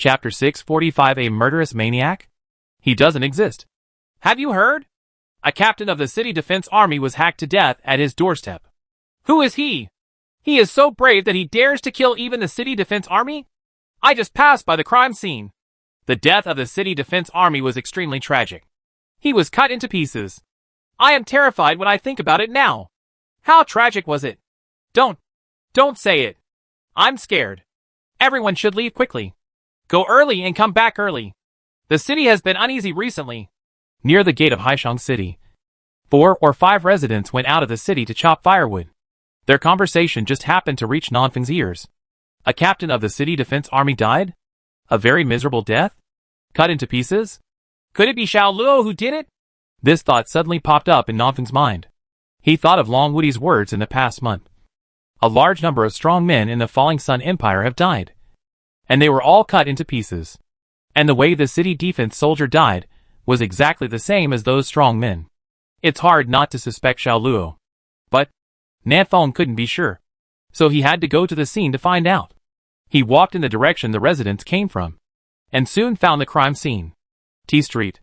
Chapter 645 A Murderous Maniac? He doesn't exist. Have you heard? A captain of the city defense army was hacked to death at his doorstep. Who is he? He is so brave that he dares to kill even the city defense army? I just passed by the crime scene. The death of the city defense army was extremely tragic. He was cut into pieces. I am terrified when I think about it now. How tragic was it? Don't say it. I'm scared. Everyone should leave quickly. Go early and come back early. The city has been uneasy recently. Near the gate of Haishang City, 4 or 5 residents went out of the city to chop firewood. Their conversation just happened to reach Nanfeng's ears. A captain of the city defense army died? A very miserable death? Cut into pieces? Could it be Xiao Luo who did it? This thought suddenly popped up in Nanfeng's mind. He thought of Long Wudi's words in the past month. A large number of strong men in the Falling Sun Empire have died. And they were all cut into pieces. And the way the city defense soldier died was exactly the same as those strong men. It's hard not to suspect Xiao Luo. But Nanfeng couldn't be sure. So he had to go to the scene to find out. He walked in the direction the residents came from. And soon found the crime scene. T Street.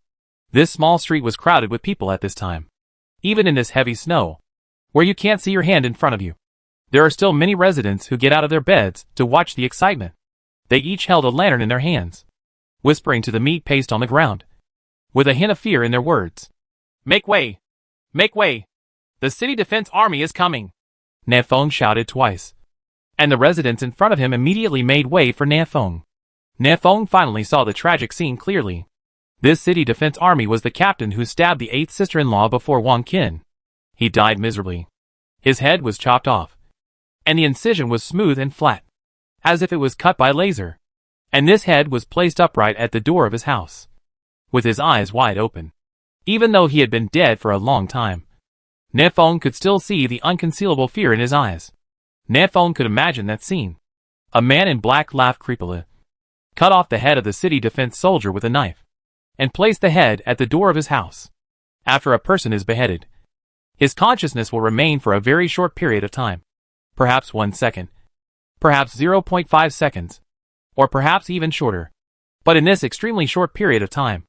This small street was crowded with people at this time. Even in this heavy snow, where you can't see your hand in front of you, there are still many residents who get out of their beds to watch the excitement. They each held a lantern in their hands, whispering to the meat paste on the ground, with a hint of fear in their words. Make way! Make way! The city defense army is coming! Nanfeng shouted twice. And the residents in front of him immediately made way for Nanfeng. Nanfeng finally saw the tragic scene clearly. This city defense army was the captain who stabbed the 8th sister-in-law before Wang Qin. He died miserably. His head was chopped off. And the incision was smooth and flat, as if it was cut by laser. And this head was placed upright at the door of his house, with his eyes wide open. Even though he had been dead for a long time, Nanfeng could still see the unconcealable fear in his eyes. Nanfeng could imagine that scene. A man in black laughed creepily, cut off the head of the city defense soldier with a knife, and placed the head at the door of his house. After a person is beheaded, his consciousness will remain for a very short period of time. Perhaps 1 second. Perhaps 0.5 seconds. Or perhaps even shorter. But in this extremely short period of time,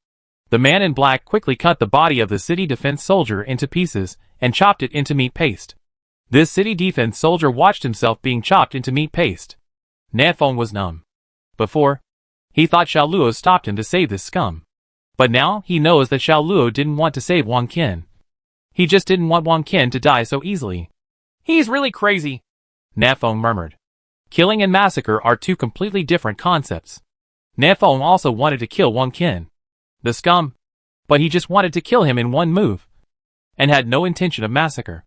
the man in black quickly cut the body of the city defense soldier into pieces and chopped it into meat paste. This city defense soldier watched himself being chopped into meat paste. Nanfeng was numb. Before, he thought Xiao Luo stopped him to save this scum. But now he knows that Xiao Luo didn't want to save Wang Qin. He just didn't want Wang Qin to die so easily. He's really crazy, Nanfeng murmured. Killing and massacre are two completely different concepts. Nanfeng also wanted to kill Wang Qin, the scum, but he just wanted to kill him in one move, and had no intention of massacre.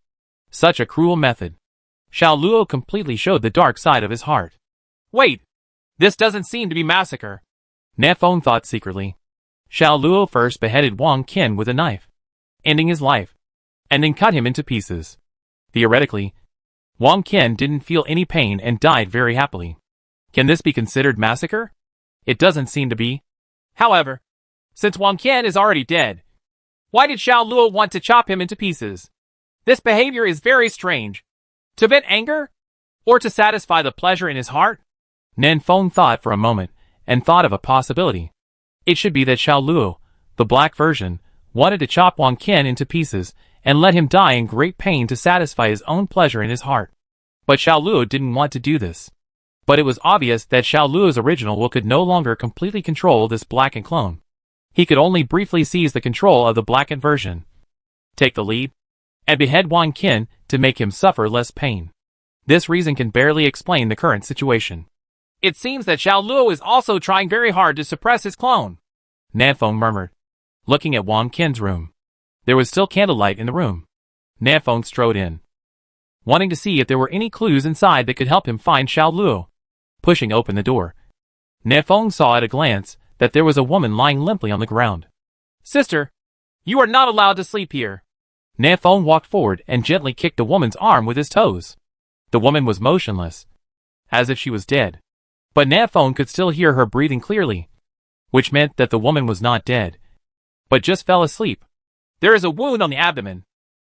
Such a cruel method. Xiao Luo completely showed the dark side of his heart. Wait, this doesn't seem to be massacre, Nanfeng thought secretly. Xiao Luo first beheaded Wang Qin with a knife, ending his life, and then cut him into pieces. Theoretically, Wang Qin didn't feel any pain and died very happily. Can this be considered massacre? It doesn't seem to be. However, since Wang Qin is already dead, why did Xiao Luo want to chop him into pieces? This behavior is very strange. To vent anger? Or to satisfy the pleasure in his heart? Nanfeng thought for a moment, and thought of a possibility. It should be that Xiao Luo, the black version, wanted to chop Wang Qin into pieces and let him die in great pain to satisfy his own pleasure in his heart. But Xiao Luo didn't want to do this. But it was obvious that Xiao Luo's original will could no longer completely control this blackened clone. He could only briefly seize the control of the blackened version, take the lead, and behead Wang Qin to make him suffer less pain. This reason can barely explain the current situation. It seems that Xiao Luo is also trying very hard to suppress his clone, Nanfeng murmured, looking at Wang Qin's room. There was still candlelight in the room. Nanfeng strode in, wanting to see if there were any clues inside that could help him find Xiao Luo. Pushing open the door, Nanfeng saw at a glance that there was a woman lying limply on the ground. Sister, you are not allowed to sleep here. Nanfeng walked forward and gently kicked the woman's arm with his toes. The woman was motionless, as if she was dead. But Nanfeng could still hear her breathing clearly, which meant that the woman was not dead, but just fell asleep. There is a wound on the abdomen.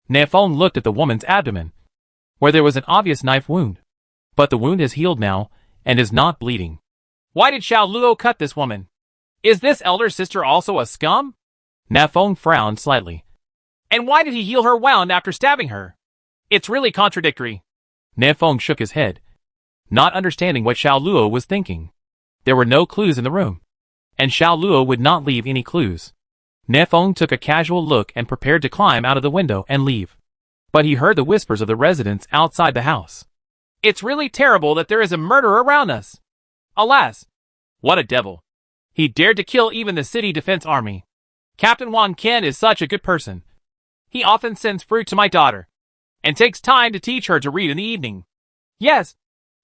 Nanfeng looked at the woman's abdomen, where there was an obvious knife wound. But the wound has healed now, and is not bleeding. Why did Xiao Luo cut this woman? Is this elder sister also a scum? Na Feng frowned slightly. And why did he heal her wound after stabbing her? It's really contradictory. Na Feng shook his head, not understanding what Xiao Luo was thinking. There were no clues in the room, and Xiao Luo would not leave any clues. Na Feng took a casual look and prepared to climb out of the window and leave. But he heard the whispers of the residents outside the house. It's really terrible that there is a murderer around us. Alas, what a devil. He dared to kill even the city defense army. Captain Wang Qian is such a good person. He often sends fruit to my daughter, and takes time to teach her to read in the evening. Yes,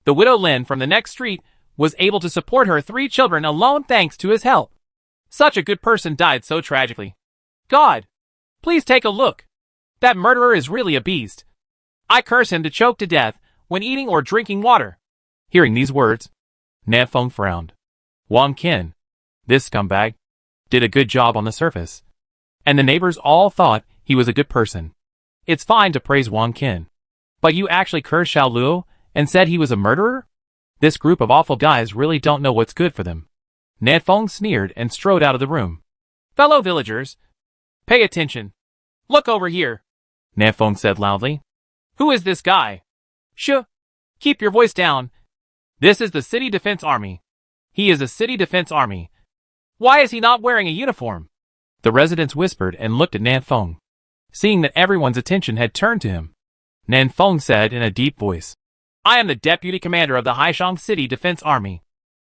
the widow Lin from the next street was able to support her 3 children alone thanks to his help. Such a good person died so tragically. God, please take a look. That murderer is really a beast. I curse him to choke to death when eating or drinking water. Hearing these words, Na Feng frowned. Wang Qian, this scumbag, did a good job on the surface. And the neighbors all thought he was a good person. It's fine to praise Wang Qian. But you actually cursed Xiao Luo and said he was a murderer? This group of awful guys really don't know what's good for them. Na Feng sneered and strode out of the room. Fellow villagers, pay attention. Look over here, Na Feng said loudly. Who is this guy? Shh, keep your voice down. This is the city defense army. He is a city defense army. Why is he not wearing a uniform? The residents whispered and looked at Na Feng. Seeing that everyone's attention had turned to him, Na Feng said in a deep voice, I am the deputy commander of the Haishang City Defense Army.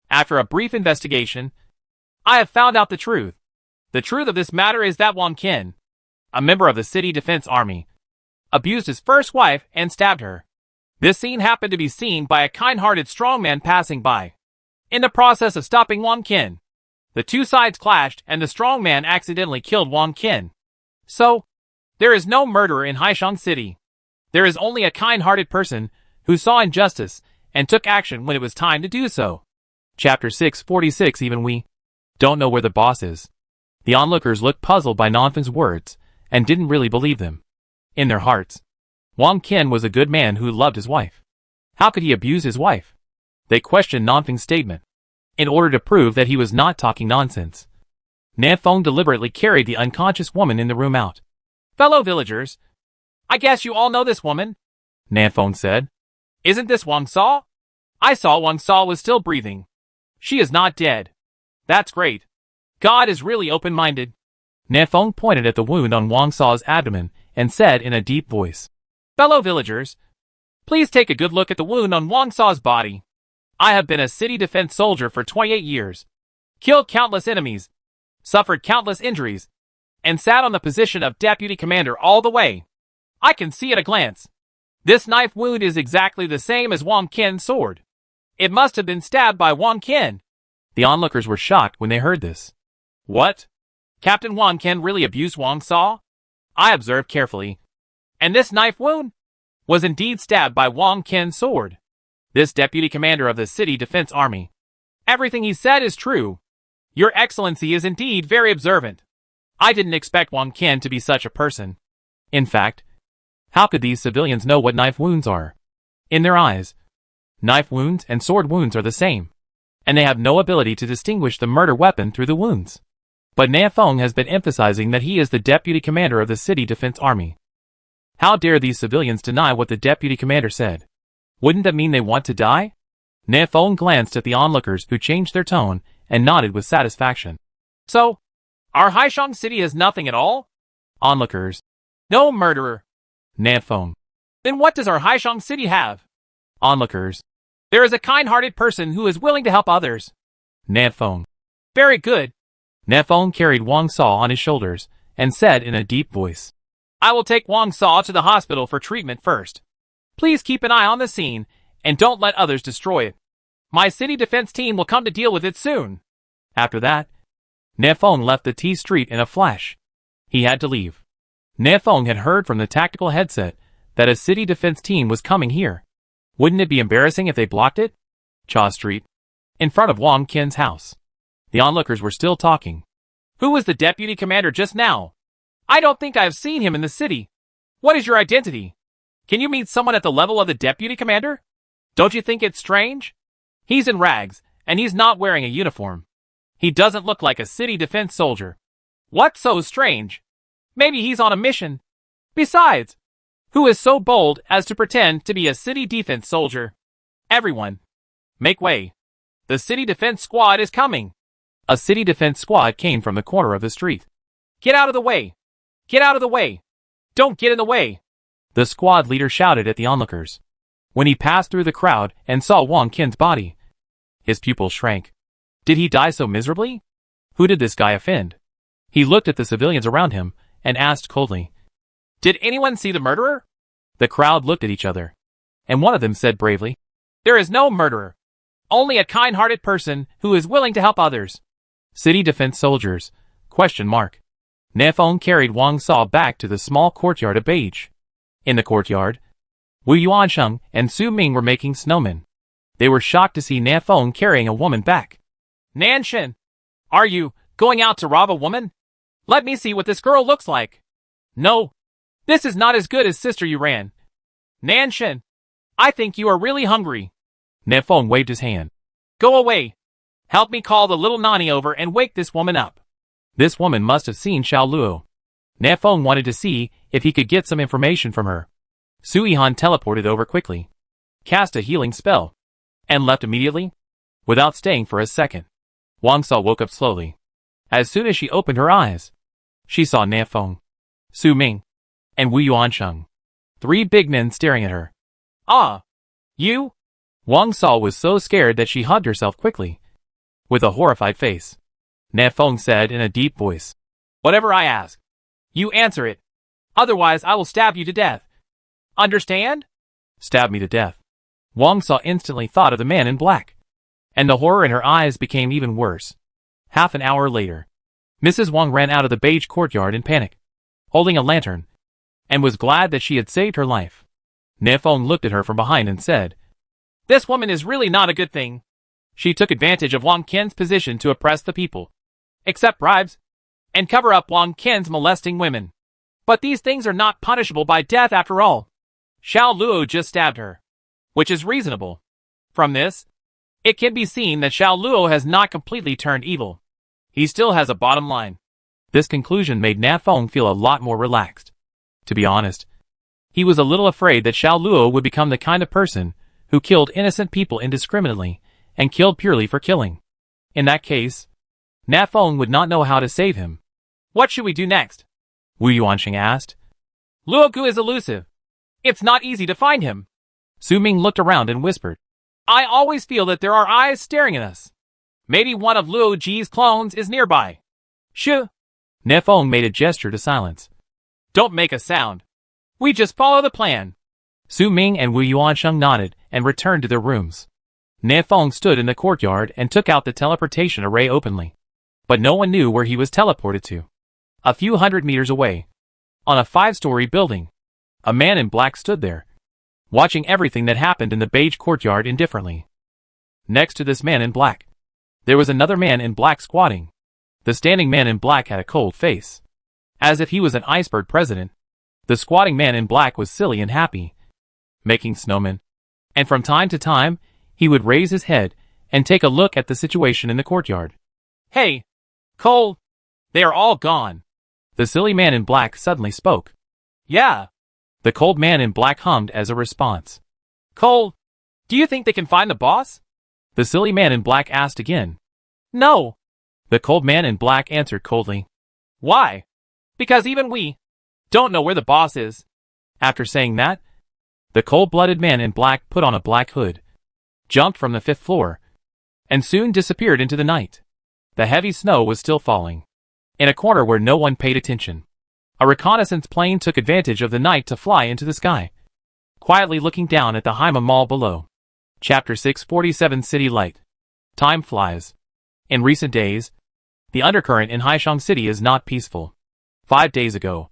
After a brief investigation, I have found out the truth. The truth of this matter is that Wang Qian, a member of the City Defense Army, abused his first wife and stabbed her. This scene happened to be seen by a kind-hearted strongman passing by. In the process of stopping Wang Qian, the two sides clashed and the strongman accidentally killed Wang Qian. So, there is no murderer in Haishang City. There is only a kind-hearted person who saw injustice and took action when it was time to do so. Chapter 646. Even we don't know where the boss is. The onlookers looked puzzled by Nanfeng's words and didn't really believe them. In their hearts, Wang Qian was a good man who loved his wife. How could he abuse his wife? They questioned Nanfeng's statement in order to prove that he was not talking nonsense. Na Feng deliberately carried the unconscious woman in the room out. Fellow villagers, I guess you all know this woman, Na Feng said. Isn't this Wang Sa? I saw Wang Sa was still breathing. She is not dead. That's great. God is really open-minded. Na Feng pointed at the wound on Wang Sa's abdomen and said in a deep voice, Fellow villagers, please take a good look at the wound on Wang Sa's body. I have been a city defense soldier for 28 years, killed countless enemies, suffered countless injuries, and sat on the position of deputy commander all the way. I can see at a glance. This knife wound is exactly the same as Wang Qian's sword. It must have been stabbed by Wang Qian. The onlookers were shocked when they heard this. What? Captain Wang Qian really abused Wang Sa? I observed carefully. And this knife wound was indeed stabbed by Wang Qian's sword. This deputy commander of the city defense army. Everything he said is true. Your Excellency is indeed very observant. I didn't expect Wang Qian to be such a person. In fact, how could these civilians know what knife wounds are? In their eyes, knife wounds and sword wounds are the same, and they have no ability to distinguish the murder weapon through the wounds. But Na Feng has been emphasizing that he is the deputy commander of the city defense army. How dare these civilians deny what the deputy commander said? Wouldn't that mean they want to die? Na Feng glanced at the onlookers who changed their tone and nodded with satisfaction. So, our Haishang City has nothing at all? Onlookers. No murderer. Na Feng. Then what does our Haishang City have? Onlookers. There is a kind-hearted person who is willing to help others. Na Feng. Very good. Na Feng carried Wang Sa on his shoulders and said in a deep voice, I will take Wang Sa to the hospital for treatment first. Please keep an eye on the scene and don't let others destroy it. My city defense team will come to deal with it soon. After that, Na Feng left the T Street in a flash. He had to leave. Na Feng had heard from the tactical headset that a city defense team was coming here. Wouldn't it be embarrassing if they blocked it? Cha Street, in front of Wang Qian's house. The onlookers were still talking. Who was the deputy commander just now? I don't think I have seen him in the city. What is your identity? Can you meet someone at the level of the deputy commander? Don't you think it's strange? He's in rags, And he's not wearing a uniform. He doesn't look like a city defense soldier. What's so strange? Maybe he's on a mission. Besides, who is so bold as to pretend to be a city defense soldier? Everyone, make way. The city defense squad is coming. A city defense squad came from the corner of the street. Get out of the way! Get out of the way! Don't get in the way! The squad leader shouted at the onlookers. When he passed through the crowd and saw Wong Qin's body, his pupils shrank. Did he die so miserably? Who did this guy offend? He looked at the civilians around him and asked coldly, "Did anyone see the murderer?" The crowd looked at each other, and one of them said bravely, "There is no murderer. Only a kind-hearted person who is willing to help others." City defense soldiers? ? Nefeng carried Wang Sao back to the small courtyard of Beige. In the courtyard, Wu Yuansheng and Su Ming were making snowmen. They were shocked to see Nefeng carrying a woman back. "Nanshin, are you going out to rob a woman? Let me see what this girl looks like." "No, this is not as good as Sister Yuran." "Nanshin, I think you are really hungry." Nefeng waved his hand. "Go away. Help me call the little Nani over and wake this woman up." This woman must have seen Xiao Luo. Nefeng wanted to see if he could get some information from her. Su Yihan teleported over quickly, cast a healing spell, and left immediately, without staying for a second. Wang Sao woke up slowly. As soon as she opened her eyes, she saw Nefeng, Su Ming, and Wu Yuansheng, 3 big men staring at her. "Ah, you?" Wang Sao was so scared that she hugged herself quickly. With a horrified face, Nefeng said in a deep voice, "Whatever I ask, you answer it. Otherwise I will stab you to death. Understand?" "Stab me to death." Wang Sao instantly thought of the man in black, and the horror in her eyes became even worse. Half an hour later, Mrs. Wang ran out of the beige courtyard in panic, holding a lantern, and was glad that she had saved her life. Nefeng looked at her from behind and said, "This woman is really not a good thing. She took advantage of Wang Qin's position to oppress the people, accept bribes, and cover up Wang Qin's molesting women. But these things are not punishable by death after all. Xiao Luo just stabbed her, which is reasonable. From this, it can be seen that Xiao Luo has not completely turned evil. He still has a bottom line." This conclusion made Nefeng feel a lot more relaxed. To be honest, he was a little afraid that Xiao Luo would become the kind of person who killed innocent people indiscriminately and killed purely for killing. In that case, Nefeng would not know how to save him. "What should we do next?" Wu Yuansheng asked. "Luogu is elusive. It's not easy to find him." Su Ming looked around and whispered, "I always feel that there are eyes staring at us. Maybe one of Luo Ji's clones is nearby." "Shoo!" Nefeng made a gesture to silence. "Don't make a sound. We just follow the plan." Su Ming and Wu Yuansheng nodded and returned to their rooms. Nefeng stood in the courtyard and took out the teleportation array openly. But no one knew where he was teleported to. A few hundred meters away, on a 5-story building, a man in black stood there, watching everything that happened in the beige courtyard indifferently. Next to this man in black, there was another man in black squatting. The standing man in black had a cold face, as if he was an iceberg president. The squatting man in black was silly and happy, making snowmen, and from time to time, he would raise his head and take a look at the situation in the courtyard. "Hey, Cole, they are all gone." The silly man in black suddenly spoke. "Yeah." The cold man in black hummed as a response. "Cole, do you think they can find the boss?" The silly man in black asked again. "No." The cold man in black answered coldly. "Why?" "Because even we don't know where the boss is." After saying that, the cold-blooded man in black put on a black hood, jumped from the 5th floor, and soon disappeared into the night. The heavy snow was still falling. In a corner where no one paid attention, a reconnaissance plane took advantage of the night to fly into the sky, quietly looking down at the Haima Mall below. Chapter 647 City Light. Time flies. In recent days, the undercurrent in Haishang City is not peaceful. 5 days ago,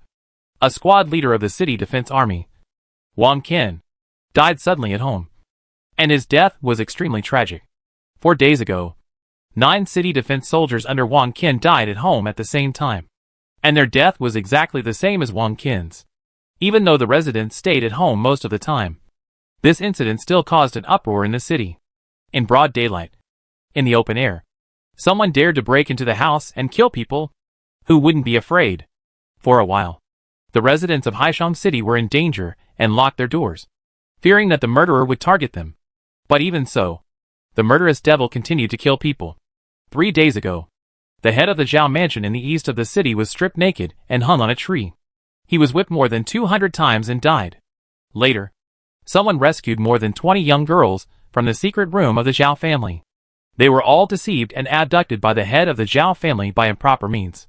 a squad leader of the City Defense Army, Wang Qin, died suddenly at home, and his death was extremely tragic. 4 days ago, 9 city defense soldiers under Wang Qin died at home at the same time, and their death was exactly the same as Wang Qin's. Even though the residents stayed at home most of the time, this incident still caused an uproar in the city. In broad daylight, in the open air. Someone dared to break into the house and kill people who wouldn't be afraid. For a while, the residents of Haishang City were in danger and locked their doors, fearing that the murderer would target them. But even so, the murderous devil continued to kill people. 3 days ago, the head of the Zhao mansion in the east of the city was stripped naked and hung on a tree. He was whipped more than 200 times and died. Later, someone rescued more than 20 young girls from the secret room of the Zhao family. They were all deceived and abducted by the head of the Zhao family by improper means.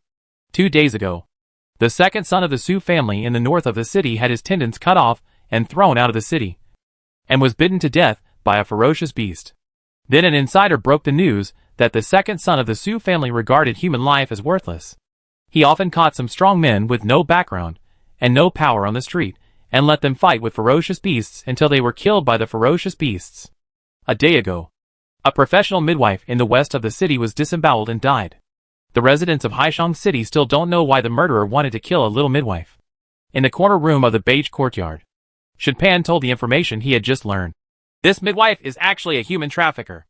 2 days ago, the second son of the Su family in the north of the city had his tendons cut off and thrown out of the city, and was bitten to death by a ferocious beast. Then an insider broke the news that the second son of the Su family regarded human life as worthless. He often caught some strong men with no background and no power on the street, and let them fight with ferocious beasts until they were killed by the ferocious beasts. A day ago, a professional midwife in the west of the city was disemboweled and died. The residents of Haishang City still don't know why the murderer wanted to kill a little midwife. In the corner room of the beige courtyard, Shinpan told the information he had just learned. This midwife is actually a human trafficker.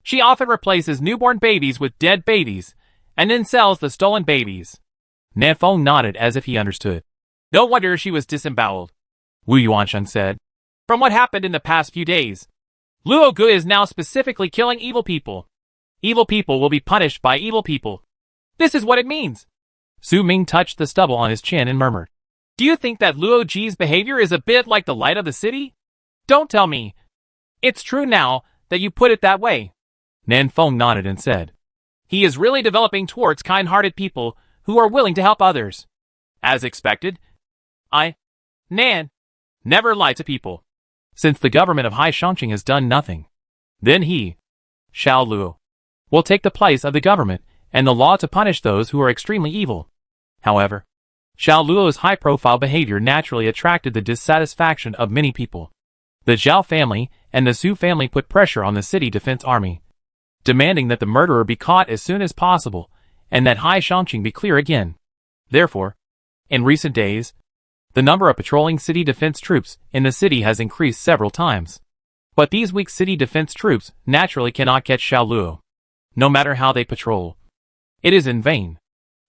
She often replaces newborn babies with dead babies, and then sells the stolen babies. Nanfeng nodded as if he understood. No wonder she was disemboweled, Wu Yuanshan said. From what happened in the past few days, Luo Gu is now specifically killing evil people. Evil people will be punished by evil people. This is what it means. Su Ming touched the stubble on his chin and murmured. Do you think that Luo Ji's behavior is a bit like the light of the city? Don't tell me. It's true now that you put it that way. Nanfeng nodded and said. He is really developing towards kind-hearted people who are willing to help others. As expected, Nan, never lie to people. Since the government of Haishangqing has done nothing, then he, Xiao Luo, will take the place of the government and the law to punish those who are extremely evil. However, Xiao Luo's high-profile behavior naturally attracted the dissatisfaction of many people. The Zhao family and the Su family put pressure on the city defense army, demanding that the murderer be caught as soon as possible and that Haishangqing be clear again. Therefore, in recent days, the number of patrolling city defense troops in the city has increased several times. But these weak city defense troops naturally cannot catch Xiao Luo, no matter how they patrol. It is in vain.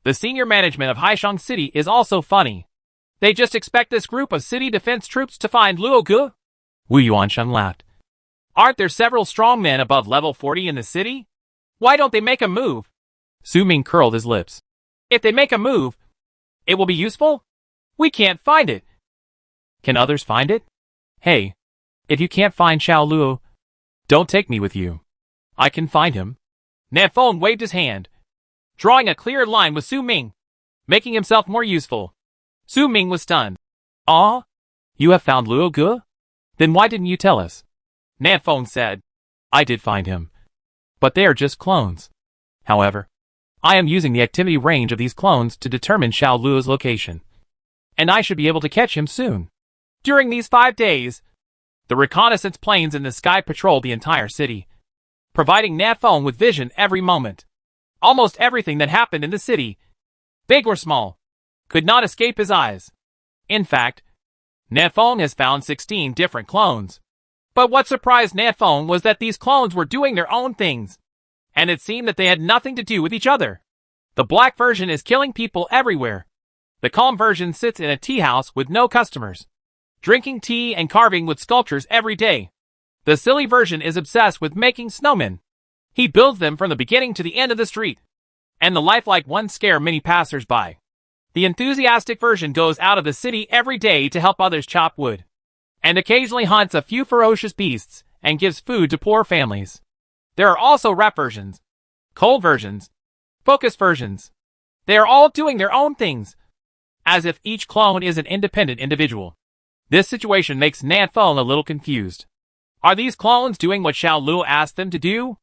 The senior management of Haishang City is also funny. They just expect this group of city defense troops to find Luo Gu? Wu Yuanshan laughed. Aren't there several strong men above level 40 in the city? Why don't they make a move? Su Ming curled his lips. If they make a move, it will be useful? We can't find it. Can others find it? Hey, if you can't find Xiao Luo, don't take me with you. I can find him. Nanfeng waved his hand, drawing a clear line with Su Ming, making himself more useful. Su Ming was stunned. Ah? You have found Luo Gu? Then why didn't you tell us? Nanfeng said. I did find him, but they are just clones. However, I am using the activity range of these clones to determine Xiao Luo's location, and I should be able to catch him soon. During these 5 days, the reconnaissance planes in the sky patrolled the entire city, providing Nanfeng with vision every moment. Almost everything that happened in the city, big or small, could not escape his eyes. In fact, Nanfeng has found 16 different clones. But what surprised Nanfeng was that these clones were doing their own things, and it seemed that they had nothing to do with each other. The black version is killing people everywhere. The calm version sits in a tea house with no customers, drinking tea and carving wood sculptures every day. The silly version is obsessed with making snowmen. He builds them from the beginning to the end of the street, and the lifelike ones scare many passers-by. The enthusiastic version goes out of the city every day to help others chop wood, and occasionally hunts a few ferocious beasts and gives food to poor families. There are also rap versions, cold versions, focus versions. They are all doing their own things, as if each clone is an independent individual. This situation makes Nanfeng a little confused. Are these clones doing what Xiao Luo asked them to do?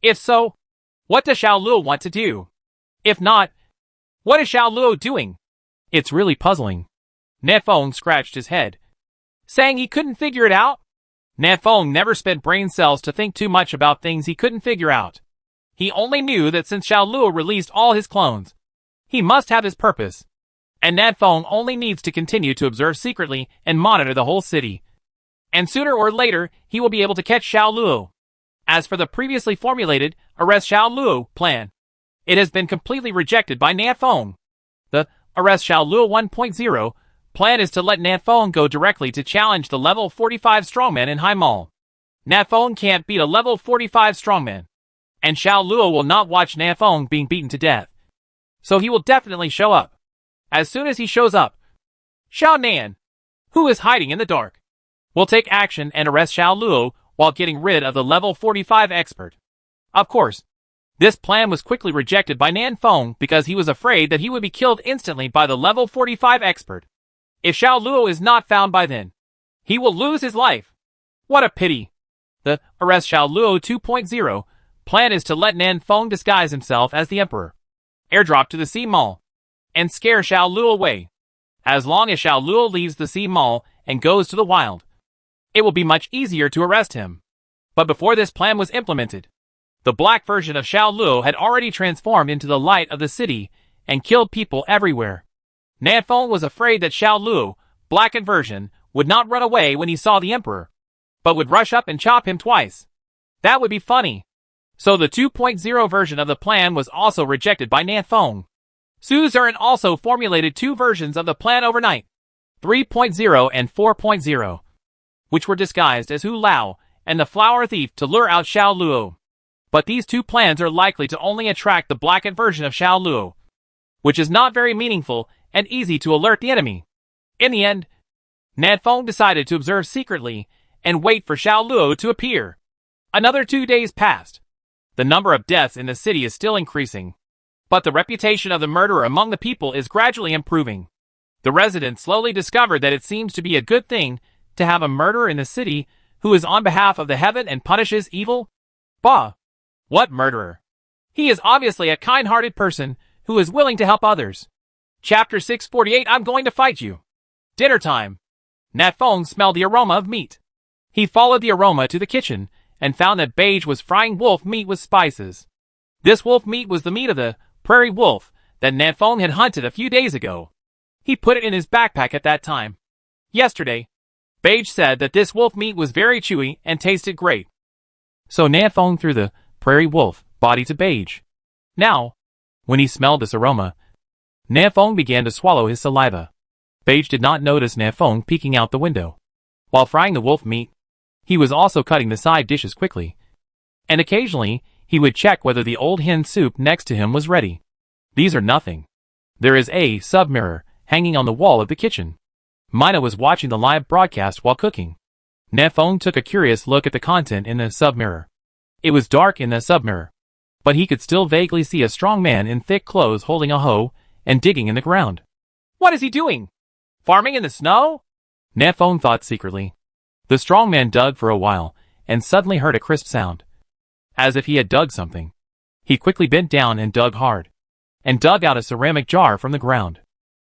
If so, what does Xiao Luo want to do? If not, what is Xiao Luo doing? It's really puzzling. Nanfeng scratched his head, saying he couldn't figure it out. Nanfeng never spent brain cells to think too much about things he couldn't figure out. He only knew that since Xiao Luo released all his clones, he must have his purpose. And Nanfeng only needs to continue to observe secretly and monitor the whole city. And sooner or later, he will be able to catch Xiao Luo. As for the previously formulated Arrest Xiao Luo plan, it has been completely rejected by Nanfeng. The Arrest Xiao Luo 1.0 plan is to let Nanfeng go directly to challenge the level 45 strongman in Haimal. Nanfeng can't beat a level 45 strongman, and Xiao Luo will not watch Nanfeng being beaten to death. So he will definitely show up. As soon as he shows up, Xiao Nan, who is hiding in the dark, will take action and arrest Xiao Luo while getting rid of the level 45 expert. Of course, this plan was quickly rejected by Nanfeng because he was afraid that he would be killed instantly by the level 45 expert. If Xiao Luo is not found by then, he will lose his life. What a pity. The Arrest Xiao Luo 2.0 plan is to let Nanfeng disguise himself as the emperor, airdrop to the Sea Mall, and scare Xiao Luo away. As long as Xiao Luo leaves the Sea Mall and goes to the wild, it will be much easier to arrest him. But before this plan was implemented, the black version of Xiao Luo had already transformed into the light of the city and killed people everywhere. Nanfeng was afraid that Xiao Luo, blackened version, would not run away when he saw the emperor, but would rush up and chop him twice. That would be funny. So the 2.0 version of the plan was also rejected by Nanfeng. Su Zern also formulated two versions of the plan overnight, 3.0 and 4.0. which were disguised as Hu Lao and the Flower Thief to lure out Xiao Luo. But these two plans are likely to only attract the blackened version of Xiao Luo, which is not very meaningful and easy to alert the enemy. In the end, Nanfeng decided to observe secretly and wait for Xiao Luo to appear. Another 2 days passed. The number of deaths in the city is still increasing, but the reputation of the murderer among the people is gradually improving. The residents slowly discovered that it seems to be a good thing to have a murderer in the city who is on behalf of the heaven and punishes evil? Bah! What murderer? He is obviously a kind-hearted person who is willing to help others. Chapter 648 I'm going to fight you. Dinner time. Nanfeng smelled the aroma of meat. He followed the aroma to the kitchen and found that Beige was frying wolf meat with spices. This wolf meat was the meat of the prairie wolf that Nanfeng had hunted a few days ago. He put it in his backpack at that time. Yesterday, Beige said that this wolf meat was very chewy and tasted great. So Nanfeng threw the prairie wolf body to Beige. Now, when he smelled this aroma, Nanfeng began to swallow his saliva. Beige did not notice Nanfeng peeking out the window. While frying the wolf meat, he was also cutting the side dishes quickly. And occasionally, he would check whether the old hen soup next to him was ready. These are nothing. There is a sub-mirror hanging on the wall of the kitchen. Mina was watching the live broadcast while cooking. Nanfeng took a curious look at the content in the sub-mirror. It was dark in the sub-mirror, but he could still vaguely see a strong man in thick clothes holding a hoe and digging in the ground. What is he doing? Farming in the snow? Nanfeng thought secretly. The strong man dug for a while and suddenly heard a crisp sound, as if he had dug something. He quickly bent down and dug hard, and dug out a ceramic jar from the ground.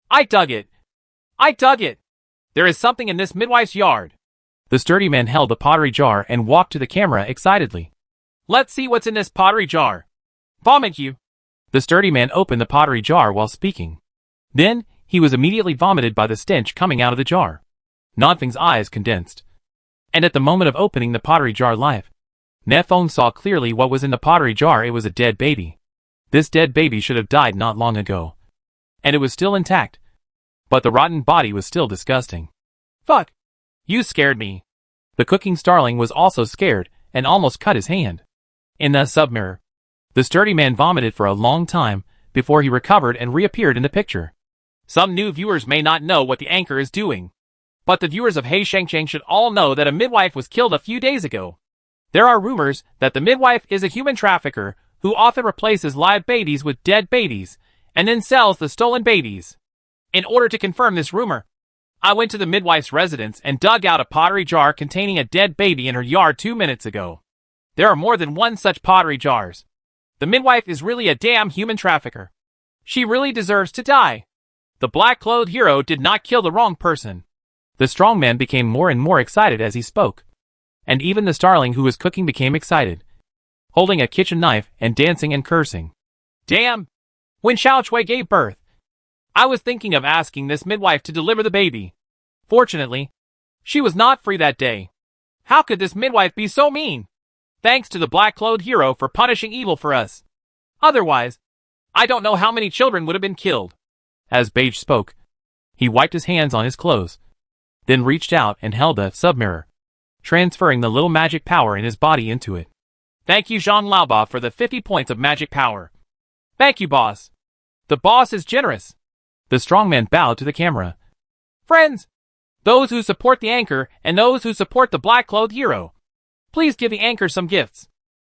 I dug it! I dug it! There is something in this midwife's yard. The sturdy man held the pottery jar and walked to the camera excitedly. Let's see what's in this pottery jar. Vomit you! The sturdy man opened the pottery jar while speaking. Then, he was immediately vomited by the stench coming out of the jar. Nanfeng's eyes condensed. And at the moment of opening the pottery jar live, Nanfeng saw clearly what was in the pottery jar. It was a dead baby. This dead baby should have died not long ago. And it was still intact. But the rotten body was still disgusting. Fuck! You scared me. The cooking starling was also scared and almost cut his hand. In the sub-mirror, the sturdy man vomited for a long time before he recovered and reappeared in the picture. Some new viewers may not know what the anchor is doing, but the viewers of Hey Shengsheng should all know that a midwife was killed a few days ago. There are rumors that the midwife is a human trafficker who often replaces live babies with dead babies and then sells the stolen babies. In order to confirm this rumor, I went to the midwife's residence and dug out a pottery jar containing a dead baby in her yard 2 minutes ago. There are more than one such pottery jars. The midwife is really a damn human trafficker. She really deserves to die. The black-clothed hero did not kill the wrong person. The strong man became more and more excited as he spoke. And even the starling who was cooking became excited, holding a kitchen knife and dancing and cursing. Damn! When Xiao Chui gave birth, I was thinking of asking this midwife to deliver the baby. Fortunately, she was not free that day. How could this midwife be so mean? Thanks to the black-clothed hero for punishing evil for us. Otherwise, I don't know how many children would have been killed. As Beige spoke, he wiped his hands on his clothes, then reached out and held a sub-mirror, transferring the little magic power in his body into it. Thank you, Jean Laoba, for the 50 points of magic power. Thank you, boss. The boss is generous. The strongman bowed to the camera. Friends, those who support the anchor and those who support the black-clothed hero, please give the anchor some gifts.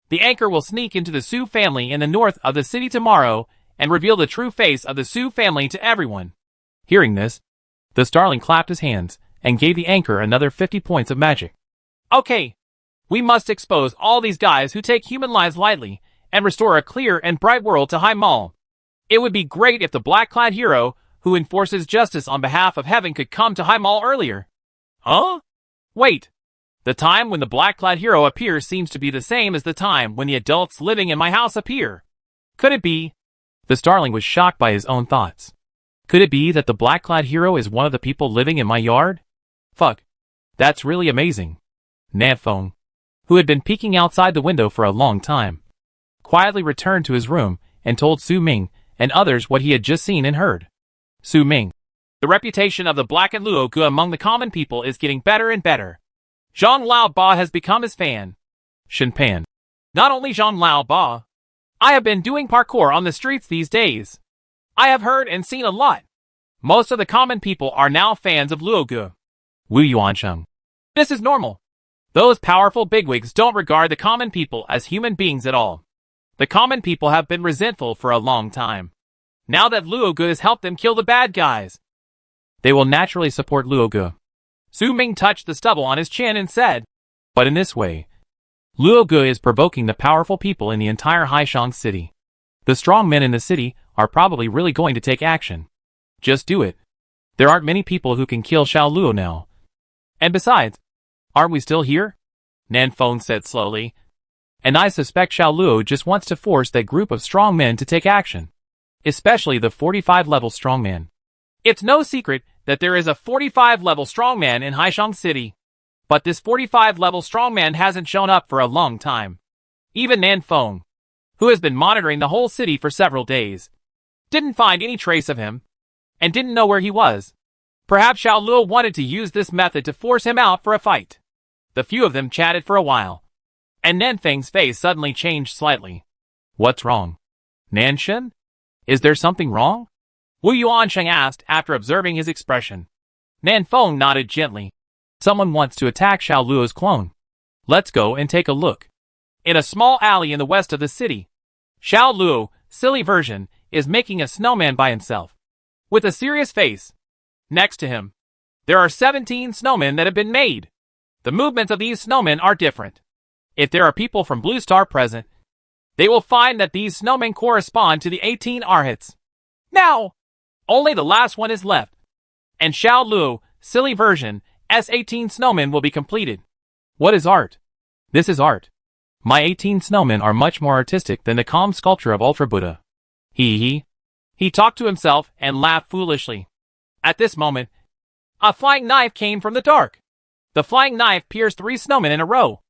The anchor will sneak into the Sioux family in the north of the city tomorrow and reveal the true face of the Sioux family to everyone. Hearing this, the starling clapped his hands and gave the anchor another 50 points of magic. Okay, we must expose all these guys who take human lives lightly and restore a clear and bright world to High Mall. It would be great if the black-clad hero who enforces justice on behalf of heaven could come to High Mall earlier. Huh? Wait. The time when the black-clad hero appears seems to be the same as the time when the adults living in my house appear. Could it be? The starling was shocked by his own thoughts. Could it be that the black-clad hero is one of the people living in my yard? Fuck. That's really amazing. Nanfeng, who had been peeking outside the window for a long time, quietly returned to his room and told Su Ming and others what he had just seen and heard. Su Ming. The reputation of the Black and Luo Gu among the common people is getting better and better. Zhang Laoba has become his fan. Shinpan. Not only Zhang Laoba. I have been doing parkour on the streets these days. I have heard and seen a lot. Most of the common people are now fans of Luo Gu. Wu Yuansheng. This is normal. Those powerful bigwigs don't regard the common people as human beings at all. The common people have been resentful for a long time. Now that Luo Gu has helped them kill the bad guys, they will naturally support Luo Gu. Su Ming touched the stubble on his chin and said, but in this way, Luo Gu is provoking the powerful people in the entire Haishang city. The strong men in the city are probably really going to take action. Just do it. There aren't many people who can kill Xiao Luo now. And besides, aren't we still here? Nanfeng said slowly. And I suspect Xiao Luo just wants to force that group of strong men to take action. Especially the 45-level strongman. It's no secret that there is a 45-level strongman in Haishang City. But this 45-level strongman hasn't shown up for a long time. Even Nanfeng, who has been monitoring the whole city for several days, didn't find any trace of him, and didn't know where he was. Perhaps Xiao Luo wanted to use this method to force him out for a fight. The few of them chatted for a while, and Nanfeng's face suddenly changed slightly. What's wrong? Nanshen? Is there something wrong? Wu Yuansheng asked after observing his expression. Nanfeng nodded gently. Someone wants to attack Xiao Luo's clone. Let's go and take a look. In a small alley in the west of the city, Xiao Luo, silly version, is making a snowman by himself. With a serious face. Next to him, there are 17 snowmen that have been made. The movements of these snowmen are different. If there are people from Blue Star present, they will find that these snowmen correspond to the 18 Arhats. Now, only the last one is left. And Xiao Luo, silly version, S18 snowmen will be completed. What is art? This is art. My 18 snowmen are much more artistic than the calm sculpture of Ultra Buddha. He talked to himself and laughed foolishly. At this moment, a flying knife came from the dark. The flying knife pierced 3 snowmen in a row,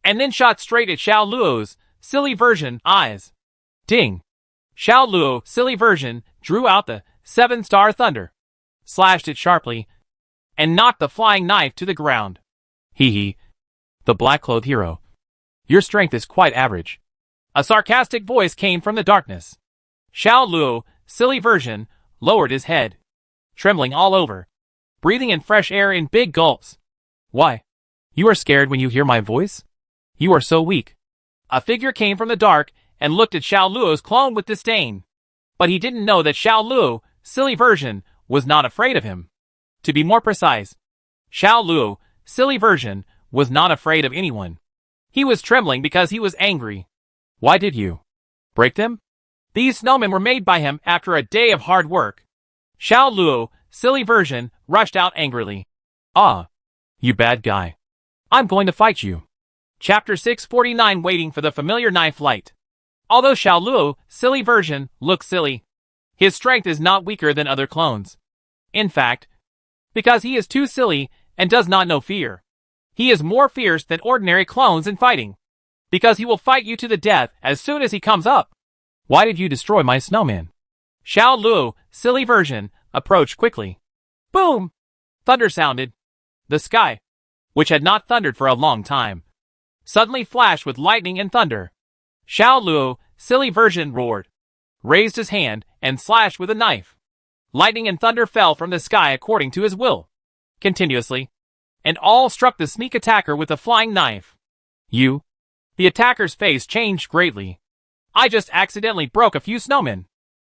and then shot straight at Xiao Luo's, silly version, eyes. Ding! Xiao Luo, silly version, drew out the 7-star thunder, slashed it sharply, and knocked the flying knife to the ground. The black-clothed hero. Your strength is quite average. A sarcastic voice came from the darkness. Xiao Luo, silly version, lowered his head, trembling all over, breathing in fresh air in big gulps. Why? You are scared when you hear my voice? You are so weak. A figure came from the dark and looked at Xiao Luo's clone with disdain. But he didn't know that Xiao Luo, silly version, was not afraid of him. To be more precise, Xiao Luo, silly version, was not afraid of anyone. He was trembling because he was angry. Why did you break them? These snowmen were made by him after a day of hard work. Xiao Luo, silly version, rushed out angrily. Ah, you bad guy. I'm going to fight you. Chapter 649, waiting for the familiar knife light. Although Xiao Luo, silly version, looks silly, his strength is not weaker than other clones. In fact, because he is too silly and does not know fear, he is more fierce than ordinary clones in fighting. Because he will fight you to the death as soon as he comes up. Why did you destroy my snowman? Xiao Luo, silly version, approached quickly. Boom! Thunder sounded. The sky, which had not thundered for a long time, suddenly flashed with lightning and thunder. Xiao Luo, silly version, roared, raised his hand, and slashed with a knife. Lightning and thunder fell from the sky according to his will, continuously, and all struck the sneak attacker with the flying knife. You? The attacker's face changed greatly. I just accidentally broke a few snowmen.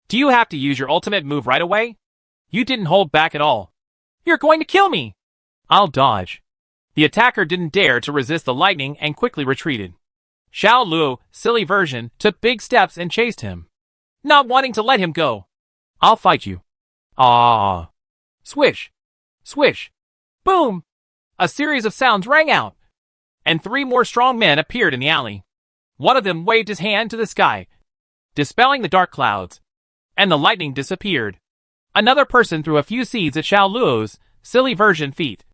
Do you have to use your ultimate move right away? You didn't hold back at all. You're going to kill me! I'll dodge. The attacker didn't dare to resist the lightning and quickly retreated. Xiao Luo, silly version, took big steps and chased him, not wanting to let him go. I'll fight you. Ah! Swish! Swish! Boom! A series of sounds rang out, and 3 more strong men appeared in the alley. One of them waved his hand to the sky, dispelling the dark clouds, and the lightning disappeared. Another person threw a few seeds at Xiao Luo's silly version feet,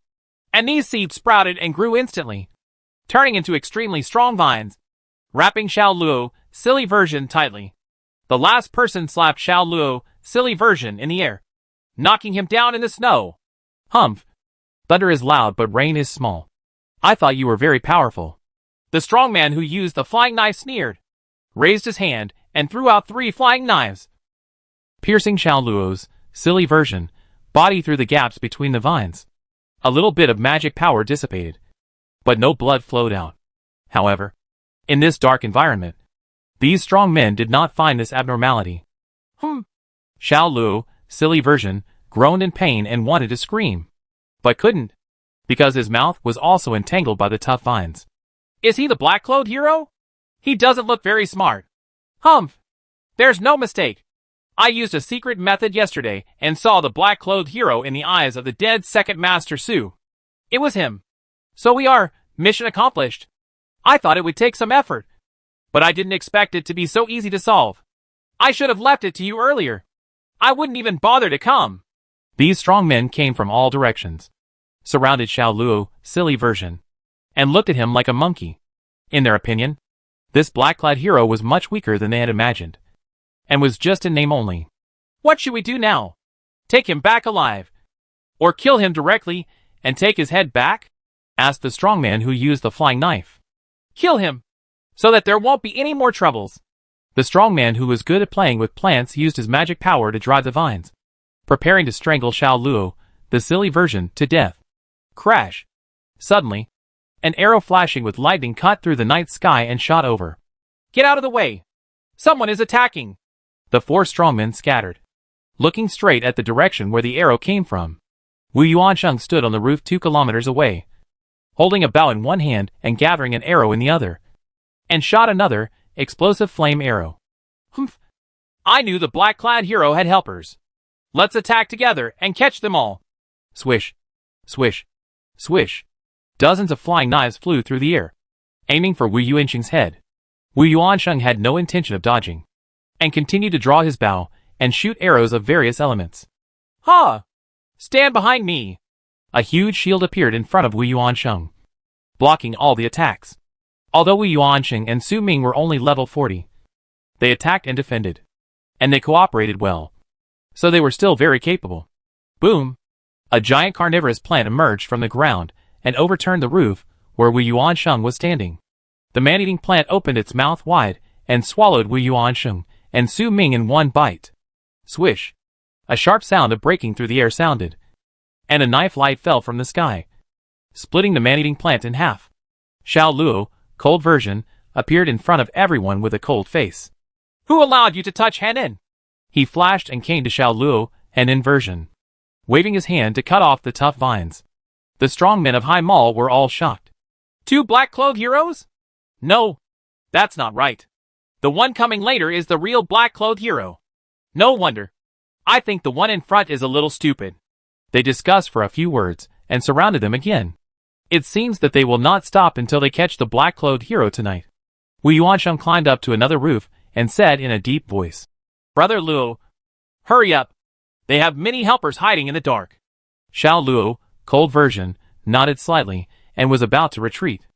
and these seeds sprouted and grew instantly, turning into extremely strong vines, wrapping Xiao Luo, silly version, tightly. The last person slapped Xiao Luo, silly version, in the air, knocking him down in the snow. Humph! Thunder is loud but rain is small. I thought you were very powerful. The strong man who used the flying knife sneered, raised his hand, and threw out 3 flying knives, piercing Xiao Luo's silly version body through the gaps between the vines. A little bit of magic power dissipated, but no blood flowed out. However, in this dark environment, these strong men did not find this abnormality. Xiao Luo, silly version, groaned in pain and wanted to scream, but couldn't, because his mouth was also entangled by the tough vines. Is he the black-clothed hero? He doesn't look very smart. Humph! There's no mistake. I used a secret method yesterday and saw the black-clothed hero in the eyes of the dead second master Su. It was him. So we are, mission accomplished. I thought it would take some effort, but I didn't expect it to be so easy to solve. I should have left it to you earlier. I wouldn't even bother to come. These strong men came from all directions, surrounded Xiao Luo, silly version, and looked at him like a monkey. In their opinion, this black-clad hero was much weaker than they had imagined, and was just in name only. What should we do now? Take him back alive, or kill him directly and take his head back? Asked the strong man who used the flying knife. Kill him, so that there won't be any more troubles. The strong man who was good at playing with plants used his magic power to drive the vines, preparing to strangle Xiao Luo, the silly version, to death. Crash! Suddenly, an arrow flashing with lightning cut through the night sky and shot over. Get out of the way! Someone is attacking! The 4 strongmen scattered, looking straight at the direction where the arrow came from. Wu Yuansheng stood on the roof 2 kilometers away, holding a bow in one hand and gathering an arrow in the other, and shot another, explosive flame arrow. Humph! I knew the black-clad hero had helpers. Let's attack together and catch them all. Swish! Swish! Swish! Dozens of flying knives flew through the air, aiming for Wu Yuansheng's head. Wu Yuansheng had no intention of dodging, and continued to draw his bow and shoot arrows of various elements. Ha! Stand behind me! A huge shield appeared in front of Wu Yuansheng, blocking all the attacks. Although Wu Yuansheng and Su Ming were only level 40, they attacked and defended, and they cooperated well, so they were still very capable. Boom! A giant carnivorous plant emerged from the ground and overturned the roof where Wu Yuansheng was standing. The man-eating plant opened its mouth wide and swallowed Wu Yuansheng and Su Ming in one bite. Swish! A sharp sound of breaking through the air sounded, and a knife light fell from the sky, splitting the man-eating plant in half. Xiao Luo, cold version, appeared in front of everyone with a cold face. Who allowed you to touch Hanin? He flashed and came to Xiao Luo, Hanin version, waving his hand to cut off the tough vines. The strong men of High Mall were all shocked. 2 black-clothed heroes? No, that's not right. The one coming later is the real black-clothed hero. No wonder. I think the one in front is a little stupid. They discussed for a few words and surrounded them again. It seems that they will not stop until they catch the black-clothed hero tonight. Wu Yuansheng climbed up to another roof and said in a deep voice, Brother Luo, hurry up. They have many helpers hiding in the dark. Xiao Luo, cold version, nodded slightly and was about to retreat.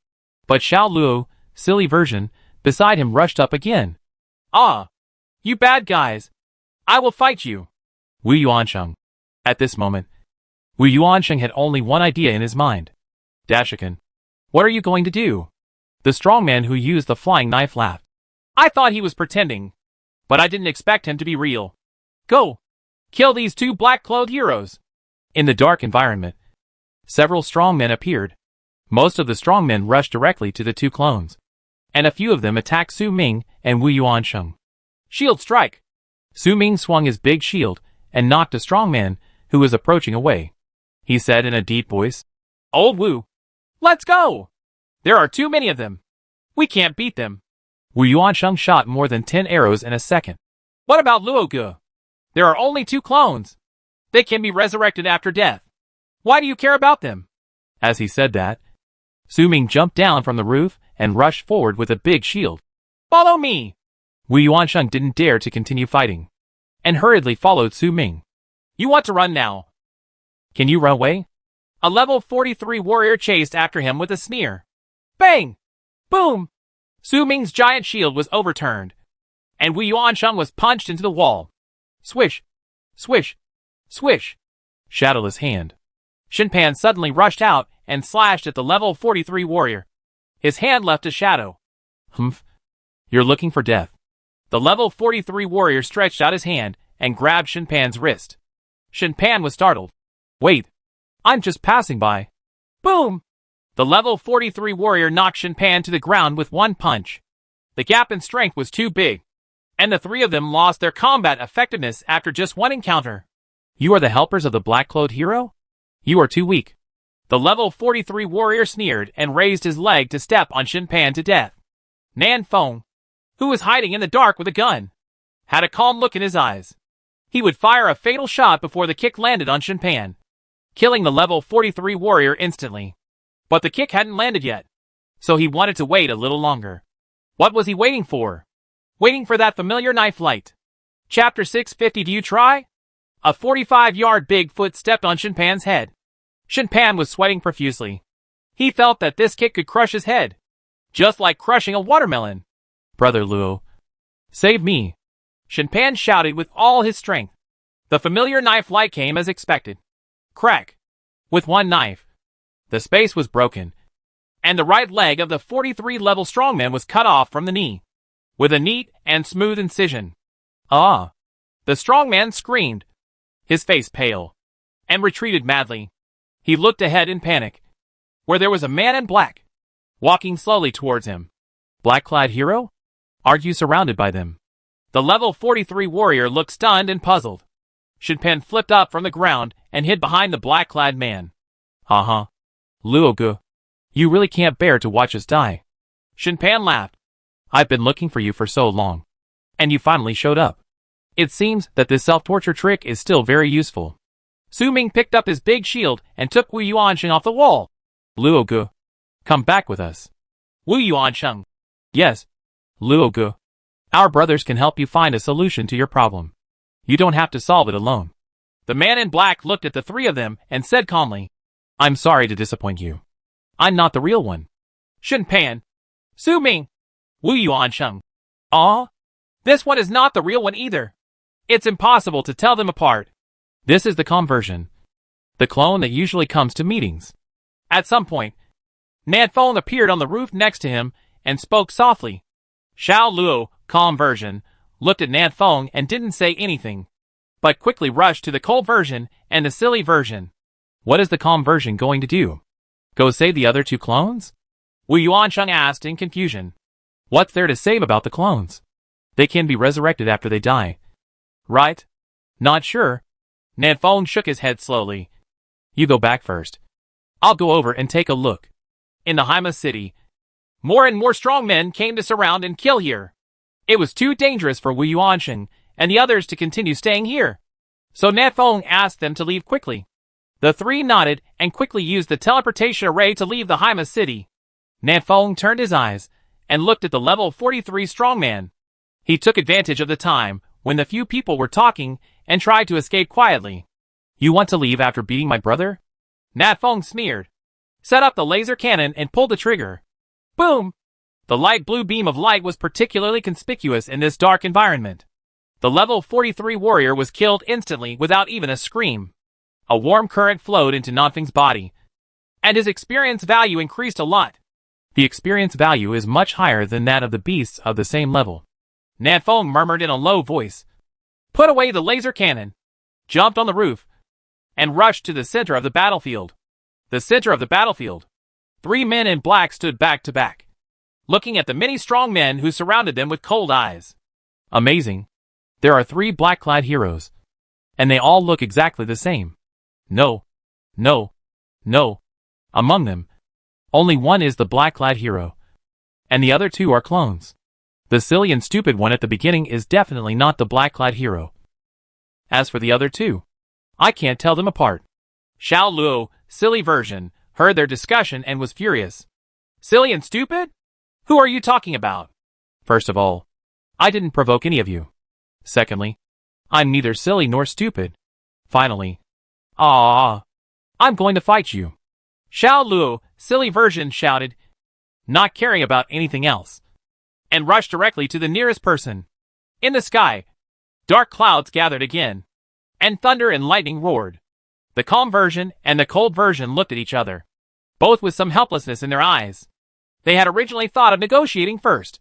But Xiao Luo, silly version, beside him rushed up again. Ah! You bad guys! I will fight you! Wu Yuansheng. At this moment, Wu Yuansheng had only one idea in his mind. Dashikan. What are you going to do? The strong man who used the flying knife laughed. I thought he was pretending, but I didn't expect him to be real. Go! Kill these two black-clothed heroes! In the dark environment, several strongmen appeared. Most of the strongmen rushed directly to the two clones, and a few of them attacked Su Ming and Wu Yuansheng. Shield strike! Su Ming swung his big shield and knocked a strongman who was approaching away. He said in a deep voice, Old Wu, let's go! There are too many of them. We can't beat them. Wu Yuansheng shot more than 10 arrows in a second. What about Luoge? There are only 2 clones. They can be resurrected after death. Why do you care about them? As he said that, Su Ming jumped down from the roof and rushed forward with a big shield. Follow me! Wu Yuansheng didn't dare to continue fighting, and hurriedly followed Su Ming. You want to run now? Can you run away? A level 43 warrior chased after him with a sneer. Bang! Boom! Su Ming's giant shield was overturned, and Wu Yuansheng was punched into the wall. Swish! Swish! Swish! Shadowless hand. Shin Pan suddenly rushed out and slashed at the level 43 warrior. His hand left a shadow. Humph. You're looking for death. The level 43 warrior stretched out his hand and grabbed Shin Pan's wrist. Shin Pan was startled. Wait. I'm just passing by. Boom! The level 43 warrior knocked Shin Pan to the ground with one punch. The gap in strength was too big, and the 3 of them lost their combat effectiveness after just one encounter. You are the helpers of the black-clothed hero? You are too weak. The level 43 warrior sneered and raised his leg to step on Shin Pan to death. Nan Feng, who was hiding in the dark with a gun, had a calm look in his eyes. He would fire a fatal shot before the kick landed on Shin Pan, killing the level 43 warrior instantly. But the kick hadn't landed yet, so he wanted to wait a little longer. What was he waiting for? Waiting for that familiar knife light. Chapter 650. Do you try? A 45-yard big foot stepped on Shin Pan's head. Shin Pan was sweating profusely. He felt that this kick could crush his head, just like crushing a watermelon. Brother Luo, save me! Shin Pan shouted with all his strength. The familiar knife light came as expected. Crack! With one knife, the space was broken, and the right leg of the 43-level strongman was cut off from the knee, with a neat and smooth incision. Ah! The strongman screamed, his face pale, and retreated madly. He looked ahead in panic, where there was a man in black, walking slowly towards him. Black-clad hero? Are you surrounded by them? The level 43 warrior looked stunned and puzzled. Shin Pan flipped up from the ground and hid behind the black-clad man. Uh-huh. Luoge, you really can't bear to watch us die. Shin Pan laughed. I've been looking for you for so long, and you finally showed up. It seems that this self-torture trick is still very useful. Su Ming picked up his big shield and took Wu Yuansheng off the wall. Luoge, come back with us. Wu Yuansheng. Yes, Luoge. Our brothers can help you find a solution to your problem. You don't have to solve it alone. The man in black looked at the 3 of them and said calmly, I'm sorry to disappoint you. I'm not the real one. Shin Pan. Su Ming. Wu Yuansheng. Ah? This one is not the real one either. It's impossible to tell them apart. This is the calm version, the clone that usually comes to meetings. At some point, Nan Feng appeared on the roof next to him and spoke softly. Xiao Luo, calm version, looked at Nan Feng and didn't say anything, but quickly rushed to the cold version and the silly version. What is the calm version going to do? Go save the other 2 clones? Wu Yuansheng asked in confusion. What's there to save about the clones? They can be resurrected after they die. Right? Not sure. Nan Feng shook his head slowly. You go back first. I'll go over and take a look. In the Haima city, more and more strong men came to surround and kill here. It was too dangerous for Wu Yuansheng and the others to continue staying here, so Nan Feng asked them to leave quickly. The 3 nodded and quickly used the teleportation array to leave the Haima city. Nan Feng turned his eyes and looked at the level 43 strongman. He took advantage of the time when the few people were talking and tried to escape quietly. You want to leave after beating my brother? Nan Feng sneered. Set up the laser cannon and pulled the trigger. Boom! The light blue beam of light was particularly conspicuous in this dark environment. The level 43 warrior was killed instantly without even a scream. A warm current flowed into Nanfeng's body, and his experience value increased a lot. The experience value is much higher than that of the beasts of the same level. Nanfeng murmured in a low voice, put away the laser cannon, jumped on the roof, and rushed to the center of the battlefield. The center of the battlefield. 3 men in black stood back to back, looking at the many strong men who surrounded them with cold eyes. Amazing. There are 3 black-clad heroes, and they all look exactly the same. No. Among them, only one is the black-clad hero, and the other 2 are clones. The silly and stupid one at the beginning is definitely not the black-clad hero. As for the other 2, I can't tell them apart. Xiao Luo, silly version, heard their discussion and was furious. Silly and stupid? Who are you talking about? First of all, I didn't provoke any of you. Secondly, I'm neither silly nor stupid. Finally, I'm going to fight you. Xiao Luo, silly version, shouted, not caring about anything else, and rushed directly to the nearest person. In the sky, dark clouds gathered again, and thunder and lightning roared. The calm version and the cold version looked at each other, both with some helplessness in their eyes. They had originally thought of negotiating first,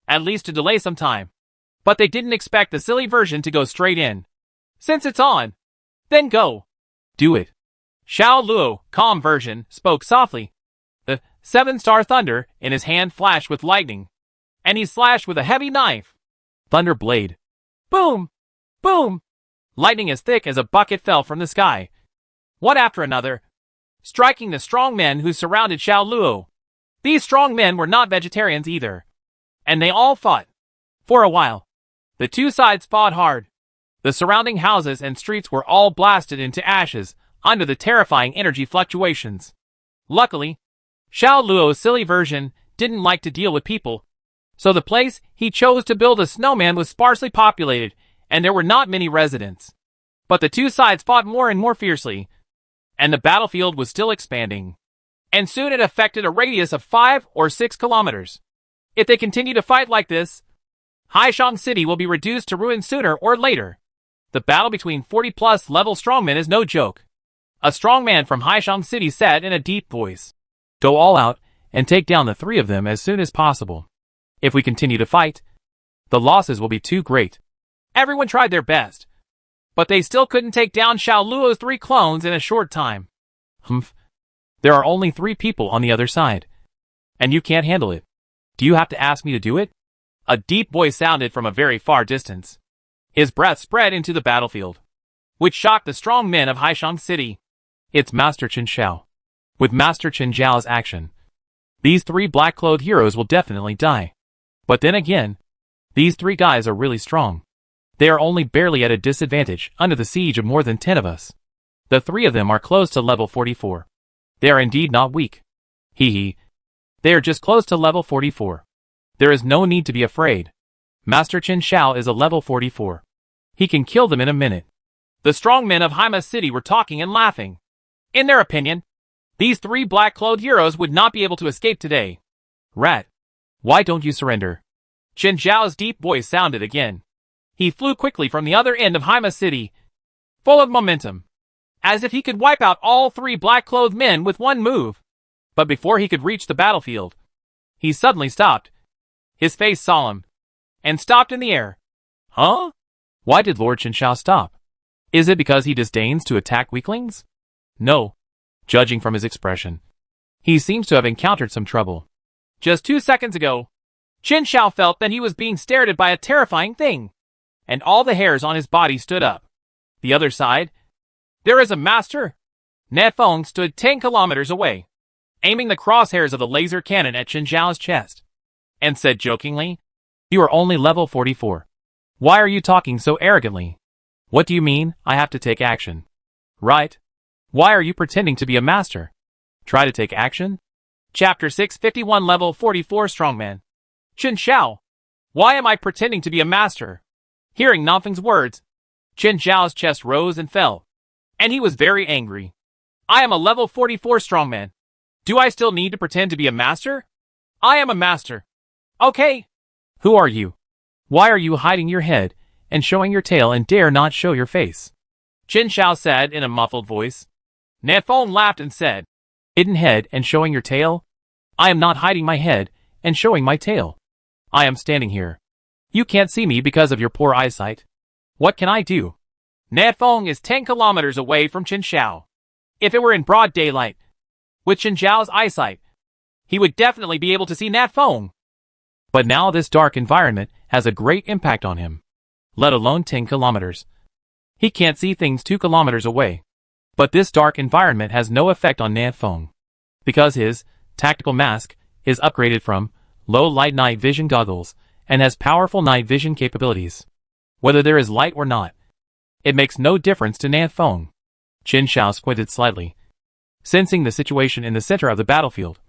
at least to delay some time, but they didn't expect the silly version to go straight in. Since it's on, then go. Do it. Xiao Luo, calm version, spoke softly. The 7-star thunder in his hand flashed with lightning, and he slashed with a heavy knife. Thunder blade. Boom! Boom! Lightning as thick as a bucket fell from the sky, one after another, striking the strong men who surrounded Xiao Luo. These strong men were not vegetarians either, and they all fought. For a while, the 2 sides fought hard. The surrounding houses and streets were all blasted into ashes under the terrifying energy fluctuations. Luckily, Xiao Luo's silly version didn't like to deal with people, so the place he chose to build a snowman was sparsely populated, and there were not many residents. But the 2 sides fought more and more fiercely, and the battlefield was still expanding. And soon it affected a radius of 5 or 6 kilometers. If they continue to fight like this, Haishang City will be reduced to ruin sooner or later. The battle between 40-plus level strongmen is no joke. A strongman from Haishang City said in a deep voice, go all out and take down the 3 of them as soon as possible. If we continue to fight, the losses will be too great. Everyone tried their best, but they still couldn't take down Xiao Luo's 3 clones in a short time. There are only 3 people on the other side, and you can't handle it. Do you have to ask me to do it? A deep voice sounded from a very far distance. His breath spread into the battlefield, which shocked the strong men of Haishang City. It's Master Chen Xiao. With Master Chen Zhao's action, these 3 black-clothed heroes will definitely die. But then again, these 3 guys are really strong. They are only barely at a disadvantage under the siege of more than 10 of us. The 3 of them are close to level 44. They are indeed not weak. Hee. They are just close to level 44. There is no need to be afraid. Master Chen Xiao is a level 44. He can kill them in a minute. The strong men of Haima City were talking and laughing. In their opinion, these 3 black-clothed heroes would not be able to escape today. Rat, why don't you surrender? Chen Zhao's deep voice sounded again. He flew quickly from the other end of Haima City, full of momentum, as if he could wipe out all 3 black-clothed men with one move. But before he could reach the battlefield, he suddenly stopped, his face solemn, and stopped in the air. Huh? Why did Lord Chen Xiao stop? Is it because he disdains to attack weaklings? No. Judging from his expression, he seems to have encountered some trouble. Just 2 seconds ago, Chen Xiao felt that he was being stared at by a terrifying thing, and all the hairs on his body stood up. The other side, there is a master. Nanfeng stood 10 kilometers away, aiming the crosshairs of the laser cannon at Chen Zhao's chest, and said jokingly, you are only level 44. Why are you talking so arrogantly? What do you mean, I have to take action? Right. Why are you pretending to be a master? Try to take action? Chapter 651 Level 44 Strongman. Chen Xiao, why am I pretending to be a master? Hearing Nanfeng's words, Chen Zhao's chest rose and fell, and he was very angry. I am a level 44 strongman. Do I still need to pretend to be a master? I am a master. Okay. Who are you? Why are you hiding your head and showing your tail and dare not show your face? Qin Shao said in a muffled voice. Nanfeng laughed and said, hidden head and showing your tail? I am not hiding my head and showing my tail. I am standing here. You can't see me because of your poor eyesight. What can I do? Nanfeng is 10 kilometers away from Qin Shao. If it were in broad daylight, with Qin Shao's eyesight, he would definitely be able to see Nanfeng. But now this dark environment has a great impact on him. Let alone 10 kilometers. He can't see things 2 kilometers away. But this dark environment has no effect on Nanfeng, because his tactical mask is upgraded from low light night vision goggles and has powerful night vision capabilities. Whether there is light or not, it makes no difference to Nanfeng. Qin Shao squinted slightly, sensing the situation in the center of the battlefield,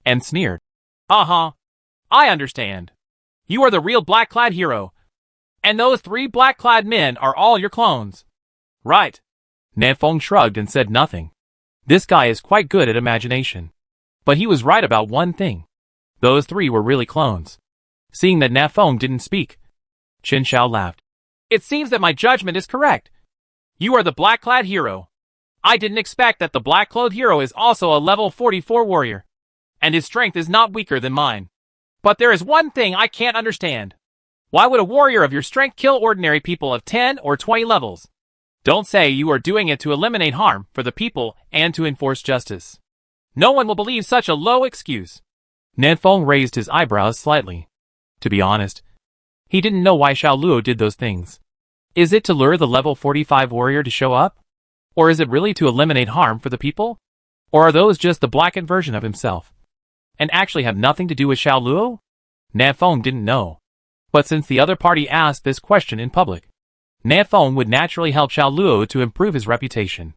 and sneered. Uh-huh. I understand. You are the real black-clad hero, and those 3 black-clad men are all your clones. Right. Nanfeng shrugged and said nothing. This guy is quite good at imagination. But he was right about one thing. Those 3 were really clones. Seeing that Nanfeng didn't speak, Qin Shao laughed. It seems that my judgment is correct. You are the black-clad hero. I didn't expect that the black-clothed hero is also a level 44 warrior, and his strength is not weaker than mine. But there is one thing I can't understand. Why would a warrior of your strength kill ordinary people of 10 or 20 levels? Don't say you are doing it to eliminate harm for the people and to enforce justice. No one will believe such a low excuse. Nanfeng raised his eyebrows slightly. To be honest, he didn't know why Xiao Luo did those things. Is it to lure the level 45 warrior to show up? Or is it really to eliminate harm for the people? Or are those just the blackened version of himself, and actually have nothing to do with Xiao Luo? Nanfeng didn't know. But since the other party asked this question in public, Nanfeng would naturally help Xiao Luo to improve his reputation.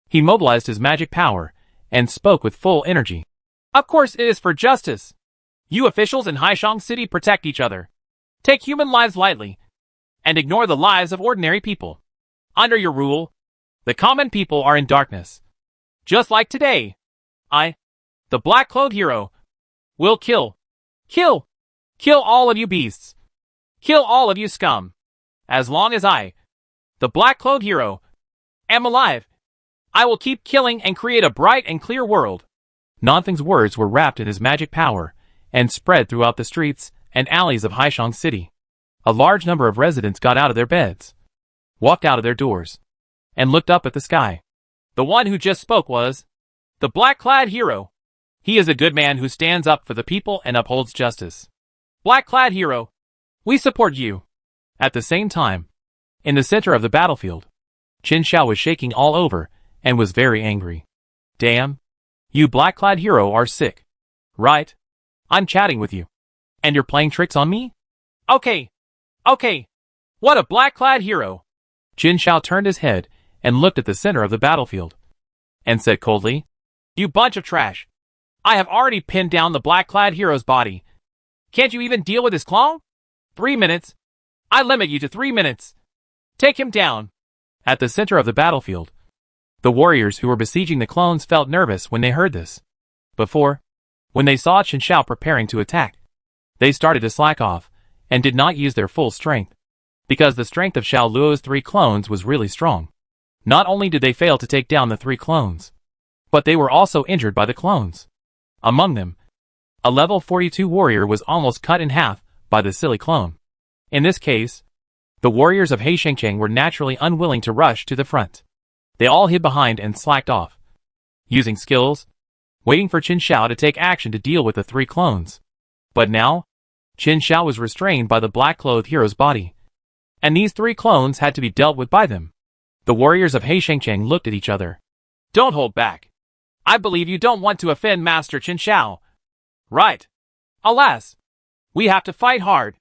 He mobilized his magic power and spoke with full energy. Of course it is for justice. You officials in Haishang City protect each other. Take human lives lightly, and ignore the lives of ordinary people. Under your rule, the common people are in darkness. Just like today, I, the black-clothed hero, will kill all of you beasts. Kill all of you scum. As long as I, the black-clothed hero, am alive, I will keep killing and create a bright and clear world. Nanfeng's words were wrapped in his magic power and spread throughout the streets and alleys of Haishang City. A large number of residents got out of their beds, walked out of their doors, and looked up at the sky. The one who just spoke was the black-clad hero. He is a good man who stands up for the people and upholds justice. Black-clad hero, we support you. At the same time, in the center of the battlefield, Qin Shao was shaking all over and was very angry. Damn, you black-clad hero are sick. Right? I'm chatting with you, and you're playing tricks on me? Okay. What a black-clad hero. Qin Shao turned his head and looked at the center of the battlefield, and said coldly, you bunch of trash. I have already pinned down the black-clad hero's body. Can't you even deal with his clone? 3 minutes. I limit you to 3 minutes. Take him down. At the center of the battlefield, the warriors who were besieging the clones felt nervous when they heard this. Before, when they saw Qin Shao preparing to attack, they started to slack off and did not use their full strength, because the strength of Xiao Luo's 3 clones was really strong. Not only did they fail to take down the 3 clones, but they were also injured by the clones. Among them, a level 42 warrior was almost cut in half by the silly clone. In this case, the warriors of Heishengcheng were naturally unwilling to rush to the front. They all hid behind and slacked off, using skills, waiting for Qin Shao to take action to deal with the 3 clones. But now, Qin Shao was restrained by the black-clothed hero's body, and these 3 clones had to be dealt with by them. The warriors of Heishengcheng looked at each other. Don't hold back. I believe you don't want to offend Master Qin Shao. Right. Alas, we have to fight hard.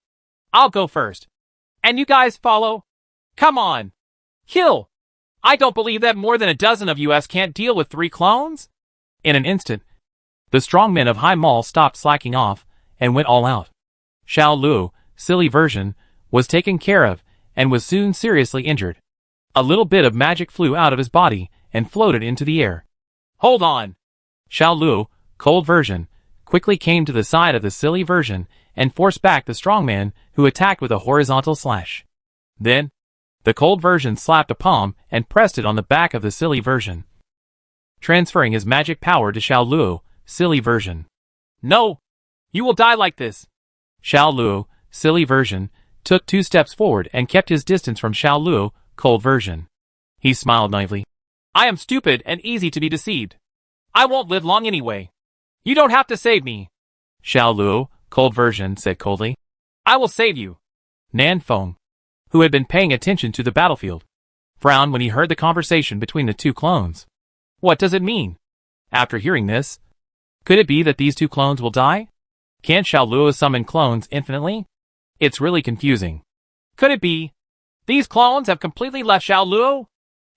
I'll go first, and you guys follow. Come on. Kill. I don't believe that more than a dozen of us can't deal with 3 clones. In an instant, the strong men of Hai Mall stopped slacking off and went all out. Xiao Luo, silly version, was taken care of and was soon seriously injured. A little bit of magic flew out of his body and floated into the air. Hold on. Xiao Luo, cold version, quickly came to the side of the silly version and forced back the strongman, who attacked with a horizontal slash. Then, the cold version slapped a palm and pressed it on the back of the silly version, transferring his magic power to Xiao Luo, silly version. No! You will die like this! Xiao Luo, silly version, took 2 steps forward and kept his distance from Xiao Luo, cold version. He smiled naively. I am stupid and easy to be deceived. I won't live long anyway. You don't have to save me. Xiao Luo, cold version, said coldly. I will save you. Nan Feng, who had been paying attention to the battlefield, frowned when he heard the conversation between the 2 clones. What does it mean? After hearing this, could it be that these 2 clones will die? Can't Xiao Luo summon clones infinitely? It's really confusing. Could it be these clones have completely left Xiao Luo?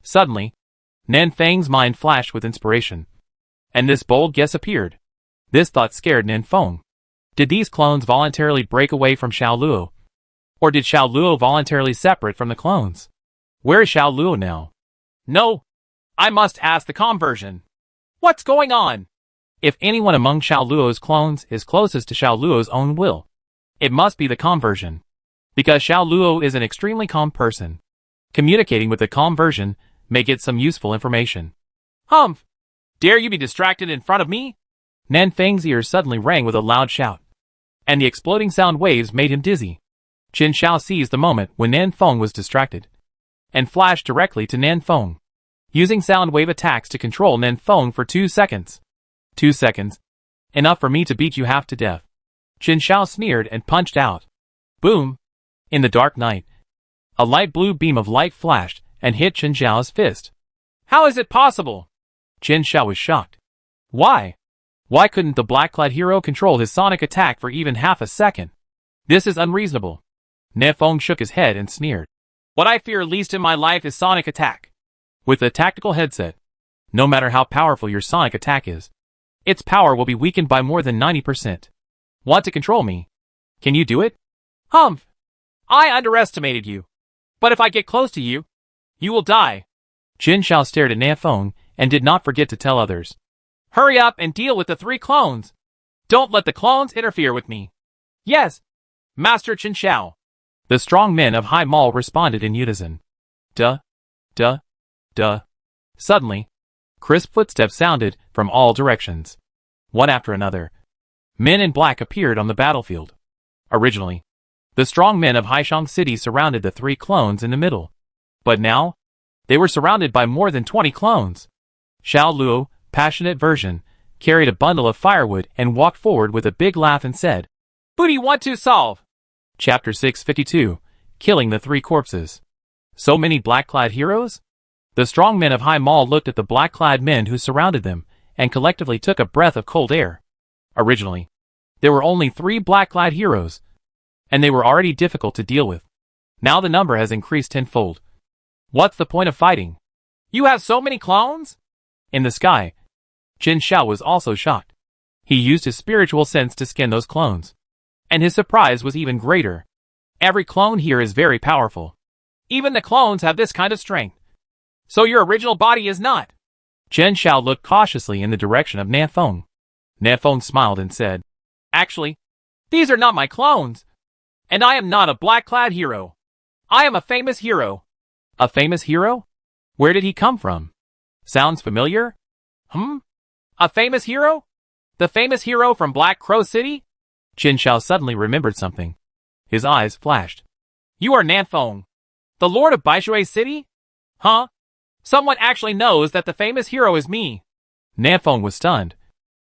Suddenly, Nan Feng's mind flashed with inspiration, and this bold guess appeared. This thought scared Nan Feng. Did these clones voluntarily break away from Xiao Luo? Or did Xiao Luo voluntarily separate from the clones? Where is Xiao Luo now? No! I must ask the conversion. What's going on? If anyone among Xiao Luo's clones is closest to Xiao Luo's own will, it must be the conversion. Because Xiao Luo is an extremely calm person. Communicating with the calm version may get some useful information. Humph! Dare you be distracted in front of me? Nan Feng's ears suddenly rang with a loud shout, and the exploding sound waves made him dizzy. Qin Shao seized the moment when Nan Feng was distracted, and flashed directly to Nan Feng, using sound wave attacks to control Nan Feng for 2 seconds. 2 seconds. Enough for me to beat you half to death. Qin Shao sneered and punched out. Boom! In the dark night, a light blue beam of light flashed and hit Qin Shao's fist. How is it possible? Qin Shao was shocked. Why? Why couldn't the black-clad hero control his sonic attack for even half a second? This is unreasonable. Nan Feng shook his head and sneered. What I fear least in my life is sonic attack. With a tactical headset, no matter how powerful your sonic attack is, its power will be weakened by more than 90%. Want to control me? Can you do it? Humph! I underestimated you. But if I get close to you, you will die. Qin Shao stared at Nan Feng and did not forget to tell others. Hurry up and deal with the 3 clones. Don't let the clones interfere with me. Yes, Master Qin Shao. The strong men of Hai Mall responded in unison. Duh, duh, duh. Suddenly, crisp footsteps sounded from all directions. One after another, men in black appeared on the battlefield. Originally, the strong men of Haishang City surrounded the 3 clones in the middle. But now, they were surrounded by more than 20 clones. Xiao Luo, passionate version, carried a bundle of firewood and walked forward with a big laugh and said, Booty want to solve! Chapter 652, Killing the 3 Corpses. So many black-clad heroes? The strong men of Hai Mall looked at the black-clad men who surrounded them, and collectively took a breath of cold air. Originally, there were only 3 black-clad heroes, and they were already difficult to deal with. Now the number has increased tenfold. What's the point of fighting? You have so many clones? In the sky, Qin Shao was also shocked. He used his spiritual sense to skin those clones, and his surprise was even greater. Every clone here is very powerful. Even the clones have this kind of strength. So your original body is not. Qin Shao looked cautiously in the direction of Nan Feng. Nan Feng smiled and said, Actually, these are not my clones. And I am not a black-clad hero. I am a famous hero. A famous hero? Where did he come from? Sounds familiar? A famous hero? The famous hero from Black Crow City? Qin Shao suddenly remembered something. His eyes flashed. You are Nan Feng, the Lord of Baishui City? Huh? Someone actually knows that the famous hero is me. Nan Feng was stunned.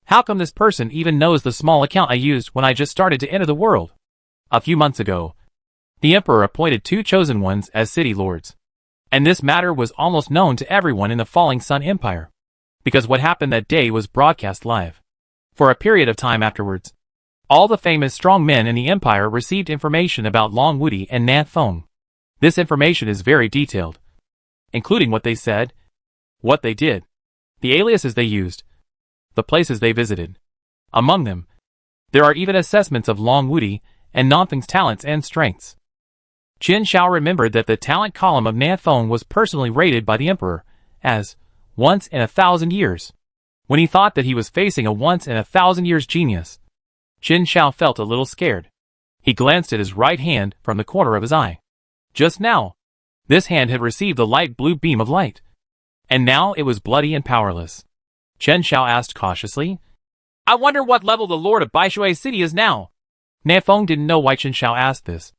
How come this person even knows the small account I used when I just started to enter the world? A few months ago, the Emperor appointed 2 chosen ones as city lords. And this matter was almost known to everyone in the Falling Sun Empire, because what happened that day was broadcast live. For a period of time afterwards, all the famous strong men in the Empire received information about Long Wudi and Nan Feng. This information is very detailed, including what they said, what they did, the aliases they used, the places they visited. Among them, there are even assessments of Long Wudi and Nan Feng's talents and strengths. Qin Shao remembered that the talent column of Nan Feng was personally rated by the Emperor as once in 1,000 years. When he thought that he was facing a once in 1,000 years genius, Qin Shao felt a little scared. He glanced at his right hand from the corner of his eye. Just now, this hand had received the light blue beam of light, and now it was bloody and powerless. Chen Xiao asked cautiously, I wonder what level the Lord of Baishui City is now. Nanfeng didn't know why Chen Xiao asked this,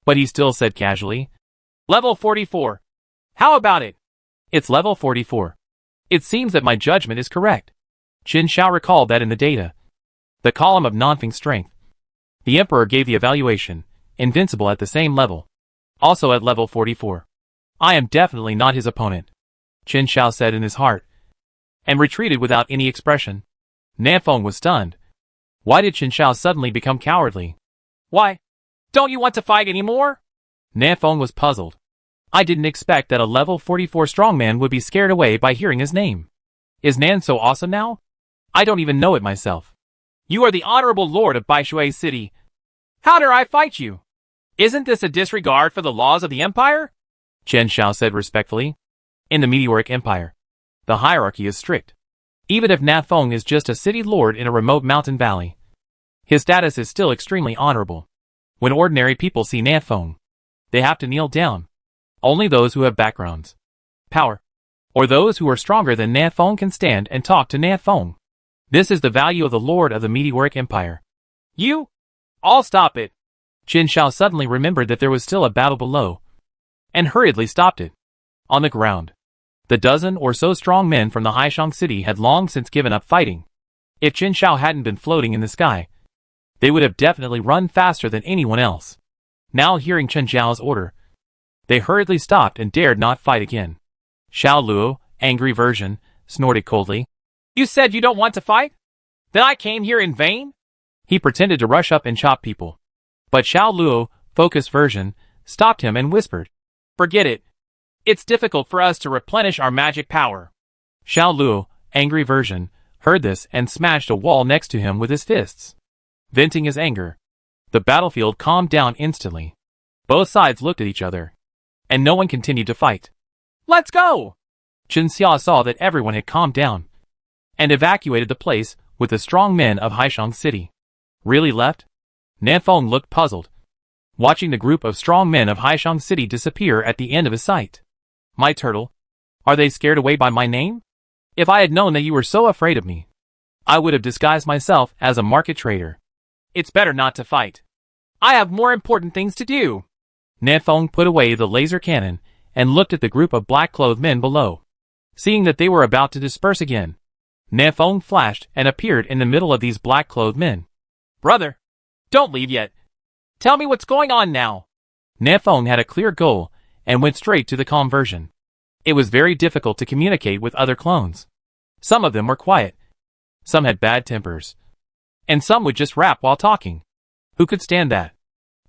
but he still said casually, Level 44. How about it? It's level 44. It seems that my judgment is correct. Chen Xiao recalled that in the data, the column of Nanfeng's strength, the Emperor gave the evaluation, invincible at the same level, also at level 44. I am definitely not his opponent, Chen Xiao said in his heart, and retreated without any expression. Nanfeng was stunned. Why did Chen Xiao suddenly become cowardly? Why? Don't you want to fight anymore? Nanfeng was puzzled. I didn't expect that a level 44 strongman would be scared away by hearing his name. Is Nan so awesome now? I don't even know it myself. You are the honorable lord of Baishui City. How dare I fight you? Isn't this a disregard for the laws of the empire? Chen Xiao said respectfully. In the Meteoric Empire, the hierarchy is strict. Even if Nanfeng is just a city lord in a remote mountain valley, his status is still extremely honorable. When ordinary people see Nanfeng, they have to kneel down. Only those who have backgrounds, power, or those who are stronger than Nanfeng can stand and talk to Nanfeng. This is the value of the Lord of the Meteoric Empire. You? I'll stop it. Chen Xiao suddenly remembered that there was still a battle below, and hurriedly stopped it. On the ground, the dozen or so strong men from the Haishang city had long since given up fighting. If Chen Xiao hadn't been floating in the sky, they would have definitely run faster than anyone else. Now hearing Chen Xiao's order, they hurriedly stopped and dared not fight again. Xiao Luo, angry version, snorted coldly. You said you don't want to fight? Then I came here in vain? He pretended to rush up and chop people. But Xiao Luo, focused version, stopped him and whispered, Forget it. It's difficult for us to replenish our magic power. Xiao Luo, angry version, heard this and smashed a wall next to him with his fists. Venting his anger, the battlefield calmed down instantly. Both sides looked at each other, and no one continued to fight. Let's go! Chen Xia saw that everyone had calmed down, and evacuated the place with the strong men of Haishang City. Really left? Nanfeng looked puzzled, watching the group of strong men of Haishang City disappear at the end of his sight. My turtle, are they scared away by my name? If I had known that you were so afraid of me, I would have disguised myself as a market trader. It's better not to fight. I have more important things to do. Nanfeng put away the laser cannon and looked at the group of black-clothed men below. Seeing that they were about to disperse again, Nanfeng flashed and appeared in the middle of these black-clothed men. Brother, don't leave yet. Tell me what's going on now. Nanfeng had a clear goal and went straight to the calm version. It was very difficult to communicate with other clones. Some of them were quiet. Some had bad tempers. And some would just rap while talking. Who could stand that?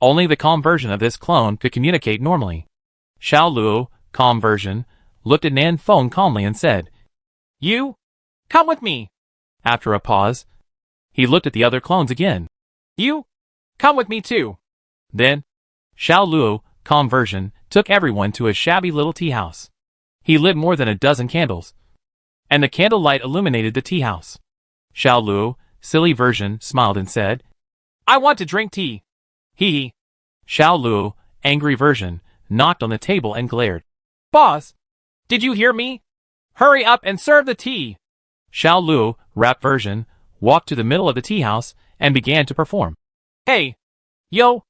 Only the calm version of this clone could communicate normally. Xiao Luo, calm version, looked at Nanfeng calmly and said, You? Come with me. After a pause, he looked at the other clones again. You? Come with me too. Then, Xiao Luo, calm version, took everyone to a shabby little tea house. He lit more than a dozen candles, and the candlelight illuminated the tea house. Xiao Luo, silly version, smiled and said, I want to drink tea. Hee. Xiao Luo, angry version, knocked on the table and glared. Boss, did you hear me? Hurry up and serve the tea. Xiao Luo, rap version, walked to the middle of the tea house and began to perform. Hey, yo,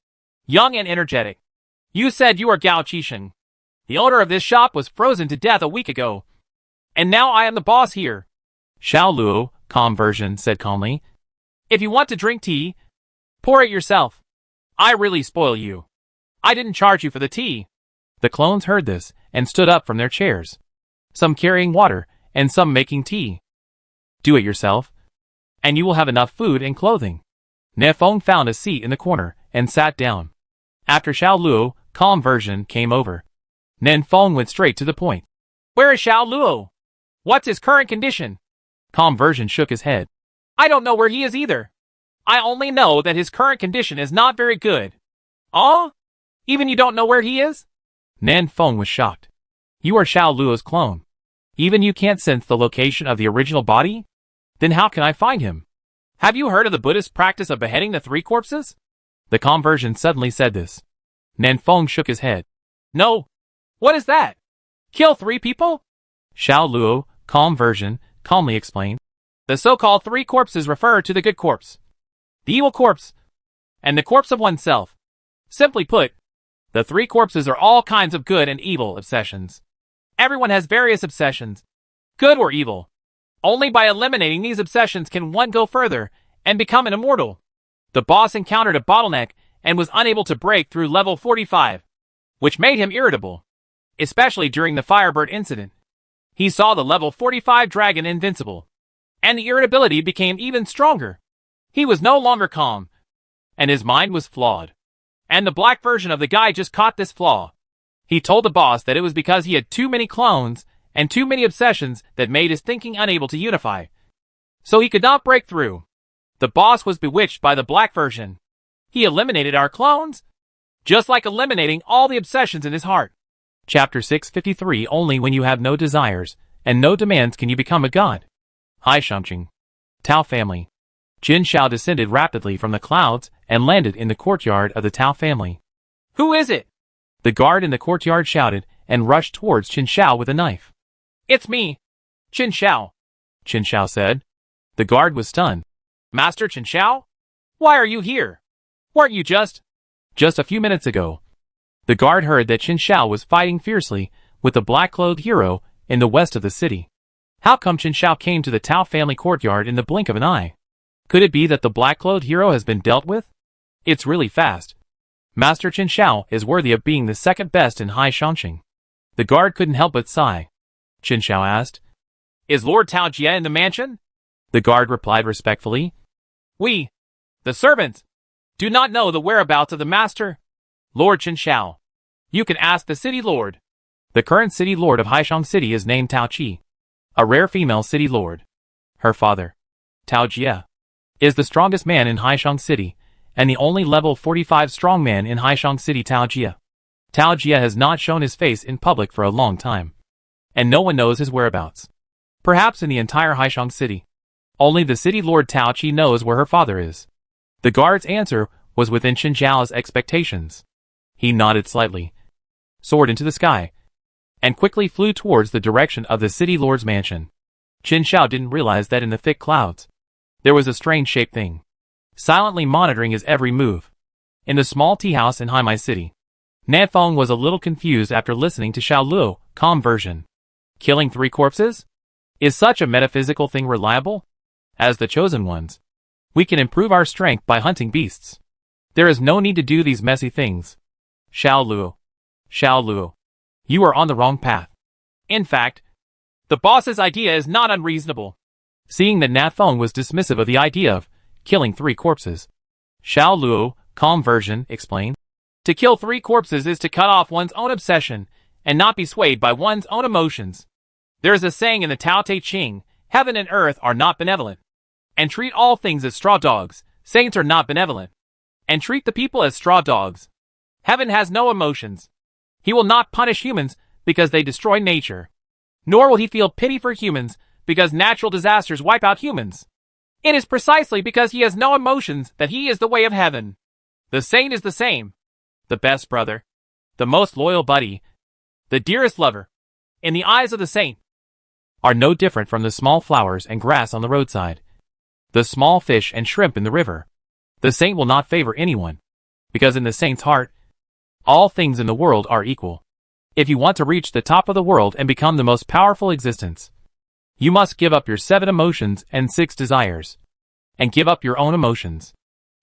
young and energetic. You said you are Gao Qisheng. The owner of this shop was frozen to death a week ago, and now I am the boss here. Xiao Luo, calm version, said calmly, If you want to drink tea, pour it yourself. I really spoil you. I didn't charge you for the tea. The clones heard this and stood up from their chairs, some carrying water and some making tea. Do it yourself, and you will have enough food and clothing. Nanfeng found a seat in the corner and sat down. After Xiao Luo, calm version, came over, Nanfeng went straight to the point. Where is Xiao Luo? What's his current condition? Calm version shook his head. I don't know where he is either. I only know that his current condition is not very good. Oh? Even you don't know where he is? Nanfeng was shocked. You are Xiao Luo's clone. Even you can't sense the location of the original body? Then how can I find him? Have you heard of the Buddhist practice of beheading the three corpses? The calm version suddenly said this. Nanfeng shook his head. No. What is that? Kill 3 people? Xiao Luo, calm version, calmly explained. The so-called 3 corpses refer to the good corpse, the evil corpse, and the corpse of oneself. Simply put, the 3 corpses are all kinds of good and evil obsessions. Everyone has various obsessions, good or evil. Only by eliminating these obsessions can one go further and become an immortal. The boss encountered a bottleneck and was unable to break through level 45, which made him irritable, especially during the Firebird incident. He saw the level 45 dragon invincible, and the irritability became even stronger. He was no longer calm, and his mind was flawed. And the black version of the guy just caught this flaw. He told the boss that it was because he had too many clones and too many obsessions that made his thinking unable to unify. So he could not break through. The boss was bewitched by the black version. He eliminated our clones, just like eliminating all the obsessions in his heart. Chapter 653. Only when you have no desires and no demands can you become a god. Hai Shangqing. Tao family. Jin Xiao descended rapidly from the clouds and landed in the courtyard of the Tao family. Who is it? The guard in the courtyard shouted and rushed towards Qin Xiao with a knife. It's me, Qin Xiao, Qin Xiao said. The guard was stunned. Master Qin Xiao? Why are you here? Weren't you just a few minutes ago? The guard heard that Qin Xiao was fighting fiercely with the black-clothed hero in the west of the city. How come Qin Xiao came to the Tao family courtyard in the blink of an eye? Could it be that the black-clothed hero has been dealt with? It's really fast. Master Qin Xiao is worthy of being the second best in Hai Shangqing. The guard couldn't help but sigh. Qin Xiao asked, Is Lord Tao Jie in the mansion? The guard replied respectfully. We, the servants, do not know the whereabouts of the master, Lord Qin Xiao. You can ask the city lord. The current city lord of Haishang City is named Tao Qi, a rare female city lord. Her father, Tao Jie, is the strongest man in Haishang City, and the only level 45 strong man in Haishang City. Tao Jie. Tao Jie has not shown his face in public for a long time, and no one knows his whereabouts. Perhaps in the entire Haishang City, only the city lord Tao Qi knows where her father is. The guard's answer was within Qin Xiao's expectations. He nodded slightly, soared into the sky, and quickly flew towards the direction of the city lord's mansion. Qin Xiao didn't realize that in the thick clouds, there was a strange-shaped thing, silently monitoring his every move. In the small tea house in Haimai City, Nanfeng was a little confused after listening to Xiao Luo, calm version. Killing 3 corpses? Is such a metaphysical thing reliable? As the chosen ones, we can improve our strength by hunting beasts. There is no need to do these messy things. Xiao Luo, you are on the wrong path. In fact, the boss's idea is not unreasonable. Seeing that Nanfeng was dismissive of the idea of killing 3 corpses, Xiao Luo, calm version, explained. To kill 3 corpses is to cut off one's own obsession and not be swayed by one's own emotions. There is a saying in the Tao Te Ching, heaven and earth are not benevolent, and treat all things as straw dogs. Saints are not benevolent, and treat the people as straw dogs. Heaven has no emotions. He will not punish humans because they destroy nature, nor will he feel pity for humans because natural disasters wipe out humans. It is precisely because he has no emotions that he is the way of heaven. The saint is the same, the best brother, the most loyal buddy, the dearest lover, in the eyes of the saint, are no different from the small flowers and grass on the roadside, the small fish and shrimp in the river. The saint will not favor anyone, because in the saint's heart, all things in the world are equal. If you want to reach the top of the world and become the most powerful existence, you must give up your 7 emotions and 6 desires, and give up your own emotions.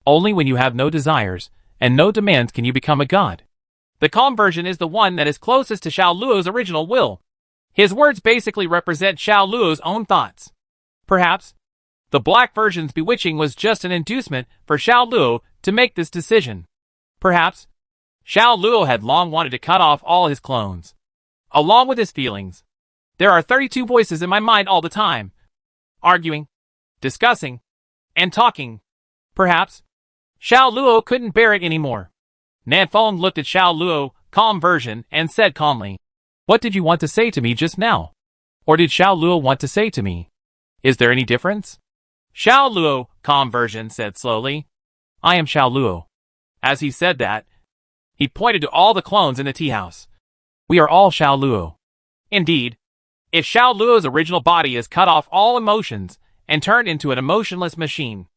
Only when you have no desires and no demands can you become a god. The calm version is the one that is closest to Xiao Luo's original will. His words basically represent Xiao Luo's own thoughts. Perhaps, the black version's bewitching was just an inducement for Xiao Luo to make this decision. Perhaps, Xiao Luo had long wanted to cut off all his clones, along with his feelings. There are 32 voices in my mind all the time, arguing, discussing, and talking. Perhaps, Xiao Luo couldn't bear it anymore. Nanfeng looked at Xiao Luo, calm version, and said calmly, What did you want to say to me just now? Or did Xiao Luo want to say to me? Is there any difference? Xiao Luo, calm version, said slowly, I am Xiao Luo. As he said that, he pointed to all the clones in the tea house. We are all Xiao Luo. Indeed, if Xiao Luo's original body is cut off all emotions and turned into an emotionless machine.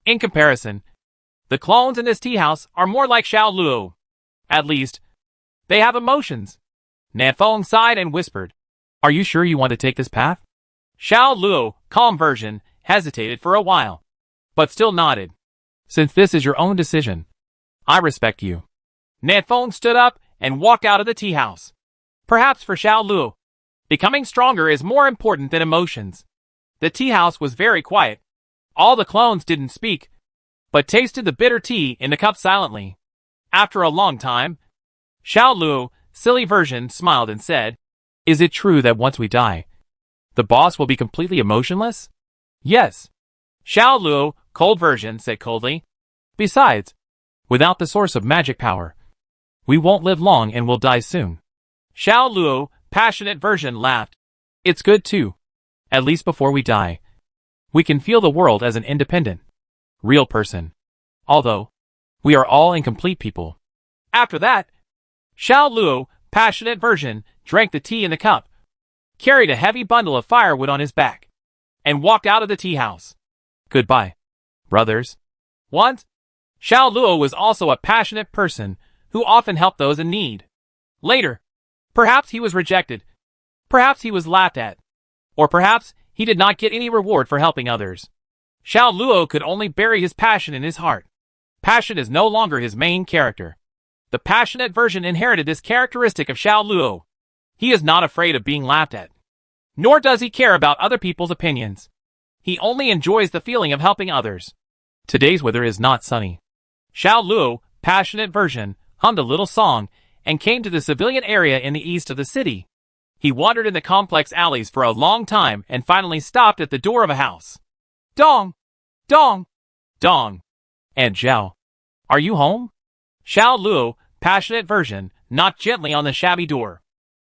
In comparison, the clones in this tea house are more like Xiao Luo. At least, they have emotions. Nanfeng sighed and whispered, "Are you sure you want to take this path?" Xiao Luo, calm version, hesitated for a while, but still nodded. "Since this is your own decision, I respect you." Nanfeng stood up and walked out of the tea house. Perhaps for Xiao Luo, becoming stronger is more important than emotions. The tea house was very quiet. All the clones didn't speak, but tasted the bitter tea in the cup silently. After a long time, Xiao Luo, silly version, smiled and said, "Is it true that once we die, the boss will be completely emotionless?" "Yes." Xiao Luo, cold version, said coldly. "Besides, without the source of magic power, we won't live long and will die soon." Xiao Luo, passionate version, laughed. "It's good too. At least before we die, we can feel the world as an independent, real person. Although, we are all incomplete people." After that, Xiao Luo, passionate version, drank the tea in the cup, carried a heavy bundle of firewood on his back, and walked out of the tea house. Goodbye, brothers. Once, Xiao Luo was also a passionate person who often helped those in need. Later, perhaps he was rejected, perhaps he was laughed at, or perhaps he did not get any reward for helping others. Xiao Luo could only bury his passion in his heart. Passion is no longer his main character. The passionate version inherited this characteristic of Xiao Luo. He is not afraid of being laughed at, nor does he care about other people's opinions. He only enjoys the feeling of helping others. Today's weather is not sunny. Xiao Luo, passionate version, hummed a little song and came to the civilian area in the east of the city. He wandered in the complex alleys for a long time and finally stopped at the door of a house. Dong! Dong! Dong! "And Zhao, are you home?" Xiao Luo, passionate version, knocked gently on the shabby door.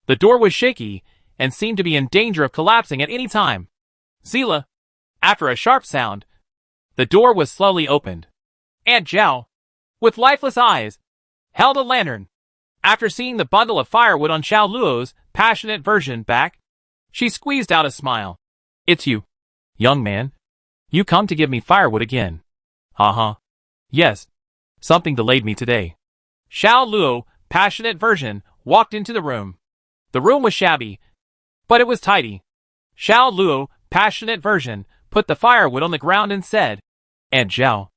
The door was shaky and seemed to be in danger of collapsing at any time. Zila. After a sharp sound, the door was slowly opened. Aunt Zhao, with lifeless eyes, held a lantern. After seeing the bundle of firewood on Xiao Luo's passionate version back, she squeezed out a smile. "It's you, young man. You come to give me firewood again." "Uh-huh. Yes. Something delayed me today." Xiao Luo, passionate version, walked into the room. The room was shabby, but it was tidy. Xiao Luo, passionate version, put the firewood on the ground and said, "Aunt Zhao,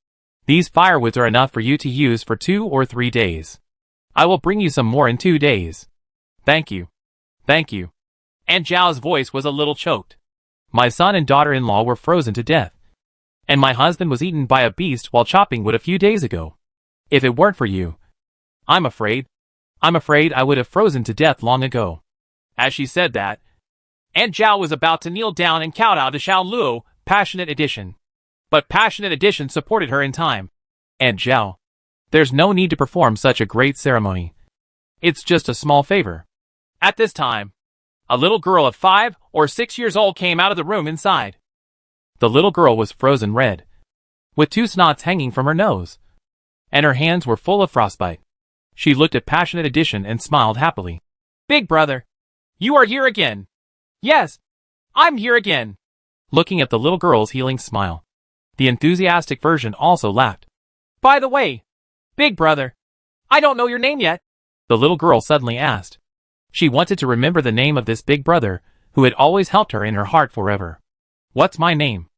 these firewoods are enough for you to use for 2 or 3 days. I will bring you some more in 2 days." "Thank you. Thank you." Aunt Zhao's voice was a little choked. "My son and daughter-in-law were frozen to death, and my husband was eaten by a beast while chopping wood a few days ago. If it weren't for you, I'm afraid I would have frozen to death long ago." As she said that, Aunt Zhao was about to kneel down and kowtow to Xiao Luo, passionate edition. But passionate edition supported her in time. "Aunt Zhao, there's no need to perform such a great ceremony. It's just a small favor." At this time, a little girl of 5 or 6 years old came out of the room inside. The little girl was frozen red, with 2 snots hanging from her nose, and her hands were full of frostbite. She looked at passionate edition and smiled happily. "Big brother, you are here again." "Yes, I'm here again." Looking at the little girl's healing smile, the enthusiastic version also laughed. "By the way, big brother, I don't know your name yet," the little girl suddenly asked. She wanted to remember the name of this big brother who had always helped her in her heart forever. "What's my name?"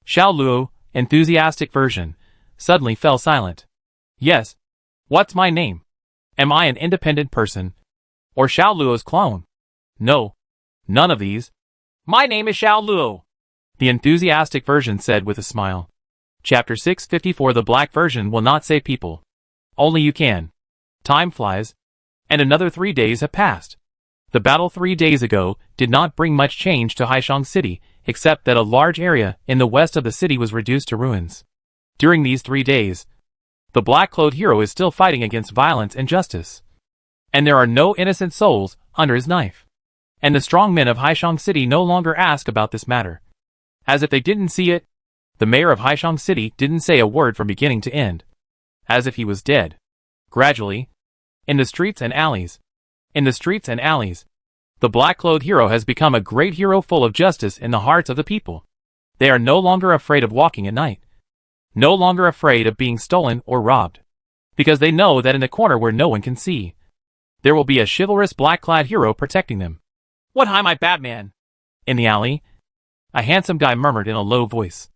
Xiao Luo, enthusiastic version, suddenly fell silent. "Yes, what's my name? Am I an independent person? Or Xiao Luo's clone?" "No, none of these. My name is Xiao Luo," the enthusiastic version said with a smile. Chapter 654. The black version will not save people. Only you can. Time flies, and another 3 days have passed. The battle 3 days ago did not bring much change to Haishang City, except that a large area in the west of the city was reduced to ruins. During these 3 days, the black-clothed hero is still fighting against violence and justice. And there are no innocent souls under his knife. And the strong men of Haishang City no longer ask about this matter. As if they didn't see it, the mayor of Haishang City didn't say a word from beginning to end. As if he was dead. Gradually, in the streets and alleys, the black-clothed hero has become a great hero full of justice in the hearts of the people. They are no longer afraid of walking at night, no longer afraid of being stolen or robbed, because they know that in the corner where no one can see, there will be a chivalrous black-clad hero protecting them. What hi, my Batman? In the alley, a handsome guy murmured in a low voice.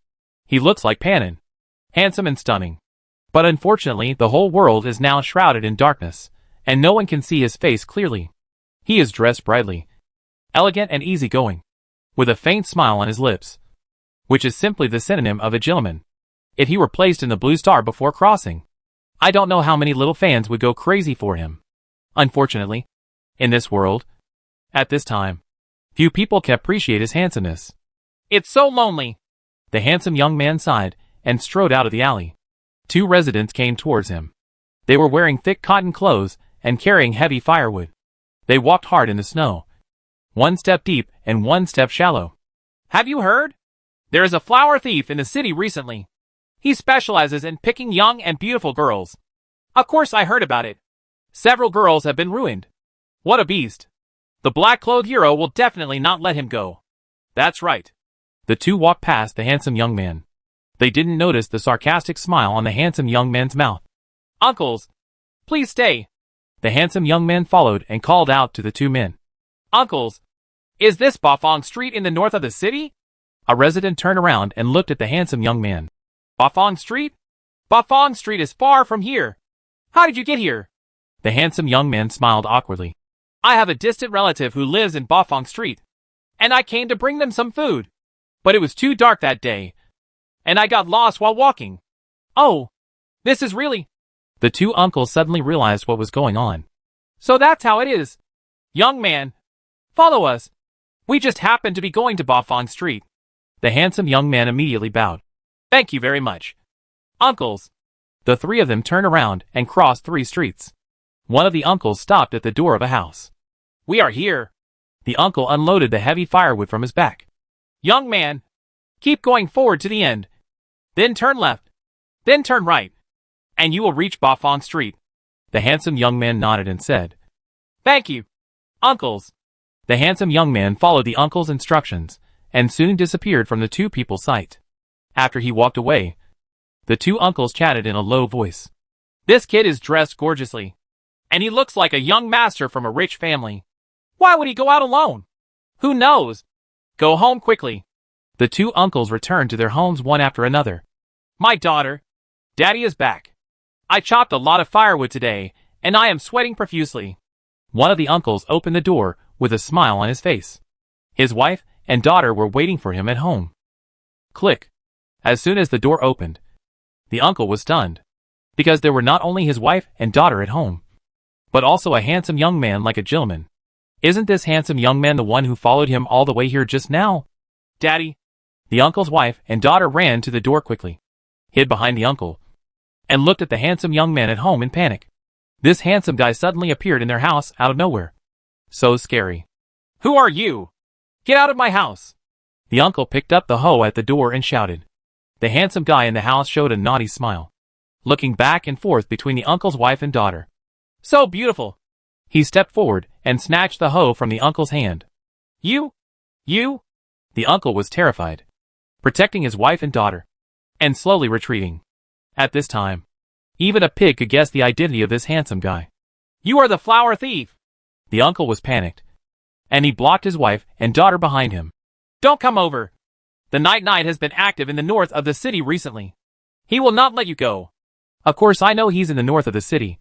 He looks like Panin, handsome and stunning. But unfortunately, the whole world is now shrouded in darkness, and no one can see his face clearly. He is dressed brightly, elegant and easygoing, with a faint smile on his lips, which is simply the synonym of a gentleman. If he were placed in the Blue Star before crossing, I don't know how many little fans would go crazy for him. Unfortunately, in this world, at this time, few people can appreciate his handsomeness. It's so lonely. The handsome young man sighed and strode out of the alley. Two residents came towards him. They were wearing thick cotton clothes and carrying heavy firewood. They walked hard in the snow, one step deep and one step shallow. Have you heard? There is a flower thief in the city recently. He specializes in picking young and beautiful girls. Of course I heard about it. Several girls have been ruined. What a beast. The black-clothed hero will definitely not let him go. That's right. The two walked past the handsome young man. They didn't notice the sarcastic smile on the handsome young man's mouth. Uncles, please stay. The handsome young man followed and called out to the two men. Uncles, is this Bafong Street in the north of the city? A resident turned around and looked at the handsome young man. Bafong Street? Bafong Street is far from here. How did you get here? The handsome young man smiled awkwardly. I have a distant relative who lives in Bafong Street, and I came to bring them some food. But it was too dark that day, and I got lost while walking. Oh, this is really... The two uncles suddenly realized what was going on. So that's how it is. Young man, follow us. We just happened to be going to Bafong Street. The handsome young man immediately bowed. Thank you very much. Uncles. The three of them turned around and crossed 3 streets. One of the uncles stopped at the door of a house. We are here. The uncle unloaded the heavy firewood from his back. Young man, keep going forward to the end. Then turn left. Then turn right. And you will reach Bafong Street. The handsome young man nodded and said, Thank you, uncles. The handsome young man followed the uncle's instructions and soon disappeared from the two people's sight. After he walked away, the two uncles chatted in a low voice. This kid is dressed gorgeously, and he looks like a young master from a rich family. Why would he go out alone? Who knows? Go home quickly. The two uncles returned to their homes one after another. My daughter, Daddy is back. I chopped a lot of firewood today, and I am sweating profusely. One of the uncles opened the door with a smile on his face. His wife and daughter were waiting for him at home. Click. As soon as the door opened, the uncle was stunned, because there were not only his wife and daughter at home, but also a handsome young man like a gentleman. Isn't this handsome young man the one who followed him all the way here just now? Daddy. The uncle's wife and daughter ran to the door quickly, hid behind the uncle, and looked at the handsome young man at home in panic. This handsome guy suddenly appeared in their house out of nowhere. So scary. Who are you? Get out of my house. The uncle picked up the hoe at the door and shouted. The handsome guy in the house showed a naughty smile, looking back and forth between the uncle's wife and daughter. So beautiful. He stepped forward and snatched the hoe from the uncle's hand. You? The uncle was terrified, protecting his wife and daughter, and slowly retreating. At this time, even a pig could guess the identity of this handsome guy. You are the flower thief. The uncle was panicked, and he blocked his wife and daughter behind him. Don't come over. The night has been active in the north of the city recently. He will not let you go. Of course I know he's in the north of the city.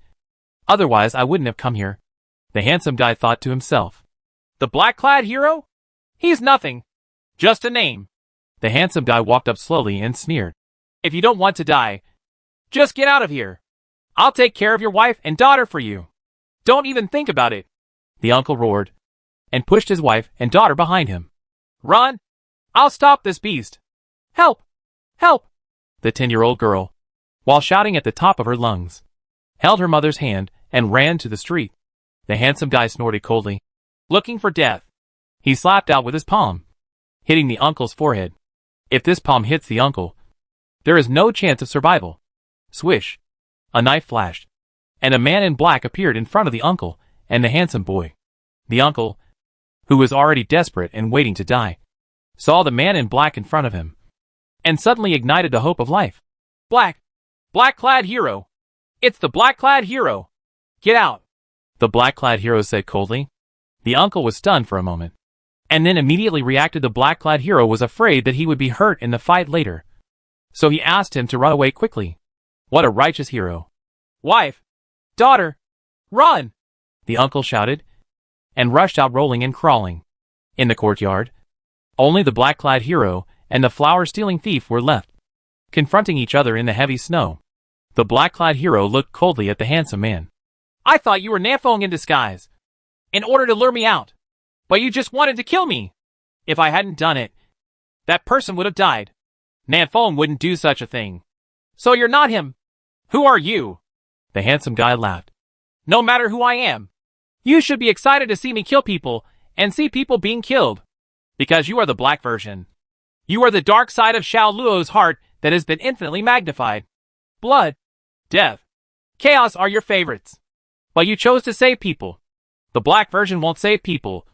Otherwise I wouldn't have come here. The handsome guy thought to himself. The black-clad hero? He's nothing. Just a name. The handsome guy walked up slowly and sneered. If you don't want to die, just get out of here. I'll take care of your wife and daughter for you. Don't even think about it. The uncle roared, and pushed his wife and daughter behind him. Run! I'll stop this beast. Help! Help! The 10-year-old girl, while shouting at the top of her lungs, held her mother's hand and ran to the street. The handsome guy snorted coldly, looking for death. He slapped out with his palm, hitting the uncle's forehead. If this palm hits the uncle, there is no chance of survival. Swish! A knife flashed, and a man in black appeared in front of the uncle and the handsome boy. The uncle, who was already desperate and waiting to die, saw the man in black in front of him, and suddenly ignited the hope of life. Black-clad hero. It's the black-clad hero. Get out, the black-clad hero said coldly. The uncle was stunned for a moment, and then immediately reacted. The black-clad hero was afraid that he would be hurt in the fight later, so he asked him to run away quickly. What a righteous hero. Wife, daughter, run, the uncle shouted, and rushed out rolling and crawling. In the courtyard, only the black-clad hero and the flower-stealing thief were left, confronting each other in the heavy snow. The black-clad hero looked coldly at the handsome man. I thought you were Nafong in disguise, in order to lure me out, but you just wanted to kill me. If I hadn't done it, that person would have died. Nafong wouldn't do such a thing. So you're not him. Who are you? The handsome guy laughed. No matter who I am, you should be excited to see me kill people and see people being killed, because you are the black version. You are the dark side of Xiao Luo's heart that has been infinitely magnified. Blood, death, chaos are your favorites. But you chose to save people. The black version won't save people.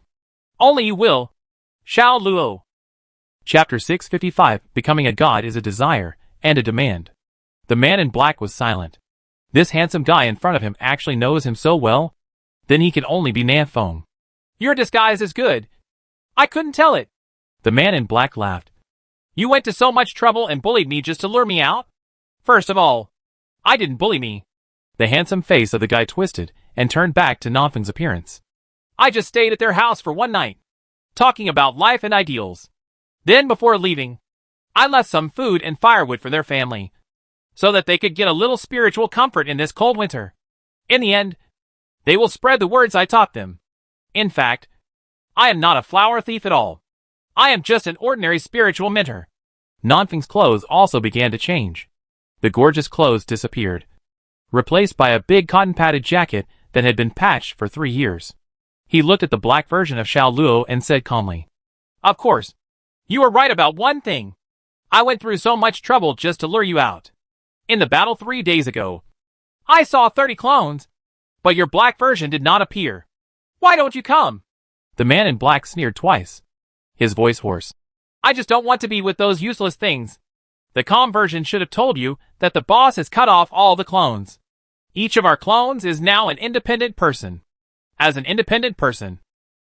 Only you will. Xiao Luo. Chapter 655. Becoming a god is a desire and a demand. The man in black was silent. This handsome guy in front of him actually knows him so well, then he can only be Nafong. Your disguise is good. I couldn't tell it. The man in black laughed. You went to so much trouble and bullied me just to lure me out? First of all, I didn't bully me. The handsome face of the guy twisted and turned back to Nafeng's appearance. I just stayed at their house for one night, talking about life and ideals. Then before leaving, I left some food and firewood for their family, so that they could get a little spiritual comfort in this cold winter. In the end, they will spread the words I taught them. In fact, I am not a flower thief at all. I am just an ordinary spiritual mentor. Nafeng's clothes also began to change. The gorgeous clothes disappeared, replaced by a big cotton-padded jacket that had been patched for 3 years. He looked at the black version of Xiao Luo and said calmly, Of course, you were right about one thing. I went through so much trouble just to lure you out. In the battle 3 days ago, I saw 30 clones, but your black version did not appear. Why don't you come? The man in black sneered twice, his voice hoarse. I just don't want to be with those useless things. The calm version should have told you that the boss has cut off all the clones. Each of our clones is now an independent person. As an independent person,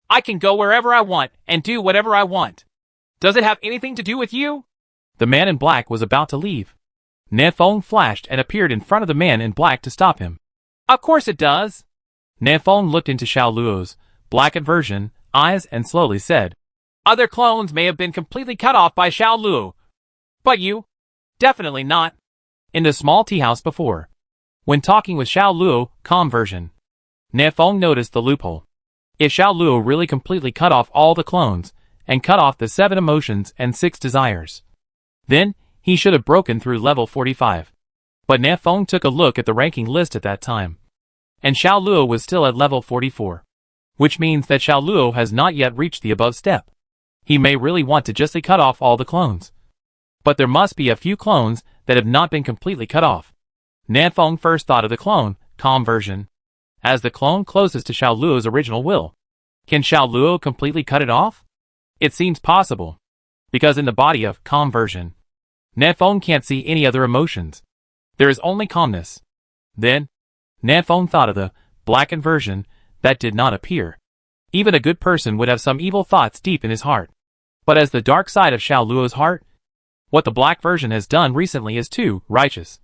I can go wherever I want and do whatever I want. Does it have anything to do with you? The man in black was about to leave. Nafeng flashed and appeared in front of the man in black to stop him. Of course it does. Nafeng looked into Xiao Luo's blackened version eyes and slowly said, Other clones may have been completely cut off by Xiao Luo, but you, definitely not. In the small tea house before, when talking with Xiao Luo, calm version, Nafeng noticed the loophole. If Xiao Luo really completely cut off all the clones and cut off the 7 emotions and 6 desires, then he should have broken through level 45. But Nafeng took a look at the ranking list at that time, and Xiao Luo was still at level 44, which means that Xiao Luo has not yet reached the above step. He may really want to justly cut off all the clones, but there must be a few clones that have not been completely cut off. Nafeng first thought of the clone, calm version, as the clone closest to Xiao Luo's original will. Can Xiao Luo completely cut it off? It seems possible, because in the body of calm version, Nafeng can't see any other emotions. There is only calmness. Then, Nafeng thought of the blackened version that did not appear. Even a good person would have some evil thoughts deep in his heart. But as the dark side of Xiao Luo's heart, what the black version has done recently is too righteous.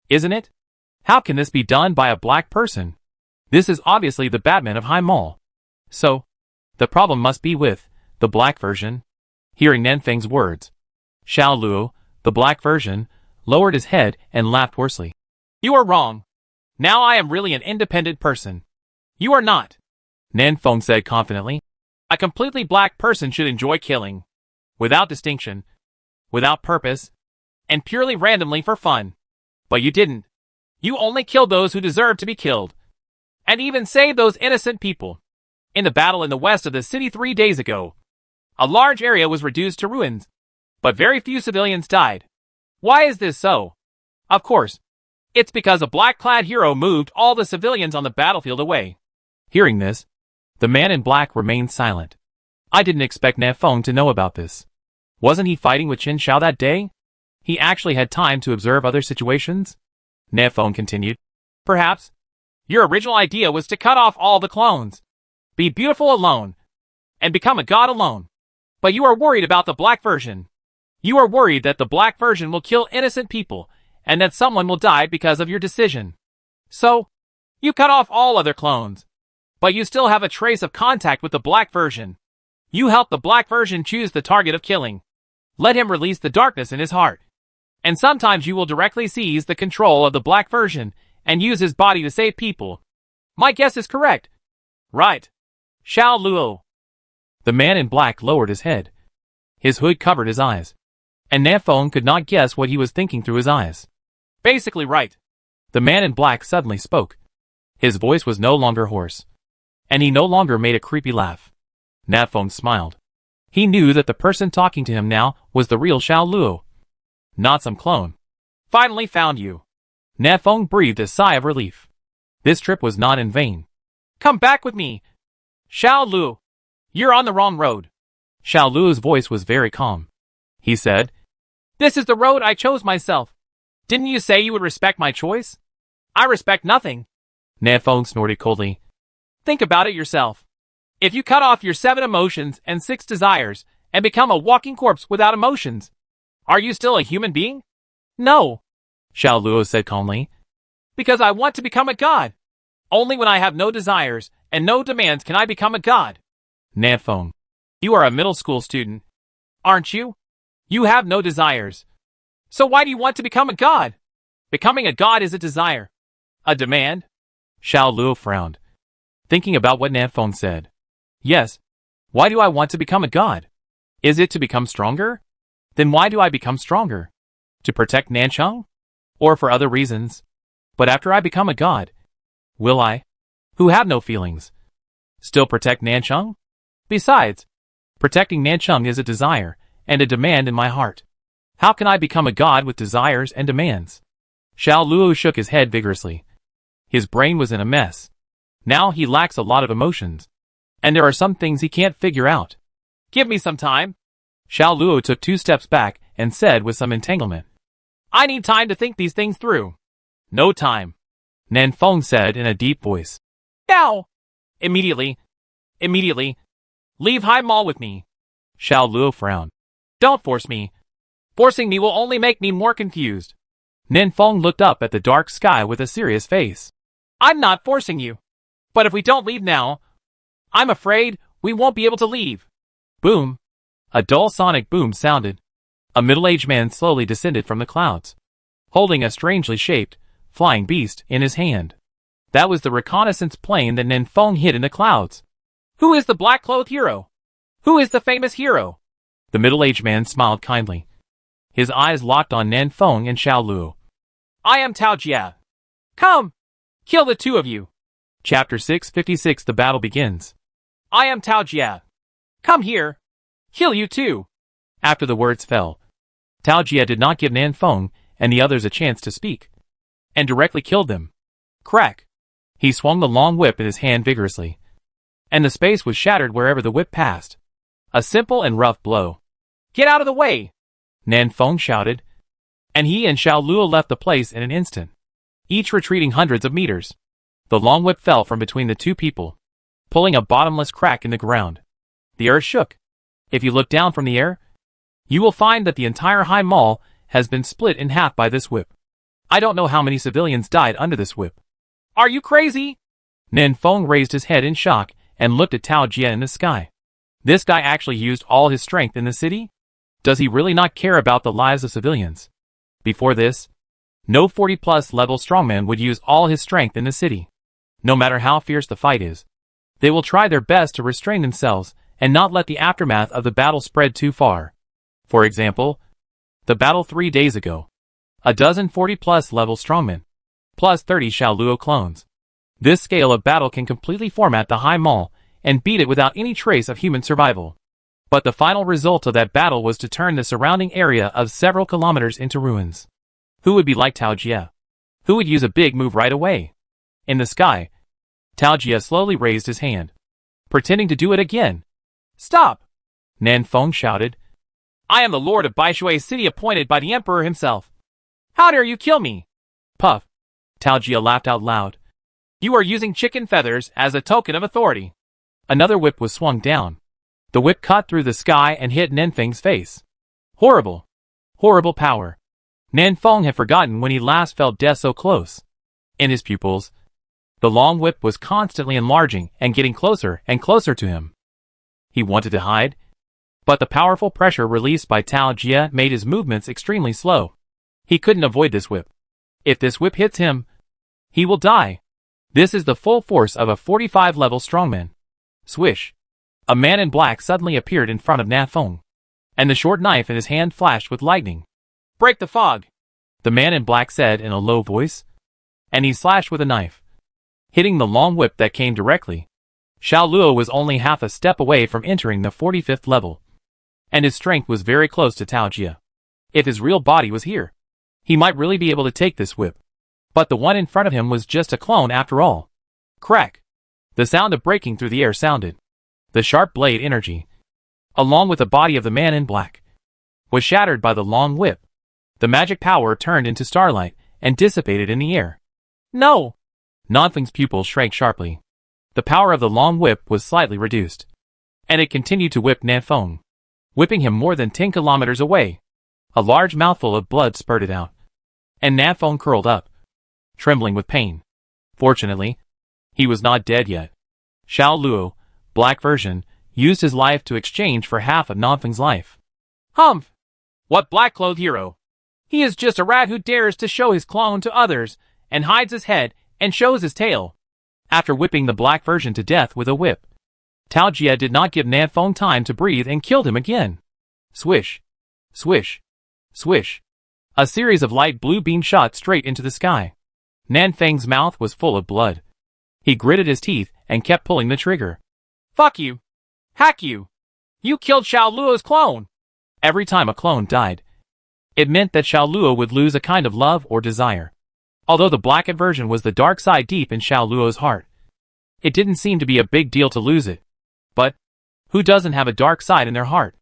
Isn't it? How can this be done by a black person? This is obviously the Batman of High Mall. So, the problem must be with the black version. Hearing Nafeng's words, Xiao Luo, the black version, lowered his head and laughed hoarsely. You are wrong. Now I am really an independent person. You are not. Nafeng said confidently. A completely black person should enjoy killing, without distinction, without purpose, and purely randomly for fun. But you didn't. You only killed those who deserved to be killed, and even saved those innocent people. In the battle in the west of the city 3 days ago, a large area was reduced to ruins, but very few civilians died. Why is this so? Of course, It's because a black-clad hero moved all the civilians on the battlefield away. Hearing this, the man in black remained silent. I didn't expect Nefeng to know about this. Wasn't he fighting with Qin Shao that day? He actually had time to observe other situations? Nefeng continued. Perhaps. Your original idea was to cut off all the clones. Be beautiful alone. And become a god alone. But you are worried about the black version. You are worried that the black version will kill innocent people, and that someone will die because of your decision. So, you cut off all other clones. But you still have a trace of contact with the black version. You help the black version choose the target of killing. Let him release the darkness in his heart. And sometimes you will directly seize the control of the black version and use his body to save people. My guess is correct. Right. Xiao Luo. The man in black lowered his head. His hood covered his eyes. And Nefeng could not guess what he was thinking through his eyes. Basically right. The man in black suddenly spoke. His voice was no longer hoarse. And he no longer made a creepy laugh. Nefeng smiled. He knew that the person talking to him now was the real Xiao Luo. Not some clone. Finally found you. Nefeng breathed a sigh of relief. This trip was not in vain. Come back with me. Xiao Luo. You're on the wrong road. Xiao Luo's voice was very calm. He said, This is the road I chose myself. Didn't you say you would respect my choice? I respect nothing. Nefeng snorted coldly. Think about it yourself. If you cut off your 7 emotions and 6 desires and become a walking corpse without emotions, are you still a human being? No. Xiao Luo said calmly. Because I want to become a god. Only when I have no desires and no demands can I become a god. Nefeng, you are a middle school student, aren't you? You have no desires. So why do you want to become a god? Becoming a god is a desire. A demand? Xiao Luo frowned, thinking about what Nefeng said. Yes. Why do I want to become a god? Is it to become stronger? Then why do I become stronger? To protect Nanchang? Or for other reasons? But after I become a god, will I, who have no feelings, still protect Nanchang? Besides, protecting Nanchang is a desire and a demand in my heart. How can I become a god with desires and demands? Xiao Luo shook his head vigorously. His brain was in a mess. Now he lacks a lot of emotions. And there are some things he can't figure out. Give me some time. Xiao Luo took 2 steps back and said with some entanglement. I need time to think these things through. No time. Nefeng said in a deep voice. Now! Immediately. Leave High Mall with me. Xiao Luo frowned. Don't force me. Forcing me will only make me more confused. Nefeng looked up at the dark sky with a serious face. I'm not forcing you. But if we don't leave now, I'm afraid we won't be able to leave. Boom. A dull sonic boom sounded. A middle-aged man slowly descended from the clouds, holding a strangely shaped, flying beast in his hand. That was the reconnaissance plane that Nefeng hid in the clouds. Who is the black-clothed hero? Who is the famous hero? The middle-aged man smiled kindly. His eyes locked on Nefeng and Xiao Luo. I am Tao Jia. Come! Kill the 2 of you. Chapter 656. The battle begins. I am Tao Jia. Come here. Kill you too. After the words fell, Tao Jia did not give Nefeng and the others a chance to speak, and directly killed them. Crack! He swung the long whip in his hand vigorously, and the space was shattered wherever the whip passed. A simple and rough blow. Get out of the way! Nefeng shouted, and he and Xiao Luo left the place in an instant, each retreating hundreds of meters. The long whip fell from between the 2 people, pulling a bottomless crack in the ground. The earth shook. If you look down from the air, you will find that the entire High Mall has been split in half by this whip. I don't know how many civilians died under this whip. Are you crazy? Nefeng raised his head in shock and looked at Tao Jia in the sky. This guy actually used all his strength in the city? Does he really not care about the lives of civilians? Before this, no 40+ level strongman would use all his strength in the city. No matter how fierce the fight is, they will try their best to restrain themselves and not let the aftermath of the battle spread too far. For example, the battle 3 days ago. A dozen 40+ level strongmen, plus 30 Xiao Luo clones. This scale of battle can completely format the High Mall and beat it without any trace of human survival. But the final result of that battle was to turn the surrounding area of several kilometers into ruins. Who would be like Tao Jia? Who would use a big move right away? In the sky, Tao Jia slowly raised his hand, pretending to do it again. Stop! Nan Feng shouted. I am the lord of Baishui City appointed by the emperor himself. How dare you kill me? Puff. Tao Jia laughed out loud. You are using chicken feathers as a token of authority. Another whip was swung down. The whip cut through the sky and hit Nanfeng's face. Horrible. Horrible power. Nanfeng had forgotten when he last felt death so close. In his pupils, the long whip was constantly enlarging and getting closer and closer to him. He wanted to hide, but the powerful pressure released by Tao Jia made his movements extremely slow. He couldn't avoid this whip. If this whip hits him, he will die. This is the full force of a 45-level strongman. Swish. A man in black suddenly appeared in front of Nanfeng, and the short knife in his hand flashed with lightning. Break the fog, the man in black said in a low voice, and he slashed with a knife, hitting the long whip that came directly. Xiao Luo was only half a step away from entering the 45th level, and his strength was very close to Tao Jia. If his real body was here, he might really be able to take this whip. But the one in front of him was just a clone after all. Crack! The sound of breaking through the air sounded. The sharp blade energy, along with the body of the man in black, was shattered by the long whip. The magic power turned into starlight and dissipated in the air. No! Nanfeng's pupils shrank sharply. The power of the long whip was slightly reduced, and it continued to whip Nanfeng, whipping him more than 10 kilometers away. A large mouthful of blood spurted out, and Nanfeng curled up, trembling with pain. Fortunately, he was not dead yet. Xiao Luo, black version, used his life to exchange for half of Nanfeng's life. Humph! What black-clothed hero! He is just a rat who dares to show his clone to others, and hides his head and shows his tail. After whipping the black version to death with a whip, Tao Jia did not give Nanfeng time to breathe and killed him again. Swish! Swish! Swish! A series of light blue beams shot straight into the sky. Nanfeng's mouth was full of blood. He gritted his teeth and kept pulling the trigger. Fuck you! Hack you! You killed Xiao Luo's clone! Every time a clone died, it meant that Xiao Luo would lose a kind of love or desire. Although the blackened version was the dark side deep in Xiao Luo's heart, it didn't seem to be a big deal to lose it. But who doesn't have a dark side in their heart?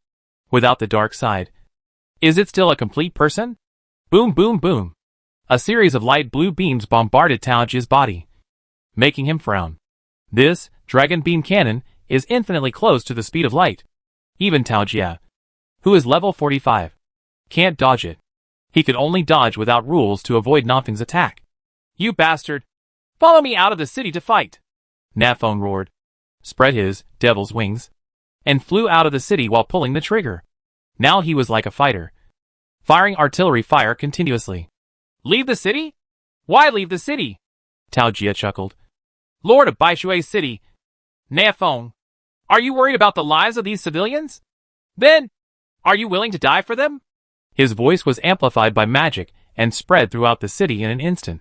Without the dark side, is it still a complete person? Boom, boom, boom. A series of light blue beams bombarded Tao Jia's body, making him frown. This dragon beam cannon is infinitely close to the speed of light. Even Tao Jia, who is level 45, can't dodge it. He could only dodge without rules to avoid Nanfeng's attack. You bastard! Follow me out of the city to fight! Nanfeng roared, spread his devil's wings, and flew out of the city while pulling the trigger. Now he was like a fighter, firing artillery fire continuously. Leave the city? Why leave the city? Tao Jia chuckled. Lord of Baishui City, Nanfeng, are you worried about the lives of these civilians? Then, are you willing to die for them? His voice was amplified by magic and spread throughout the city in an instant.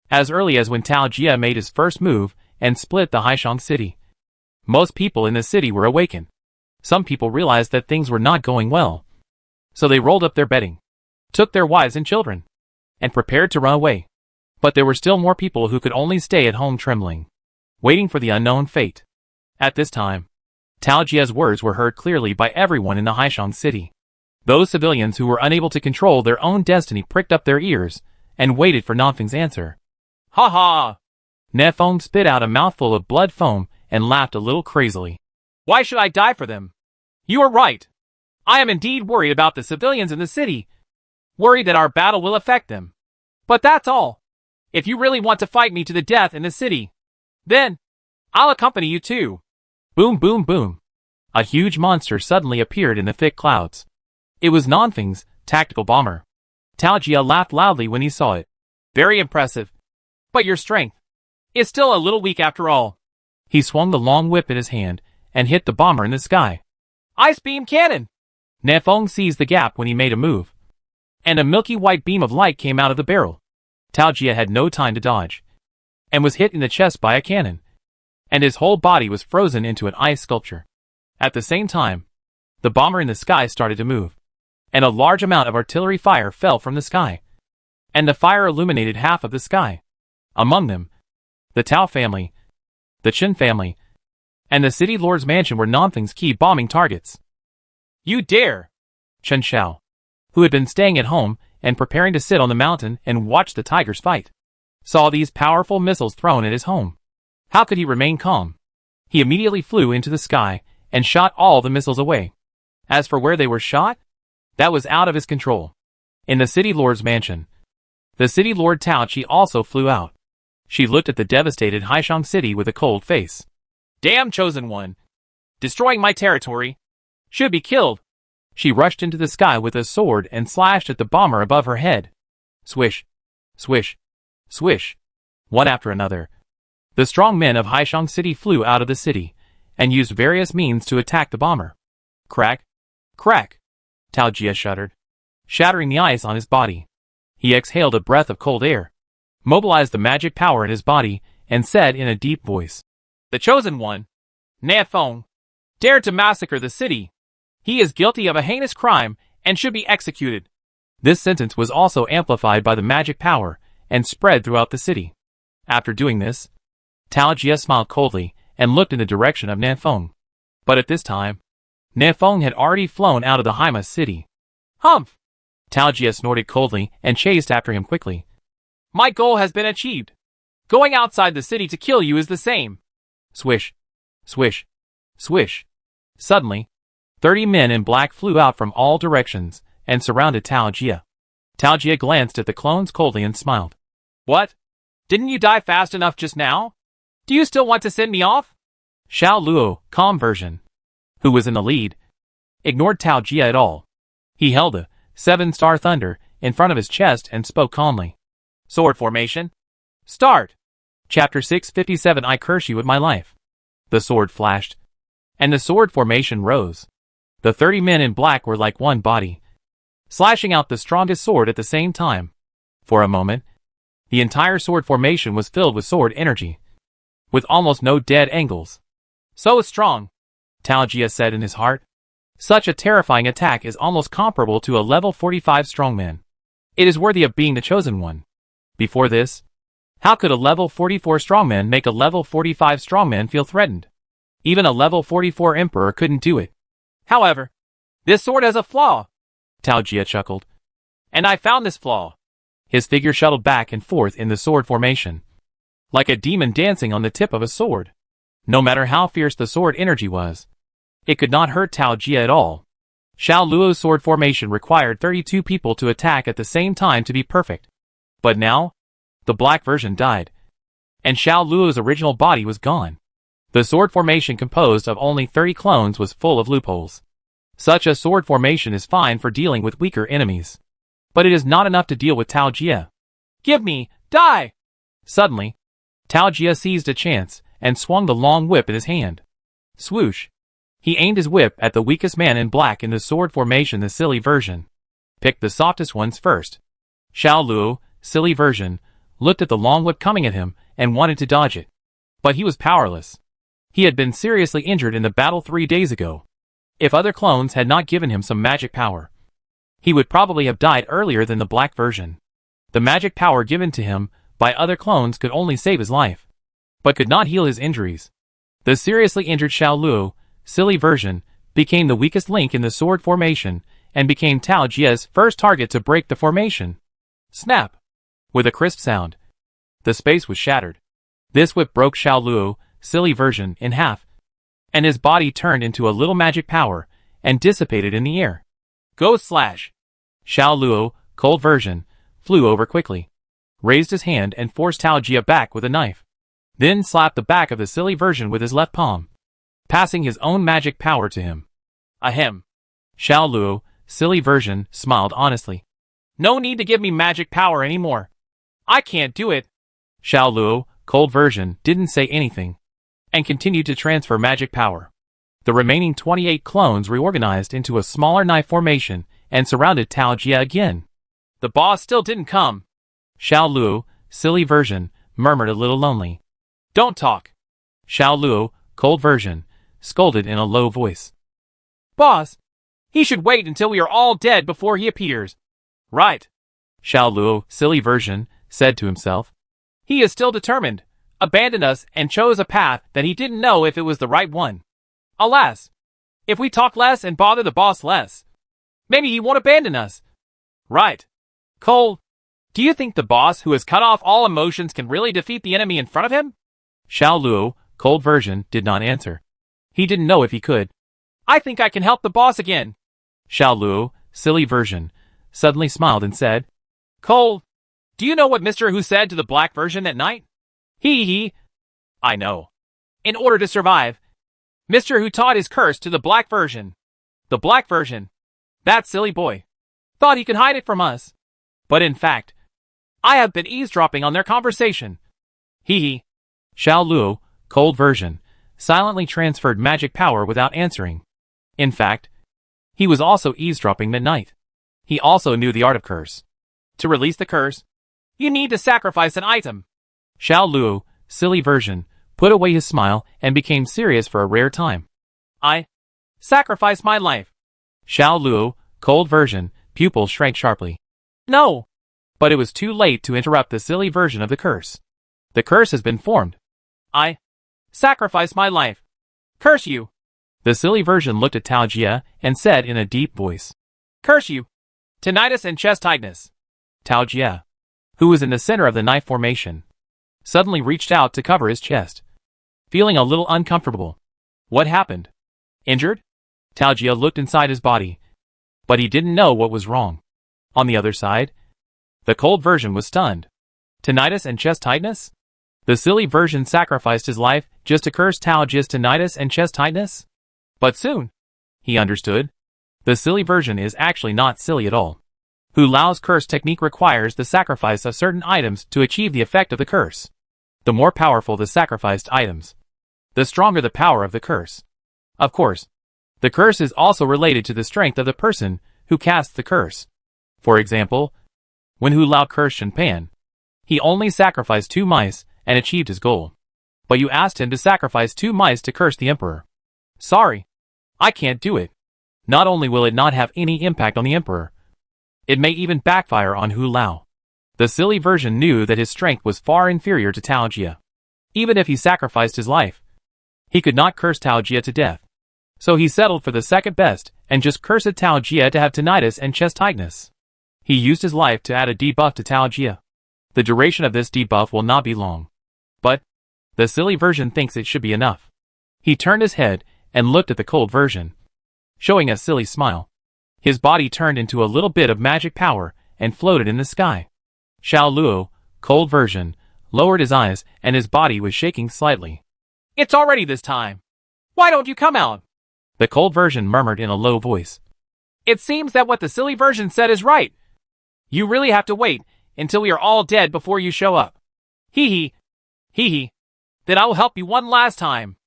As early as when Tao Jia made his first move and split the Haishang city, most people in the city were awakened. Some people realized that things were not going well, so they rolled up their bedding, took their wives and children, and prepared to run away. But there were still more people who could only stay at home trembling, waiting for the unknown fate. At this time, Tao Jia's words were heard clearly by everyone in the Haishang city. Those civilians who were unable to control their own destiny pricked up their ears and waited for Nanfeng's answer. Ha ha! Nanfeng spit out a mouthful of blood foam and laughed a little crazily. Why should I die for them? You are right. I am indeed worried about the civilians in the city, worried that our battle will affect them. But that's all. If you really want to fight me to the death in the city, then I'll accompany you too. Boom, boom, boom. A huge monster suddenly appeared in the thick clouds. It was Nanfeng's tactical bomber. Tao Jia laughed loudly when he saw it. Very impressive. But your strength is still a little weak after all. He swung the long whip in his hand and hit the bomber in the sky. Ice beam cannon! Nanfeng seized the gap when he made a move, and a milky white beam of light came out of the barrel. Tao Jia had no time to dodge, and was hit in the chest by a cannon, and his whole body was frozen into an ice sculpture. At the same time, the bomber in the sky started to move, and a large amount of artillery fire fell from the sky. and the fire illuminated half of the sky. Among them, the Tao family, the Chen family, and the city lord's mansion were Nanfeng's key bombing targets. You dare! Chen Xiao, who had been staying at home and preparing to sit on the mountain and watch the tigers fight, saw these powerful missiles thrown at his home. How could he remain calm? He immediately flew into the sky and shot all the missiles away. As for where they were shot, that was out of his control. In the city lord's mansion, the city lord Tao Chi also flew out. She looked at the devastated Haishang city with a cold face. Damn chosen one! Destroying my territory! Should be killed! She rushed into the sky with a sword and slashed at the bomber above her head. Swish! Swish! Swish! One after another, the strong men of Haishang city flew out of the city and used various means to attack the bomber. Crack! Crack! Tao Jia shuddered, shattering the ice on his body. He exhaled a breath of cold air, mobilized the magic power in his body, and said in a deep voice, The chosen one, Nafeng, dared to massacre the city. He is guilty of a heinous crime and should be executed. This sentence was also amplified by the magic power and spread throughout the city. After doing this, Tao Jia smiled coldly and looked in the direction of Nafeng. But at this time, Nafeng had already flown out of the Haima city. Humph! Tao Jia snorted coldly and chased after him quickly. My goal has been achieved. Going outside the city to kill you is the same. Swish! Swish! Swish! Suddenly, 30 men in black flew out from all directions and surrounded Tao Jia. Tao Jia glanced at the clones coldly and smiled. What? Didn't you die fast enough just now? Do you still want to send me off? Xiao Luo, calm version, who was in the lead, ignored Tao Jia at all. He held a 7-star thunder in front of his chest and spoke calmly. Sword formation. Start. Chapter 657. I curse you with my life. The sword flashed, and the sword formation rose. The 30 men in black were like one body, slashing out the strongest sword at the same time. For a moment, the entire sword formation was filled with sword energy, with almost no dead angles. So strong, Tao Jia said in his heart. Such a terrifying attack is almost comparable to a level 45 strongman. It is worthy of being the chosen one. Before this, how could a level 44 strongman make a level 45 strongman feel threatened? Even a level 44 emperor couldn't do it. However, this sword has a flaw, Tao Jia chuckled. And I found this flaw. His figure shuttled back and forth in the sword formation, like a demon dancing on the tip of a sword. No matter how fierce the sword energy was, it could not hurt Tao Jia at all. Xiao Luo's sword formation required 32 people to attack at the same time to be perfect. But now, the black version died, and Xiao Luo's original body was gone. The sword formation composed of only 30 clones was full of loopholes. Such a sword formation is fine for dealing with weaker enemies, but it is not enough to deal with Tao Jia. Give me, die! Suddenly, Tao Jia seized a chance and swung the long whip in his hand. Swoosh! He aimed his whip at the weakest man in black in the sword formation, the silly version. Pick the softest ones first. Xiao Luo, silly version, looked at the long whip coming at him and wanted to dodge it. But he was powerless. He had been seriously injured in the battle 3 days ago. If other clones had not given him some magic power, he would probably have died earlier than the black version. The magic power given to him by other clones could only save his life, but could not heal his injuries. The seriously injured Xiao Luo, silly version, became the weakest link in the sword formation and became Tao Jia's first target to break the formation. Snap! With a crisp sound, the space was shattered. This whip broke Xiao Luo, silly version, in half, and his body turned into a little magic power and dissipated in the air. Ghost slash! Xiao Luo, cold version, flew over quickly, raised his hand and forced Tao Jia back with a knife. Then slapped the back of the silly version with his left palm, passing his own magic power to him. Ahem. Xiao Luo, silly version, smiled honestly. No need to give me magic power anymore. I can't do it. Xiao Luo, cold version, didn't say anything, and continued to transfer magic power. The remaining 28 clones reorganized into a smaller knife formation and surrounded Tao Jia again. The boss still didn't come. Xiao Luo, silly version, murmured a little lonely. Don't talk. Xiao Luo, cold version, scolded in a low voice. Boss, he should wait until we are all dead before he appears. Right. Xiao Luo, silly version, said to himself. He is still determined, abandoned us and chose a path that he didn't know if it was the right one. Alas, if we talk less and bother the boss less, maybe he won't abandon us. Right. Cole, do you think the boss who has cut off all emotions can really defeat the enemy in front of him? Xiao Luo, cold version, did not answer. He didn't know if he could. I think I can help the boss again. Xiao Luo, silly version, suddenly smiled and said, Cole, do you know what Mr. Hu said to the black version that night? He. I know. In order to survive, Mr. Hu taught his curse to the black version. The black version, that silly boy, thought he could hide it from us. But in fact, I have been eavesdropping on their conversation. He. Xiao Luo, cold version, silently transferred magic power without answering. In fact, he was also eavesdropping that night. He also knew the art of curse. To release the curse, you need to sacrifice an item. Xiao Luo, silly version, put away his smile and became serious for a rare time. I sacrifice my life. Xiao Luo, cold version, pupil shrank sharply. No! But it was too late to interrupt the silly version of the curse. The curse has been formed. I sacrifice my life. Curse you! The silly version looked at Tao Jia and said in a deep voice. Curse you! Tinnitus and chest tightness. Tao Jia, who was in the center of the knife formation, suddenly reached out to cover his chest, feeling a little uncomfortable. What happened? Injured? Tao Jia looked inside his body, but he didn't know what was wrong. On the other side, the cold version was stunned. Tinnitus and chest tightness? The silly version sacrificed his life just to curse Tao Jia's tinnitus and chest tightness? But soon, he understood. The silly version is actually not silly at all. Hu Lao's curse technique requires the sacrifice of certain items to achieve the effect of the curse. The more powerful the sacrificed items, the stronger the power of the curse. Of course, the curse is also related to the strength of the person who casts the curse. For example, when Hu Lao cursed Shen Pan, he only sacrificed 2 mice and achieved his goal. But you asked him to sacrifice 2 mice to curse the emperor. Sorry, I can't do it. Not only will it not have any impact on the emperor, it may even backfire on Hu Lao. The silly version knew that his strength was far inferior to Tao Jia. Even if he sacrificed his life, he could not curse Tao Jia to death. So he settled for the second best and just cursed Tao Jia to have tinnitus and chest tightness. He used his life to add a debuff to Tao Jia. The duration of this debuff will not be long. But the silly version thinks it should be enough. He turned his head and looked at the cold version, showing a silly smile. His body turned into a little bit of magic power and floated in the sky. Xiao Luo, cold version, lowered his eyes and his body was shaking slightly. It's already this time. Why don't you come out? The cold version murmured in a low voice. It seems that what the silly version said is right. You really have to wait until we are all dead before you show up. Hee hee. Then I will help you one last time.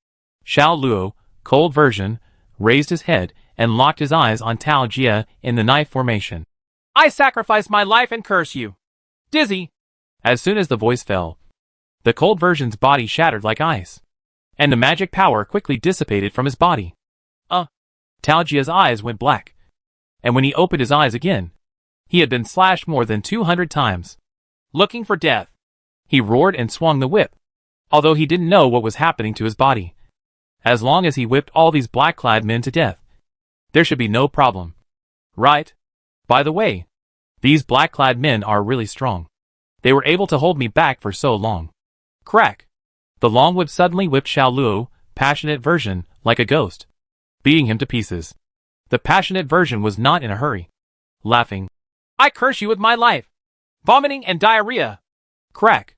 Xiao Luo, cold version, raised his head and locked his eyes on Tao Jia in the knife formation. I sacrifice my life and curse you. Dizzy. As soon as the voice fell, the cold version's body shattered like ice, and the magic power quickly dissipated from his body. Tao Jia's eyes went black, and when he opened his eyes again, he had been slashed more than 200 times. Looking for death, he roared and swung the whip, although he didn't know what was happening to his body. As long as he whipped all these black-clad men to death, there should be no problem. Right? By the way, these black-clad men are really strong. They were able to hold me back for so long. Crack! The long whip suddenly whipped Xiao Luo, passionate version, like a ghost, beating him to pieces. The passionate version was not in a hurry. Laughing. I curse you with my life! Vomiting and diarrhea! Crack!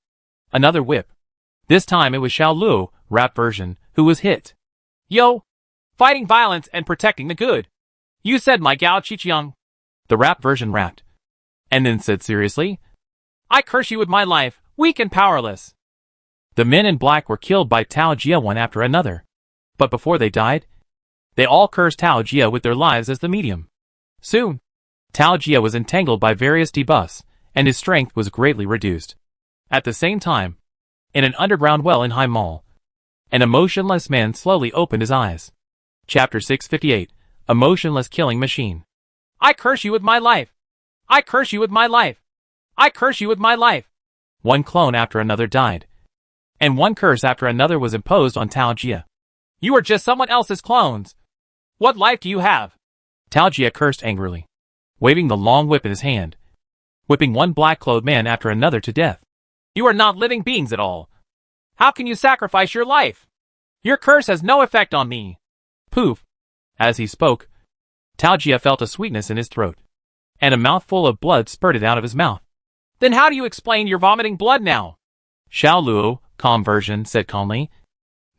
Another whip. This time it was Xiao Luo, rap version, who was hit. Yo! Fighting violence and protecting the good. You said my Gao Qiqiang. The rap version rapped. And then said seriously, I curse you with my life, weak and powerless. The men in black were killed by Tao Jia one after another. But before they died, they all cursed Tao Jia with their lives as the medium. Soon, Tao Jia was entangled by various debuffs, and his strength was greatly reduced. At the same time, in an underground well in Hai Mall, an emotionless man slowly opened his eyes. Chapter 658, A Motionless Killing Machine. I curse you with my life! I curse you with my life! I curse you with my life. One clone after another died, and one curse after another was imposed on Tao Jia. You are just someone else's clones. What life do you have? Tao Jia cursed angrily, waving the long whip in his hand, whipping one black-clothed man after another to death. You are not living beings at all. How can you sacrifice your life? Your curse has no effect on me. Poof. As he spoke, Tao Jia felt a sweetness in his throat, and a mouthful of blood spurted out of his mouth. Then how do you explain your vomiting blood now? Xiao Luo, calm version, said calmly.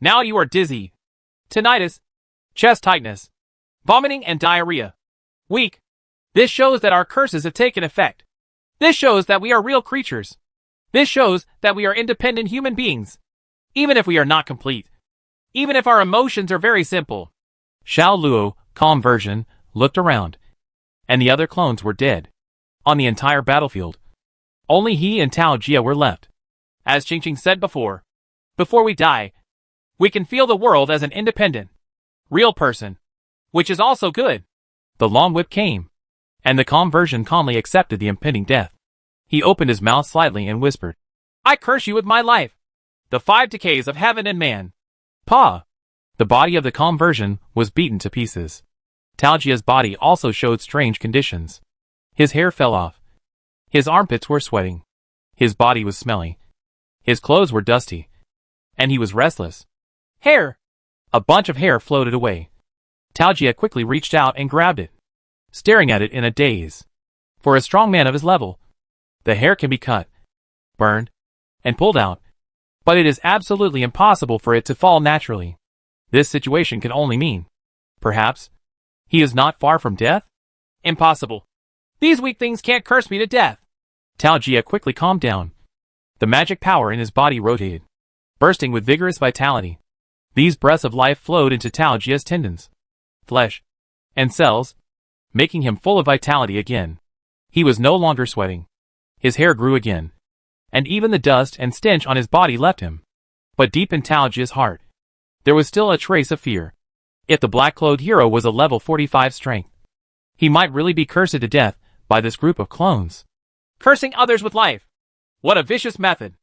Now you are dizzy. Tinnitus, chest tightness, vomiting and diarrhea. Weak. This shows that our curses have taken effect. This shows that we are real creatures. This shows that we are independent human beings. Even if we are not complete. Even if our emotions are very simple. Xiao Luo, calm version, looked around, and the other clones were dead. On the entire battlefield, only he and Tao Jia were left. As Qingqing said before we die, we can feel the world as an independent, real person, which is also good. The long whip came, and the calm version calmly accepted the impending death. He opened his mouth slightly and whispered, I curse you with my life. The 5 decays of heaven and man. Pa! The body of the calm version was beaten to pieces. Tao Jia's body also showed strange conditions. His hair fell off. His armpits were sweating. His body was smelly. His clothes were dusty. And he was restless. Hair! A bunch of hair floated away. Tao Jia quickly reached out and grabbed it, staring at it in a daze. For a strong man of his level, the hair can be cut, burned, and pulled out, but it is absolutely impossible for it to fall naturally. This situation can only mean, perhaps, he is not far from death? Impossible. These weak things can't curse me to death. Tao Jia quickly calmed down. The magic power in his body rotated, bursting with vigorous vitality. These breaths of life flowed into Tao Jia's tendons, flesh, and cells, making him full of vitality again. He was no longer sweating. His hair grew again, and even the dust and stench on his body left him. But deep in Tao Jia's heart, there was still a trace of fear. If the black-clothed hero was a level 45 strength, he might really be cursed to death by this group of clones. Cursing others with life. What a vicious method.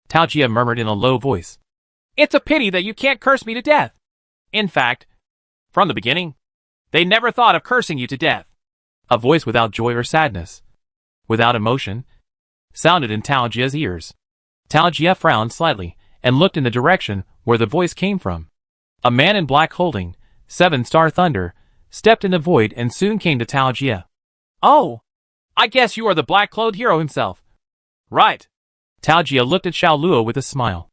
Tao Jia murmured in a low voice. It's a pity that you can't curse me to death. In fact, from the beginning, they never thought of cursing you to death. A voice without joy or sadness, without emotion, sounded in Tao Jia's ears. Tao Jia frowned slightly and looked in the direction where the voice came from. A man in black holding 7-star thunder stepped in the void and soon came to Tao Jia. Oh, I guess you are the black-clothed hero himself. Right. Tao Jia looked at Xiao Luo with a smile.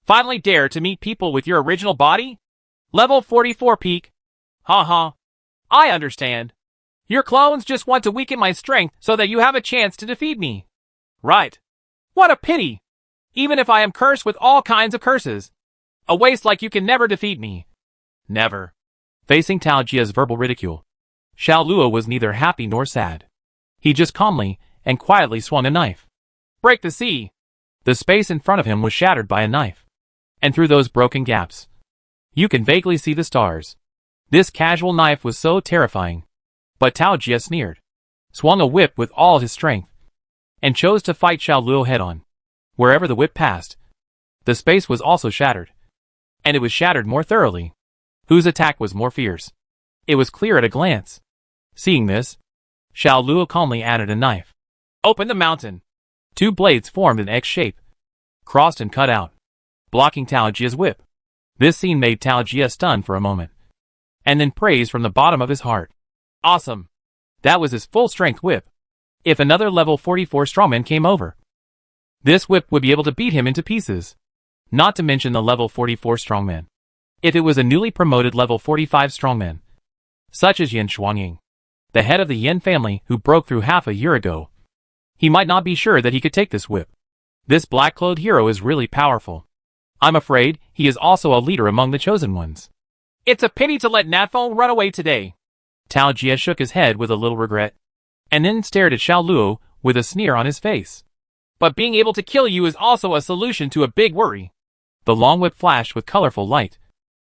Finally dare to meet people with your original body? Level 44 peak. Ha ha. I understand. Your clones just want to weaken my strength so that you have a chance to defeat me. Right. What a pity. Even if I am cursed with all kinds of curses. A waste like you can never defeat me. Never. Facing Tao Jia's verbal ridicule, Xiao Luo was neither happy nor sad. He just calmly and quietly swung a knife. Break the sea. The space in front of him was shattered by a knife. And through those broken gaps, you can vaguely see the stars. This casual knife was so terrifying. But Tao Jia sneered, swung a whip with all his strength, and chose to fight Xiao Luo head-on. Wherever the whip passed, the space was also shattered. And it was shattered more thoroughly. Whose attack was more fierce? It was clear at a glance. Seeing this, Xiao Luo calmly added a knife. Open the mountain. 2 blades formed an X shape, crossed and cut out, blocking Tao Jia's whip. This scene made Tao Jia stunned for a moment, and then praised from the bottom of his heart. Awesome. That was his full-strength whip. If another level 44 strongman came over, this whip would be able to beat him into pieces. Not to mention the level 44 strongman. If it was a newly promoted level 45 strongman, such as Yin Xuanying, the head of the Yin family who broke through half a year ago, he might not be sure that he could take this whip. This black-clothed hero is really powerful. I'm afraid he is also a leader among the chosen ones. It's a pity to let Natfeng run away today. Tao Jia shook his head with a little regret, and then stared at Xiao Luo with a sneer on his face. But being able to kill you is also a solution to a big worry. The long whip flashed with colorful light.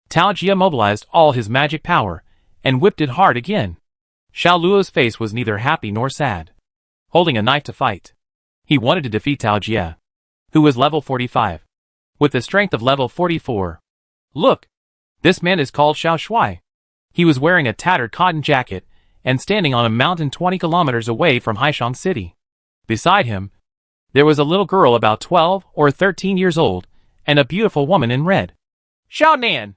Tao Jia mobilized all his magic power and whipped it hard again. Xiao Luo's face was neither happy nor sad. Holding a knife to fight, He wanted to defeat Tao Jie, who was level 45, with the strength of level 44. Look! This man is called Xiao Shui. He was wearing a tattered cotton jacket and standing on a mountain 20 kilometers away from Haishang City. Beside him, there was a little girl about 12 or 13 years old and a beautiful woman in red. Xiao Nan!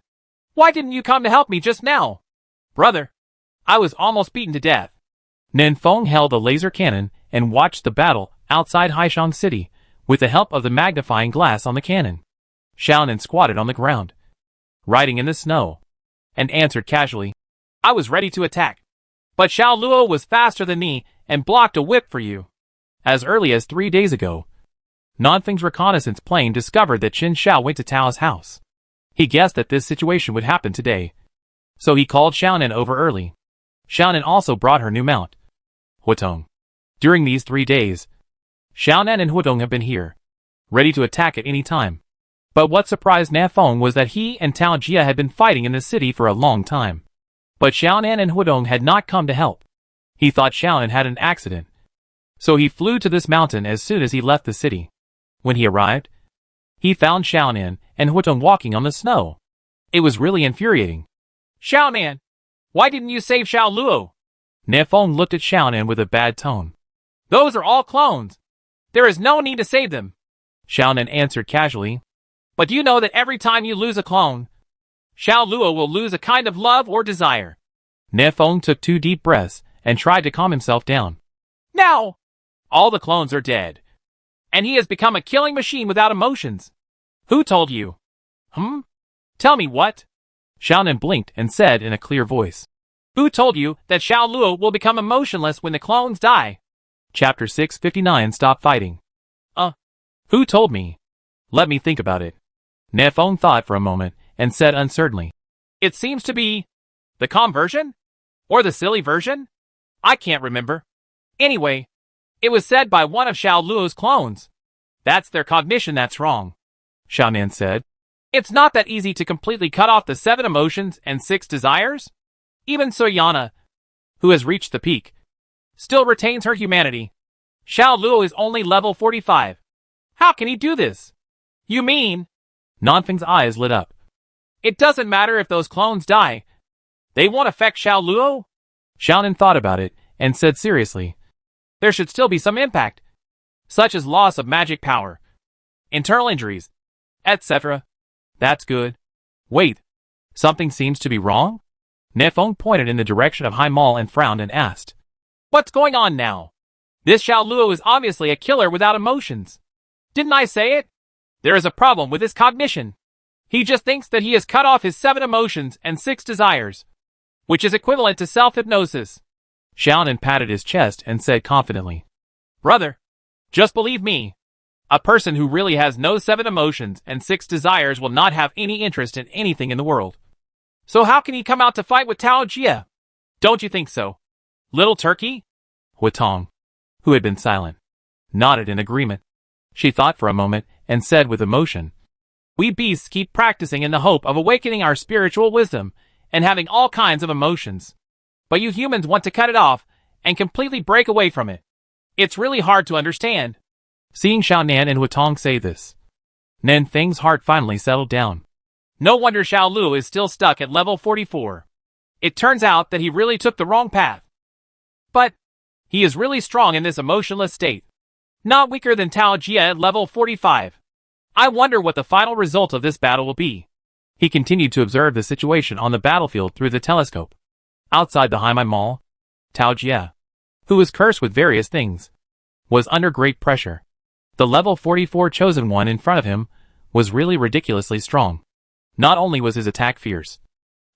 Why didn't you come to help me just now? Brother, I was almost beaten to death. Nan Feng held a laser cannon and watched the battle outside Haishang City with the help of the magnifying glass on the cannon. Xiao Nan squatted on the ground, riding in the snow, and answered casually, I was ready to attack, but Xiao Luo was faster than me and blocked a whip for you. As early as 3 days ago, Nanfeng's reconnaissance plane discovered that Qin Xiao went to Tao's house. He guessed that this situation would happen today, so he called Xiaonan over early. Xiaonan also brought her new mount, Hutong. During these 3 days, Xiaonan and Hutong have been here, ready to attack at any time. But what surprised Nafeng was that he and Tao Jie had been fighting in the city for a long time. But Xiaonan and Hutong had not come to help. He thought Xiaonan had an accident, so he flew to this mountain as soon as he left the city. When he arrived, he found Xiaonan and Hutong walking on the snow. It was really infuriating. Xiaonan! Why didn't you save Xiao Luo? Nafeng looked at Xiaonan with a bad tone. Those are all clones. There is no need to save them. Xiaonan answered casually. But do you know that every time you lose a clone, Xiao Luo will lose a kind of love or desire? Nafeng took 2 deep breaths and tried to calm himself down. Now, all the clones are dead, and he has become a killing machine without emotions. Who told you? Tell me what? Xiaonan blinked and said in a clear voice. Who told you that Xiao Luo will become emotionless when the clones die? Chapter 659 Stop Fighting. Who told me? Let me think about it. Nafeng thought for a moment and said uncertainly. It seems to be the calm version? Or the silly version? I can't remember. Anyway, it was said by one of Xiao Luo's clones. That's their cognition that's wrong, Xiaonan said. It's not that easy to completely cut off the 7 emotions and 6 desires. Even Soyana, who has reached the peak, still retains her humanity. Xiao Luo is only level 45. How can he do this? You mean? Nanfeng's eyes lit up. It doesn't matter if those clones die. They won't affect Xiao Luo? Xiaonan thought about it and said seriously. There should still be some impact, such as loss of magic power, internal injuries, etc. That's good. Wait, something seems to be wrong? Nefeng pointed in the direction of Hai Mall and frowned and asked. What's going on now? This Xiao Luo is obviously a killer without emotions. Didn't I say it? There is a problem with his cognition. He just thinks that he has cut off his 7 emotions and 6 desires, which is equivalent to self-hypnosis. Xiaonan patted his chest and said confidently. Brother, just believe me. A person who really has no 7 emotions and 6 desires will not have any interest in anything in the world. So how can he come out to fight with Tao Jie? Don't you think so? Little turkey? Huitong, who had been silent, nodded in agreement. She thought for a moment and said with emotion, We beasts keep practicing in the hope of awakening our spiritual wisdom and having all kinds of emotions. But you humans want to cut it off and completely break away from it. It's really hard to understand. Seeing Xiao Nan and Huitong say this, Nan Feng's heart finally settled down. No wonder Xiao Lu is still stuck at level 44. It turns out that he really took the wrong path. But he is really strong in this emotionless state. Not weaker than Tao Jie at level 45. I wonder what the final result of this battle will be. He continued to observe the situation on the battlefield through the telescope. Outside the Haimai Mall, Tao Jie, who was cursed with various things, was under great pressure. The level 44 chosen one in front of him was really ridiculously strong. Not only was his attack fierce,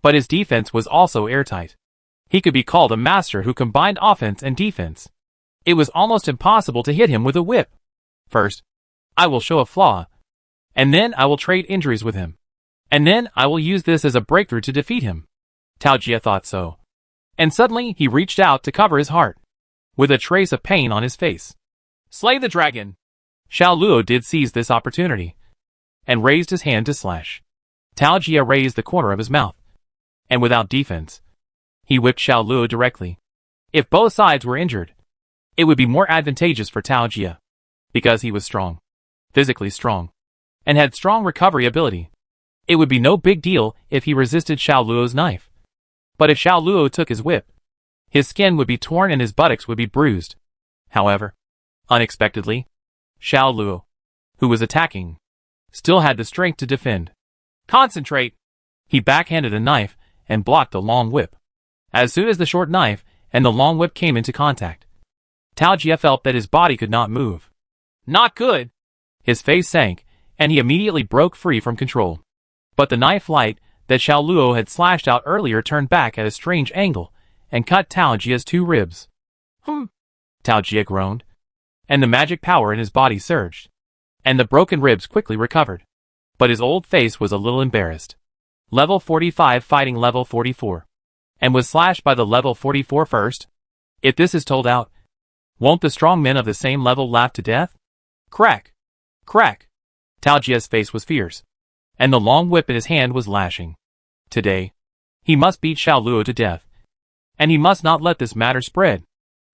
but his defense was also airtight. He could be called a master who combined offense and defense. It was almost impossible to hit him with a whip. First, I will show a flaw, and then I will trade injuries with him. And then I will use this as a breakthrough to defeat him. Tao Jie thought so. And suddenly he reached out to cover his heart, with a trace of pain on his face. Slay the dragon! Xiao Luo did seize this opportunity, and raised his hand to slash. Tao Jie raised the corner of his mouth, and without defense, he whipped Xiao Luo directly. If both sides were injured, it would be more advantageous for Tao Jie. Because he was strong. Physically strong. And had strong recovery ability. It would be no big deal if he resisted Xiao Luo's knife. But if Xiao Luo took his whip, his skin would be torn and his buttocks would be bruised. However, unexpectedly, Xiao Luo, who was attacking, still had the strength to defend. Concentrate! He backhanded a knife and blocked the long whip. As soon as the short knife and the long whip came into contact, Tao Jie felt that his body could not move. Not good! His face sank, and he immediately broke free from control. But the knife light that Xiao Luo had slashed out earlier turned back at a strange angle and cut Tao Jie's 2 ribs. Tao Jie groaned, and the magic power in his body surged, and the broken ribs quickly recovered. But his old face was a little embarrassed. Level 45 fighting level 44. And was slashed by the level 44 first? If this is told out, won't the strong men of the same level laugh to death? Crack! Crack! Tao Jie's face was fierce, and the long whip in his hand was lashing. Today, he must beat Xiao Luo to death. And he must not let this matter spread.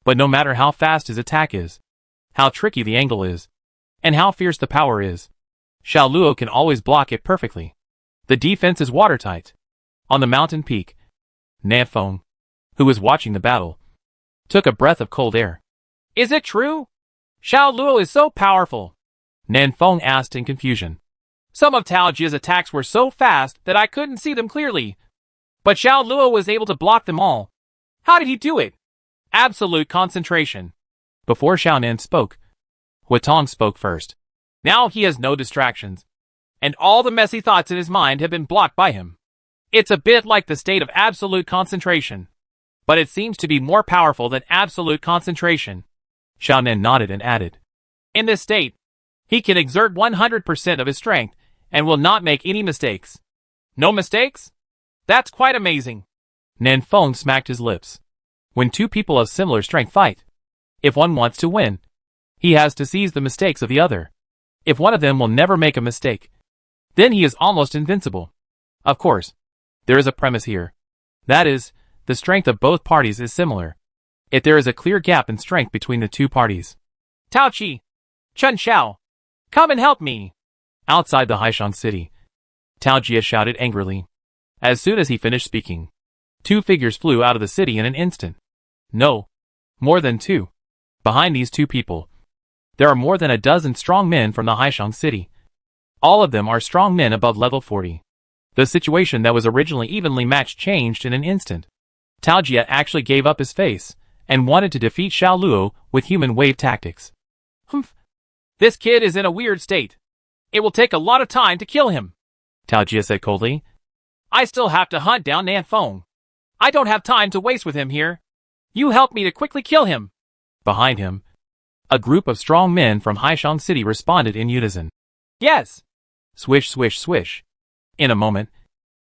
But no matter how fast his attack is, how tricky the angle is, and how fierce the power is, Xiao Luo can always block it perfectly. The defense is watertight. On the mountain peak, Nanfeng, who was watching the battle, took a breath of cold air. Is it true? Xiao Luo is so powerful. Nanfeng asked in confusion. Some of Tao Jie's attacks were so fast that I couldn't see them clearly. But Xiao Luo was able to block them all. How did he do it? Absolute concentration. Before Xiaonan spoke, Huatong spoke first. Now he has no distractions, and all the messy thoughts in his mind have been blocked by him. It's a bit like the state of absolute concentration, but it seems to be more powerful than absolute concentration. Xiaonan nodded and added, in this state, he can exert 100% of his strength and will not make any mistakes. No mistakes? That's quite amazing. Nanfeng smacked his lips. When two people of similar strength fight, if one wants to win, he has to seize the mistakes of the other. If one of them will never make a mistake, then he is almost invincible. Of course, there is a premise here. That is, the strength of both parties is similar. If there is a clear gap in strength between the two parties. Tao Qi! Chun Xiao! Come and help me! Outside the Haishang city, Tao Jie shouted angrily. As soon as he finished speaking, 2 figures flew out of the city in an instant. No, more than 2. Behind these 2 people, there are more than a dozen strong men from the Haishang city. All of them are strong men above level 40. The situation that was originally evenly matched changed in an instant. Tao Jie actually gave up his face and wanted to defeat Xiao Luo with human wave tactics. Humph. This kid is in a weird state. It will take a lot of time to kill him, Tao Jie said coldly. I still have to hunt down Nanfeng. I don't have time to waste with him here. You help me to quickly kill him. Behind him, a group of strong men from Haishang City responded in unison. Yes. Swish, swish, swish. In a moment,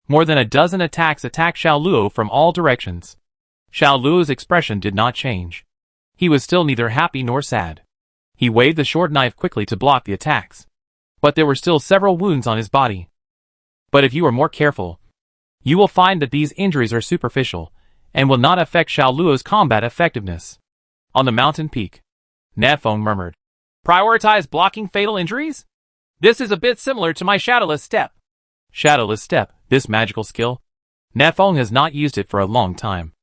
more than a dozen attacks attacked Xiao Luo from all directions. Xiao Luo's expression did not change. He was still neither happy nor sad. He waved the short knife quickly to block the attacks. But there were still several wounds on his body. But if you are more careful, you will find that these injuries are superficial and will not affect Xiao Luo's combat effectiveness. On the mountain peak, Nanfeng murmured, prioritize blocking fatal injuries? This is a bit similar to my Shadowless Step. Shadowless Step, this magical skill? Nanfeng has not used it for a long time.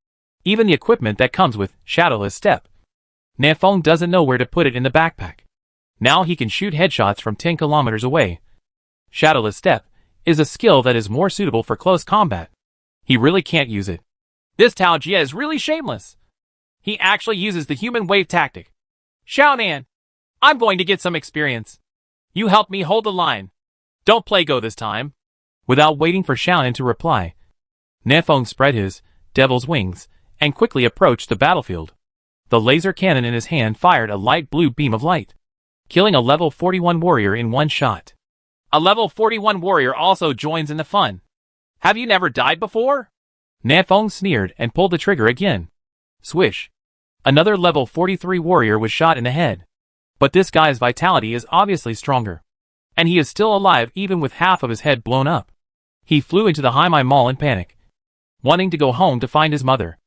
Even the equipment that comes with Shadowless Step, Nanfeng doesn't know where to put it in the backpack. Now he can shoot headshots from 10 kilometers away. Shadowless Step is a skill that is more suitable for close combat. He really can't use it. This Tao Jie is really shameless. He actually uses the human wave tactic. Xiaonan, I'm going to get some experience. You help me hold the line. Don't play go this time. Without waiting for Xiaonan to reply, Nanfeng spread his devil's wings and quickly approached the battlefield. The laser cannon in his hand fired a light blue beam of light, killing a level 41 warrior in one shot. A level 41 warrior also joins in the fun. Have you never died before? Nanfeng sneered and pulled the trigger again. Swish. Another level 43 warrior was shot in the head. But this guy's vitality is obviously stronger. And he is still alive even with half of his head blown up. He flew into the Haimai Mall in panic, wanting to go home to find his mother.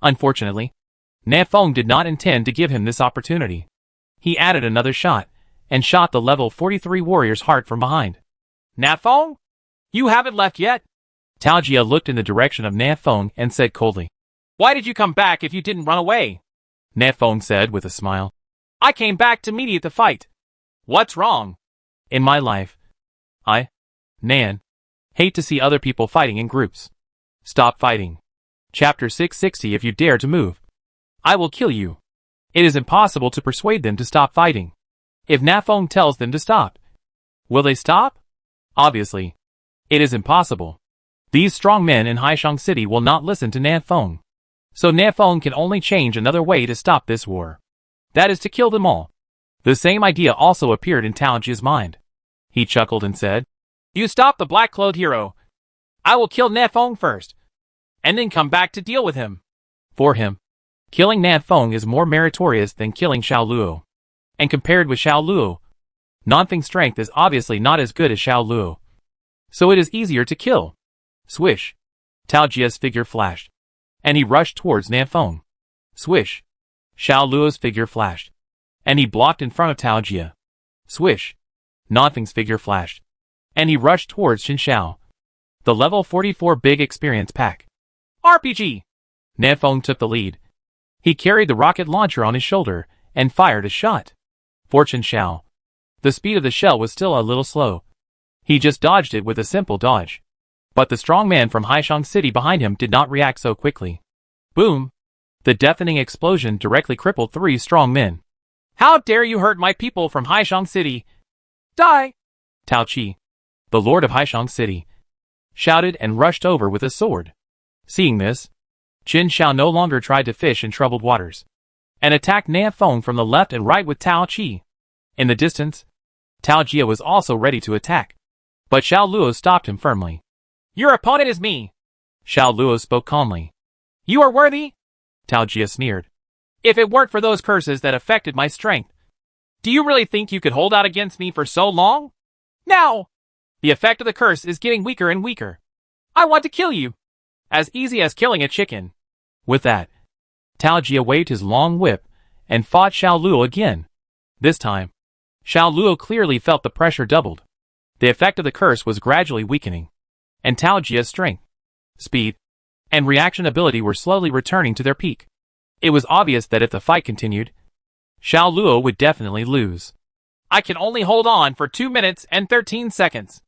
Unfortunately, Nanfeng did not intend to give him this opportunity. He added another shot and shot the level 43 warrior's heart from behind. "Nafong? You haven't left yet?" Tao Jia looked in the direction of Nafong and said coldly. "Why did you come back if you didn't run away?" Nafong said with a smile. "I came back to mediate the fight." "What's wrong?" "In my life, I, Nan, hate to see other people fighting in groups. Stop fighting." Chapter 660. If you dare to move, I will kill you. It is impossible to persuade them to stop fighting. If Nafong tells them to stop, will they stop? Obviously, it is impossible. These strong men in Haishang City will not listen to Nafong. So Nafong can only change another way to stop this war. That is to kill them all. The same idea also appeared in Tao Jia's mind. He chuckled and said, "You stop the black-clothed hero. I will kill Nafong first, and then come back to deal with him." For him, killing Nafong is more meritorious than killing Xiao Luo. And compared with Xiao Luo, Nanfeng's strength is obviously not as good as Xiao Luo. So it is easier to kill. Swish. Tao Jia's figure flashed, and he rushed towards Nafong. Swish. Xiao Luo's figure flashed, and he blocked in front of Tao Jia. Swish. Nanfeng's figure flashed, and he rushed towards Xin Xiao. The level 44 big experience pack. RPG! Nafong took the lead. He carried the rocket launcher on his shoulder and fired a shot. For Xin Xiao, the speed of the shell was still a little slow. He just dodged it with a simple dodge. But the strong man from Haishang City behind him did not react so quickly. Boom! The deafening explosion directly crippled 3 strong men. "How dare you hurt my people from Haishang City? Die!" Tao Qi, the lord of Haishang City, shouted and rushed over with a sword. Seeing this, Xin Xiao no longer tried to fish in troubled waters, and attacked Nafong from the left and right with Tao Qi. In the distance, Tao Jia was also ready to attack, but Xiao Luo stopped him firmly. "Your opponent is me," Xiao Luo spoke calmly. "You are worthy?" Tao Jia sneered. "If it weren't for those curses that affected my strength, do you really think you could hold out against me for so long? Now, the effect of the curse is getting weaker and weaker. I want to kill you. As easy as killing a chicken." With that, Tao Jia waved his long whip and fought Xiao Luo again. This time, Xiao Luo clearly felt the pressure doubled. The effect of the curse was gradually weakening, and Tao Jia's strength, speed, and reaction ability were slowly returning to their peak. It was obvious that if the fight continued, Xiao Luo would definitely lose. "I can only hold on for 2 minutes and 13 seconds.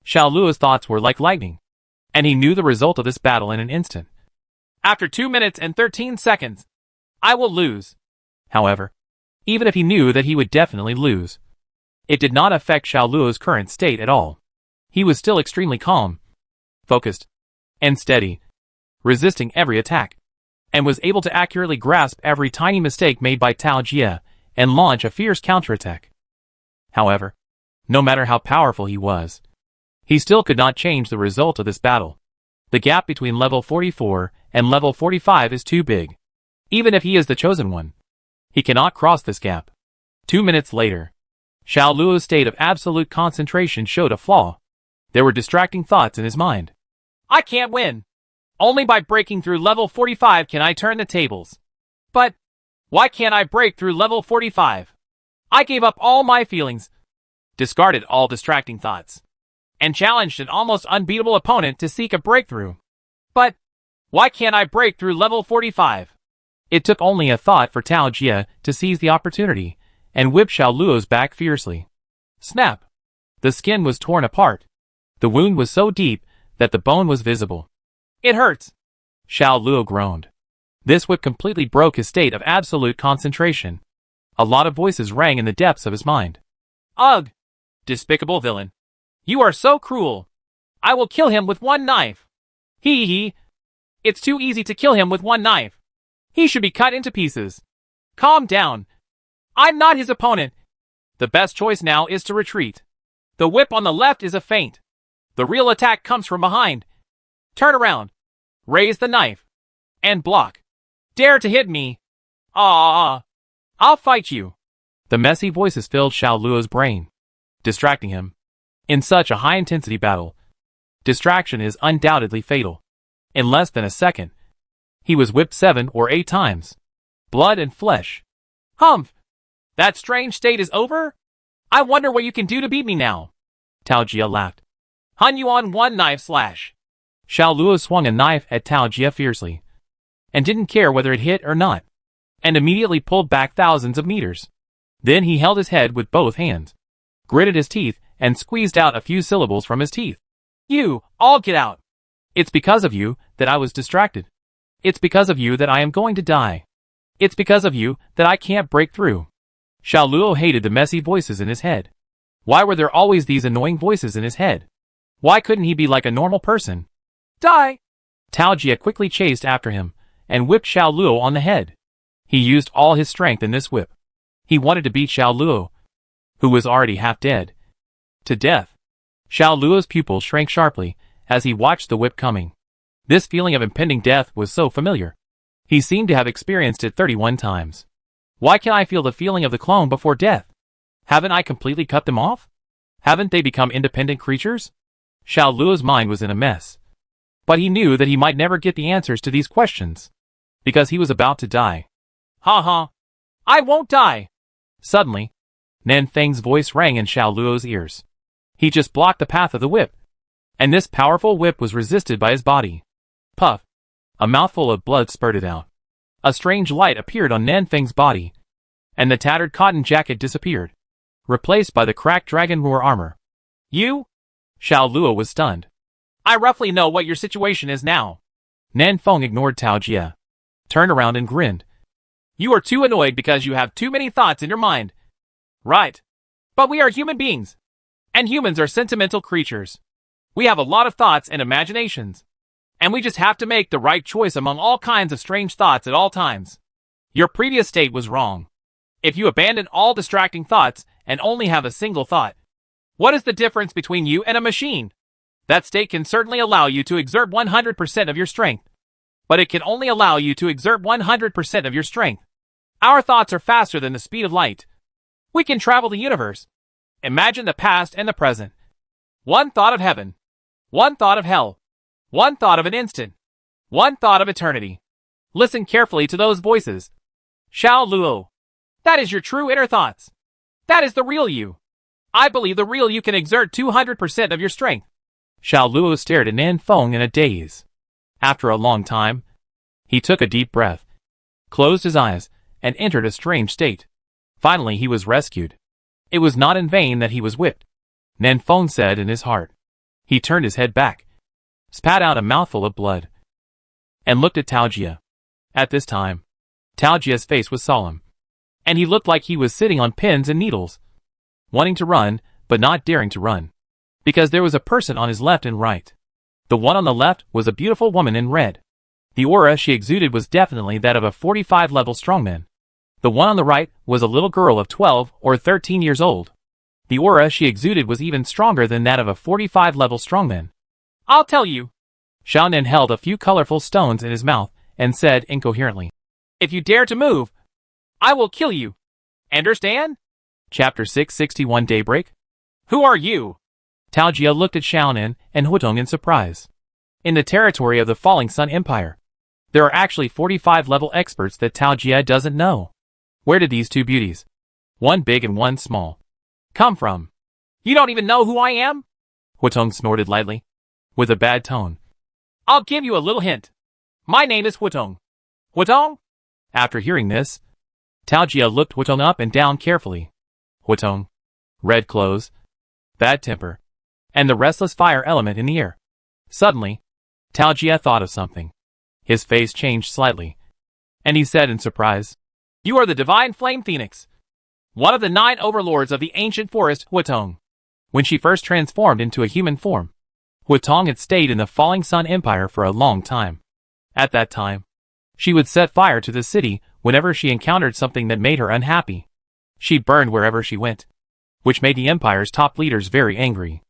Xiao Luo's thoughts were like lightning, and he knew the result of this battle in an instant. "After 2 minutes and 13 seconds, I will lose." However, even if he knew that he would definitely lose, it did not affect Xiao Luo's current state at all. He was still extremely calm, focused, and steady, resisting every attack, and was able to accurately grasp every tiny mistake made by Tao Jia and launch a fierce counterattack. However, no matter how powerful he was, he still could not change the result of this battle. The gap between level 44 and level 45 is too big. Even if he is the chosen one, he cannot cross this gap. 2 minutes later, Xiao Luo's state of absolute concentration showed a flaw. There were distracting thoughts in his mind. "I can't win. Only by breaking through level 45 can I turn the tables. But why can't I break through level 45? I gave up all my feelings, discarded all distracting thoughts, and challenged an almost unbeatable opponent to seek a breakthrough. But why can't I break through level 45? It took only a thought for Tao Jia to seize the opportunity and whip Xiao Luo's back fiercely. Snap! The skin was torn apart. The wound was so deep that the bone was visible. "It hurts," Xiao Luo groaned. This whip completely broke his state of absolute concentration. A lot of voices rang in the depths of his mind. "Ugh! Despicable villain! You are so cruel! I will kill him with one knife! Hee. It's too easy to kill him with one knife. He should be cut into pieces. Calm down. I'm not his opponent. The best choice now is to retreat. The whip on the left is a feint. The real attack comes from behind. Turn around. Raise the knife. And block. Dare to hit me. Ah! I'll fight you." The messy voices filled Xiao Luo's brain, distracting him. In such a high-intensity battle, distraction is undoubtedly fatal. In less than a second, he was whipped 7 or 8 times. Blood and flesh. Humph! That strange state is over? I wonder what you can do to beat me now. Tao Jia laughed. Hun Yuan one knife slash. Xiao Luo swung a knife at Tao Jia fiercely, and didn't care whether it hit or not, and immediately pulled back thousands of meters. Then he held his head with both hands, gritted his teeth, and squeezed out a few syllables from his teeth. You, all get out. It's because of you that I was distracted. It's because of you that I am going to die. It's because of you that I can't break through. Xiao Luo hated the messy voices in his head. Why were there always these annoying voices in his head? Why couldn't he be like a normal person? Die! Tao Jia quickly chased after him, and whipped Xiao Luo on the head. He used all his strength in this whip. He wanted to beat Xiao Luo, who was already half dead, to death. Xiao Luo's pupils shrank sharply as he watched the whip coming. This feeling of impending death was so familiar. He seemed to have experienced it 31 times. Why can't I feel the feeling of the clone before death? Haven't I completely cut them off? Haven't they become independent creatures? Xiao Luo's mind was in a mess. But he knew that he might never get the answers to these questions, because he was about to die. Ha ha! I won't die! Suddenly, Nan Feng's voice rang in Xiao Luo's ears. He just blocked the path of the whip, and this powerful whip was resisted by his body. Puff! A mouthful of blood spurted out. A strange light appeared on Nan Feng's body, and the tattered cotton jacket disappeared, replaced by the cracked dragon roar armor. You? Xiao Luo was stunned. I roughly know what your situation is now. Nan Feng ignored Tao Jia, turned around and grinned. You are too annoyed because you have too many thoughts in your mind. Right. But we are human beings. And humans are sentimental creatures. We have a lot of thoughts and imaginations. And we just have to make the right choice among all kinds of strange thoughts at all times. Your previous state was wrong. If you abandon all distracting thoughts and only have a single thought, what is the difference between you and a machine? That state can certainly allow you to exert 100% of your strength. But it can only allow you to exert 100% of your strength. Our thoughts are faster than the speed of light. We can travel the universe. Imagine the past and the present. One thought of heaven. One thought of hell. One thought of an instant. One thought of eternity. Listen carefully to those voices. Xiao Luo. That is your true inner thoughts. That is the real you. I believe the real you can exert 200% of your strength. Xiao Luo stared at Nan Feng in a daze. After a long time, he took a deep breath, closed his eyes, and entered a strange state. Finally he was rescued. It was not in vain that he was whipped, Nan Feng said in his heart. He turned his head back, spat out a mouthful of blood, and looked at Tao Jia. At this time, Tao Jia's face was solemn, and he looked like he was sitting on pins and needles, wanting to run, but not daring to run, because there was a person on his left and right. The one on the left was a beautiful woman in red. The aura she exuded was definitely that of a 45-level strongman. The one on the right was a little girl of 12 or 13 years old. The aura she exuded was even stronger than that of a 45-level strongman. I'll tell you. Xiaonan held a few colorful stones in his mouth and said incoherently, If you dare to move, I will kill you. Understand? Chapter 661 Daybreak. Who are you? Tao Jia looked at Xiaonan and Hutong in surprise. In the territory of the Falling Sun Empire, there are actually 45-level experts that Tao Jia doesn't know. Where did these two beauties, one big and one small, come from? You don't even know who I am? Hutong snorted lightly, with a bad tone. I'll give you a little hint. My name is Hutong. Hutong? After hearing this, Tao Jia looked Hutong up and down carefully. Hutong, red clothes, bad temper, and the restless fire element in the air. Suddenly, Tao Jia thought of something. His face changed slightly, and he said in surprise, You are the Divine Flame Phoenix, one of the 9 overlords of the ancient forest, Hutong. When she first transformed into a human form, Hutong had stayed in the Falling Sun Empire for a long time. At that time, she would set fire to the city whenever she encountered something that made her unhappy. She burned wherever she went, which made the Empire's top leaders very angry.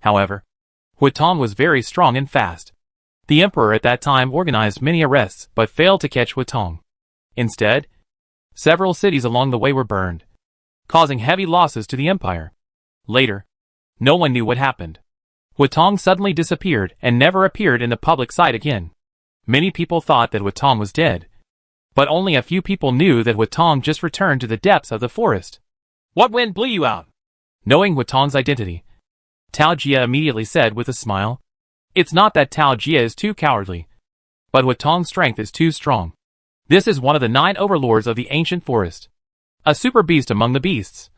However, Hutong was very strong and fast. The Emperor at that time organized many arrests but failed to catch Hutong. Instead, several cities along the way were burned, causing heavy losses to the Empire. Later, no one knew what happened. Hutong suddenly disappeared and never appeared in the public sight again. Many people thought that Hutong was dead, but only a few people knew that Hutong just returned to the depths of the forest. What wind blew you out? Knowing Hutong's identity, Tao Jia immediately said with a smile, "It's not that Tao Jia is too cowardly, but Hutong's strength is too strong. This is one of the 9 overlords of the ancient forest. A super beast among the beasts.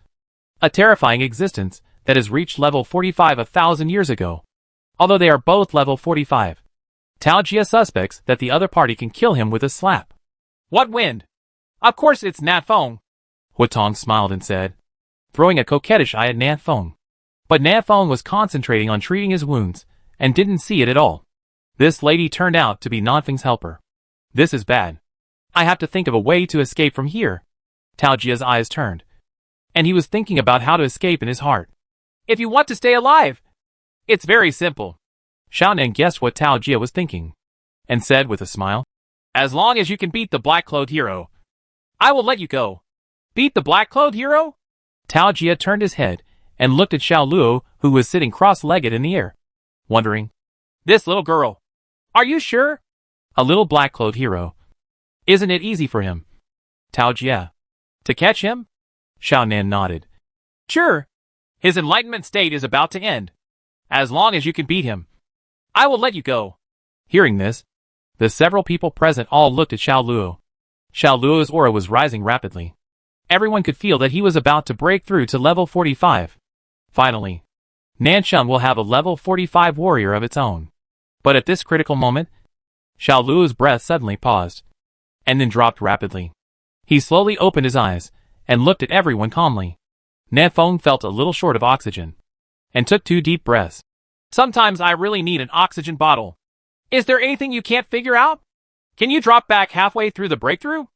A terrifying existence that has reached level 45 1,000 years ago. Although they are both level 45, Tao Jia suspects that the other party can kill him with a slap." "What wind? Of course it's Nat Feng." Hutong smiled and said, throwing a coquettish eye at Nat Feng. But Nat Feng was concentrating on treating his wounds, and didn't see it at all. This lady turned out to be Nanfeng's helper. This is bad. I have to think of a way to escape from here. Tao Jia's eyes turned, and he was thinking about how to escape in his heart. "If you want to stay alive, it's very simple." Xiaonan guessed what Tao Jia was thinking, and said with a smile, "As long as you can beat the black-clothed hero, I will let you go." "Beat the black-clothed hero?" Tao Jia turned his head and looked at Xiao Luo, who was sitting cross-legged in the air, wondering, "This little girl, are you sure?" "A little black-clothed hero. Isn't it easy for him?" Tao Jia. "To catch him?" Xiaonan nodded. "Sure. His enlightenment state is about to end. As long as you can beat him, I will let you go." Hearing this, the several people present all looked at Xiao Luo. Xiao Luo's aura was rising rapidly. Everyone could feel that he was about to break through to level 45. Finally, Nansheng will have a level 45 warrior of its own. But at this critical moment, Xiao Luo's breath suddenly paused, and then dropped rapidly. He slowly opened his eyes, and looked at everyone calmly. Nanfeng felt a little short of oxygen, and took 2 deep breaths. "Sometimes I really need an oxygen bottle. Is there anything you can't figure out? Can you drop back halfway through the breakthrough?"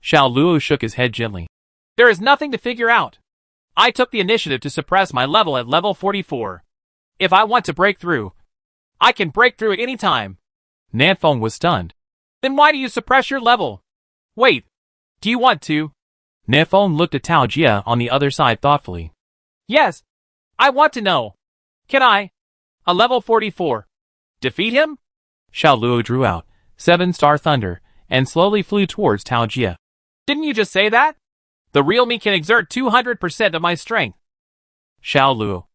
Xiao Luo shook his head gently. "There is nothing to figure out. I took the initiative to suppress my level at level 44. If I want to break through, I can break through at any time." Nanfeng was stunned. "Then why do you suppress your level? Wait, do you want to?" Nanfeng looked at Tao Jia on the other side thoughtfully. "Yes, I want to know. Can I, a level 44, defeat him?" Xiao Luo drew out 7-star thunder and slowly flew towards Tao Jia. "Didn't you just say that? The real me can exert 200% of my strength." Xiao Luo,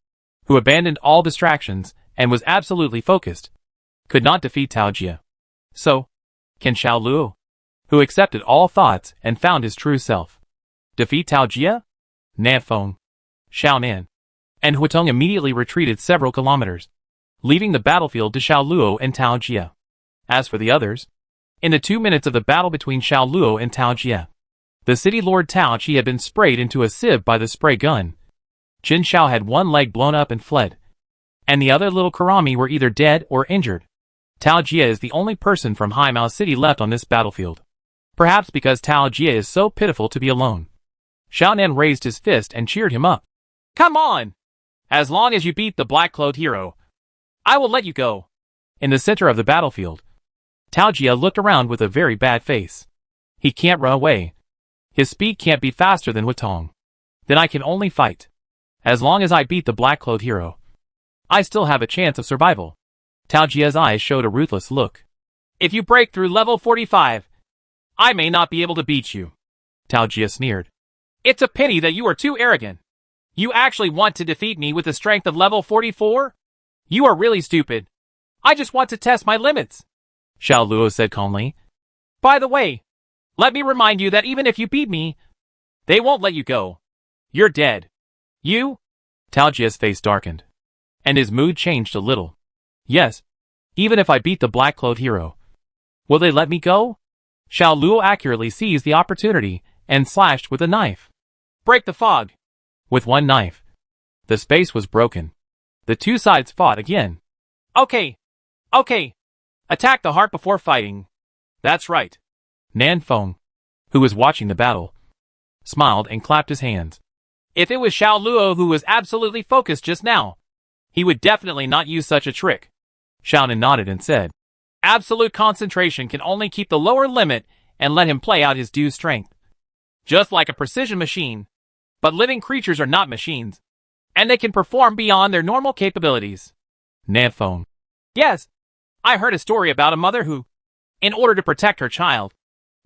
who abandoned all distractions and was absolutely focused, could not defeat Tao Jia. So, can Xiao Luo, who accepted all thoughts and found his true self, defeat Tao Jia? Nanfeng, Xiaonan, and Hutong immediately retreated several kilometers, leaving the battlefield to Xiao Luo and Tao Jia. As for the others, in the 2 minutes of the battle between Xiao Luo and Tao Jia, the city lord Tao Chi had been sprayed into a sieve by the spray gun. Jin Xiao had one leg blown up and fled, and the other little Karami were either dead or injured. Tao Jia is the only person from Haimao City left on this battlefield. Perhaps because Tao Jia is so pitiful to be alone. Xiaonan raised his fist and cheered him up. "Come on! As long as you beat the black-clothed hero, I will let you go." In the center of the battlefield, Tao Jia looked around with a very bad face. He can't run away. His speed can't be faster than Hutong. Then I can only fight. As long as I beat the black-clothed hero, I still have a chance of survival. Tao Jia's eyes showed a ruthless look. "If you break through level 45, I may not be able to beat you." Tao Jia sneered. "It's a pity that you are too arrogant. You actually want to defeat me with the strength of level 44? You are really stupid. I just want to test my limits," Xiao Luo said calmly. "By the way, let me remind you that even if you beat me, they won't let you go. You're dead." "You?" Tao Jia's face darkened, and his mood changed a little. "Yes, even if I beat the black-clothed hero, will they let me go?" Xiao Luo accurately seized the opportunity and slashed with a knife. "Break the fog." With one knife, the space was broken. The 2 sides fought again. Okay. Attack the heart before fighting. That's right." Nanfeng, who was watching the battle, smiled and clapped his hands. If it was Xiao Luo who was absolutely focused just now, he would definitely not use such a trick. Xiaonan nodded and said, "Absolute concentration can only keep the lower limit and let him play out his due strength. Just like a precision machine. But living creatures are not machines, and they can perform beyond their normal capabilities." Nanfeng. "Yes, I heard a story about a mother who, in order to protect her child,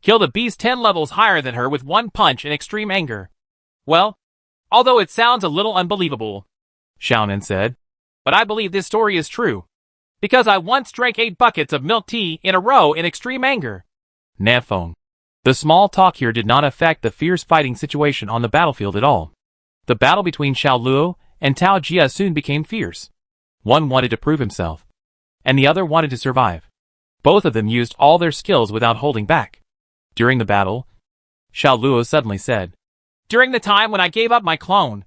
killed a beast 10 levels higher than her with one punch in extreme anger. Well, Although it sounds a little unbelievable, Xiaonan said, but I believe this story is true. Because I once drank 8 buckets of milk tea in a row in extreme anger. Nanfeng. The small talk here did not affect the fierce fighting situation on the battlefield at all. The battle between Xiao Luo and Tao Jia soon became fierce. One wanted to prove himself, and the other wanted to survive. Both of them used all their skills without holding back. During the battle, Xiao Luo suddenly said, "During the time when I gave up my clone,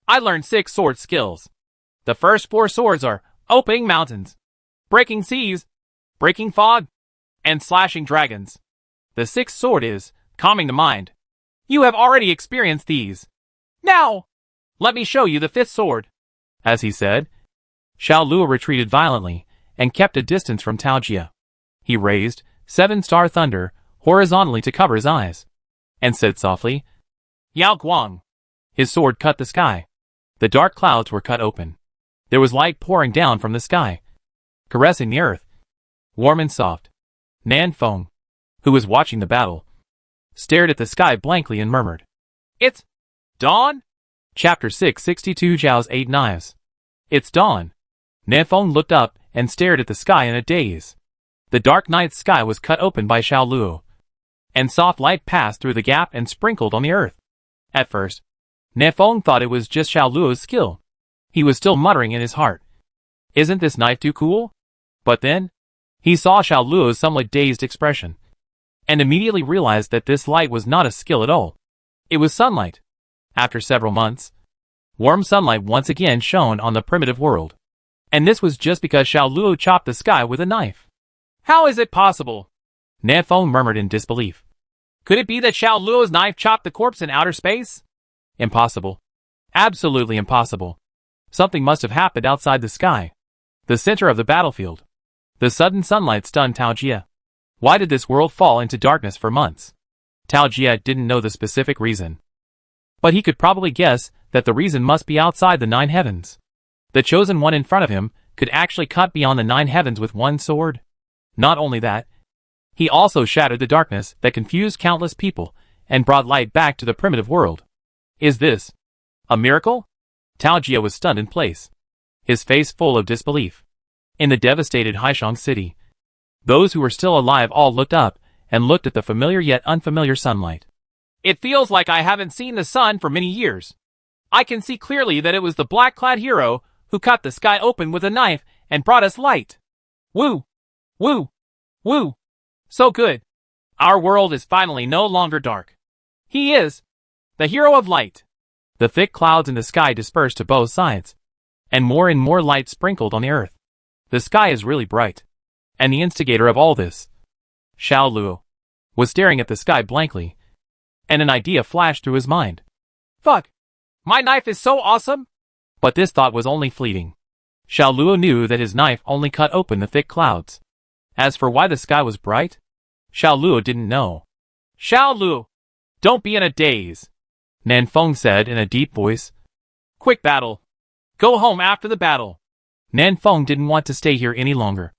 I learned 6 sword skills. The first 4 swords are opening mountains, breaking seas, breaking fog, and slashing dragons. The 6th sword is calming the mind. You have already experienced these. Now, let me show you the 5th sword." As he said, Xiao Luo retreated violently and kept a distance from Tao Jia. He raised 7-star thunder horizontally to cover his eyes, and said softly, "Yao Guang." His sword cut the sky. The dark clouds were cut open. There was light pouring down from the sky, caressing the earth, warm and soft. Nanfeng, who was watching the battle, stared at the sky blankly and murmured, "It's dawn?" Chapter 662 Zhao's 8 Knives. It's dawn. Nanfeng looked up and stared at the sky in a daze. The dark night sky was cut open by Xiao Luo, and soft light passed through the gap and sprinkled on the earth. At first, Nanfeng thought it was just Xiao Luo's skill. He was still muttering in his heart, "Isn't this knife too cool?" But then, he saw Xiao Luo's somewhat dazed expression, and immediately realized that this light was not a skill at all. It was sunlight. After several months, warm sunlight once again shone on the primitive world. And this was just because Xiao Luo chopped the sky with a knife. "How is it possible?" Nanfeng murmured in disbelief. "Could it be that Xiao Luo's knife chopped the corpse in outer space?" Impossible. Absolutely impossible. Something must have happened outside the sky, the center of the battlefield. The sudden sunlight stunned Tao Jia. Why did this world fall into darkness for months? Tao Jia didn't know the specific reason, but he could probably guess that the reason must be outside the 9 heavens. The chosen one in front of him could actually cut beyond the 9 heavens with one sword. Not only that, he also shattered the darkness that confused countless people and brought light back to the primitive world. Is this a miracle? Tao Jia was stunned in place, his face full of disbelief. In the devastated Haishang city, those who were still alive all looked up and looked at the familiar yet unfamiliar sunlight. "It feels like I haven't seen the sun for many years. I can see clearly that it was the black-clad hero who cut the sky open with a knife and brought us light. Woo! Woo! Woo! So good. Our world is finally no longer dark. He is the hero of light." The thick clouds in the sky dispersed to both sides, and more light sprinkled on the earth. The sky is really bright. And the instigator of all this, Xiao Luo, was staring at the sky blankly, and an idea flashed through his mind. "Fuck! My knife is so awesome!" But this thought was only fleeting. Xiao Luo knew that his knife only cut open the thick clouds. As for why the sky was bright, Xiao Luo didn't know. "Xiao Luo, don't be in a daze," Nanfeng said in a deep voice. "Quick battle. Go home after the battle." Nanfeng didn't want to stay here any longer.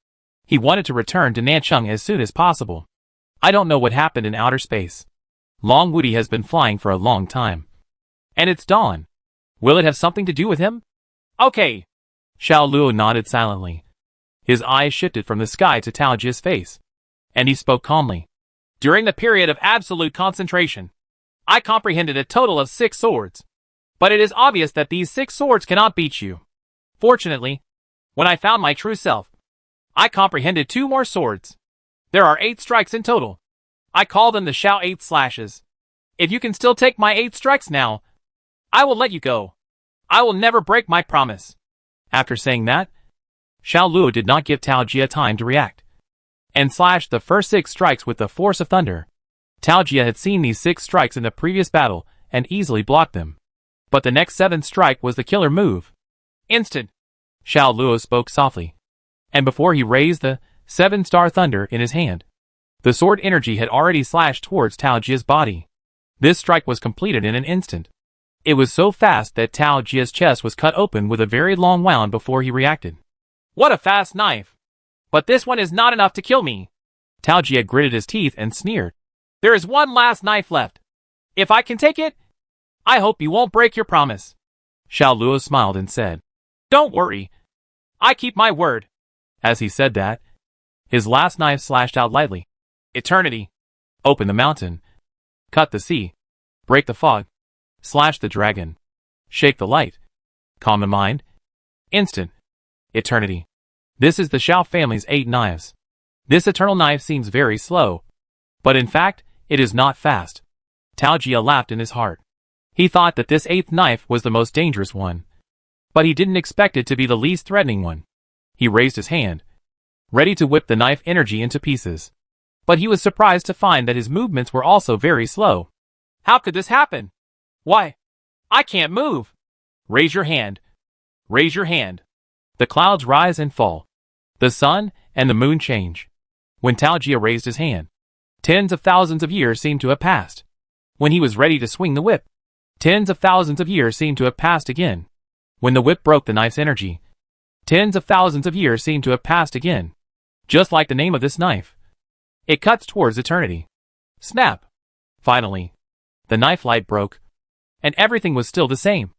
He wanted to return to Nancheng as soon as possible. I don't know what happened in outer space. Long Woody has been flying for a long time. And it's dawn. Will it have something to do with him? Okay. Xiao Luo nodded silently. His eyes shifted from the sky to Tao Jia's face, and he spoke calmly. "During the period of absolute concentration, I comprehended a total of 6 swords. But it is obvious that these 6 swords cannot beat you. Fortunately, when I found my true self, I comprehended 2 more swords. There are 8 strikes in total. I call them the Xiao 8 slashes. If you can still take my 8 strikes now, I will let you go. I will never break my promise." After saying that, Xiao Luo did not give Tao Jia time to react, and slashed the first 6 strikes with the force of thunder. Tao Jia had seen these 6 strikes in the previous battle and easily blocked them. But the next 7th strike was the killer move. "Instant," Xiao Luo spoke softly, and before he raised the 7-star thunder in his hand, the sword energy had already slashed towards Tao Jia's body. This strike was completed in an instant. It was so fast that Tao Jia's chest was cut open with a very long wound before he reacted. "What a fast knife! But this one is not enough to kill me." Tao Jia gritted his teeth and sneered. "There is one last knife left. If I can take it, I hope you won't break your promise. Xiao Luo smiled and said, Don't worry. I keep my word. As he said that, his last knife slashed out lightly. Eternity. Open the mountain. Cut the sea. Break the fog. Slash the dragon. Shake the light. Calm the mind. Instant. Eternity. This is the Xiao family's 8 knives. This eternal knife seems very slow, but in fact, it is not fast. Tao Jia laughed in his heart. He thought that this 8th knife was the most dangerous one, but he didn't expect it to be the least threatening one. He raised his hand, ready to whip the knife energy into pieces. But he was surprised to find that his movements were also very slow. How could this happen? Why? I can't move. Raise your hand. Raise your hand. The clouds rise and fall. The sun and the moon change. When Tao Jia raised his hand, tens of thousands of years seemed to have passed. When he was ready to swing the whip, tens of thousands of years seemed to have passed again. When the whip broke the knife's energy, tens of thousands of years seemed to have passed again. Just like the name of this knife. It cuts towards eternity. Snap! Finally, the knife light broke, and everything was still the same,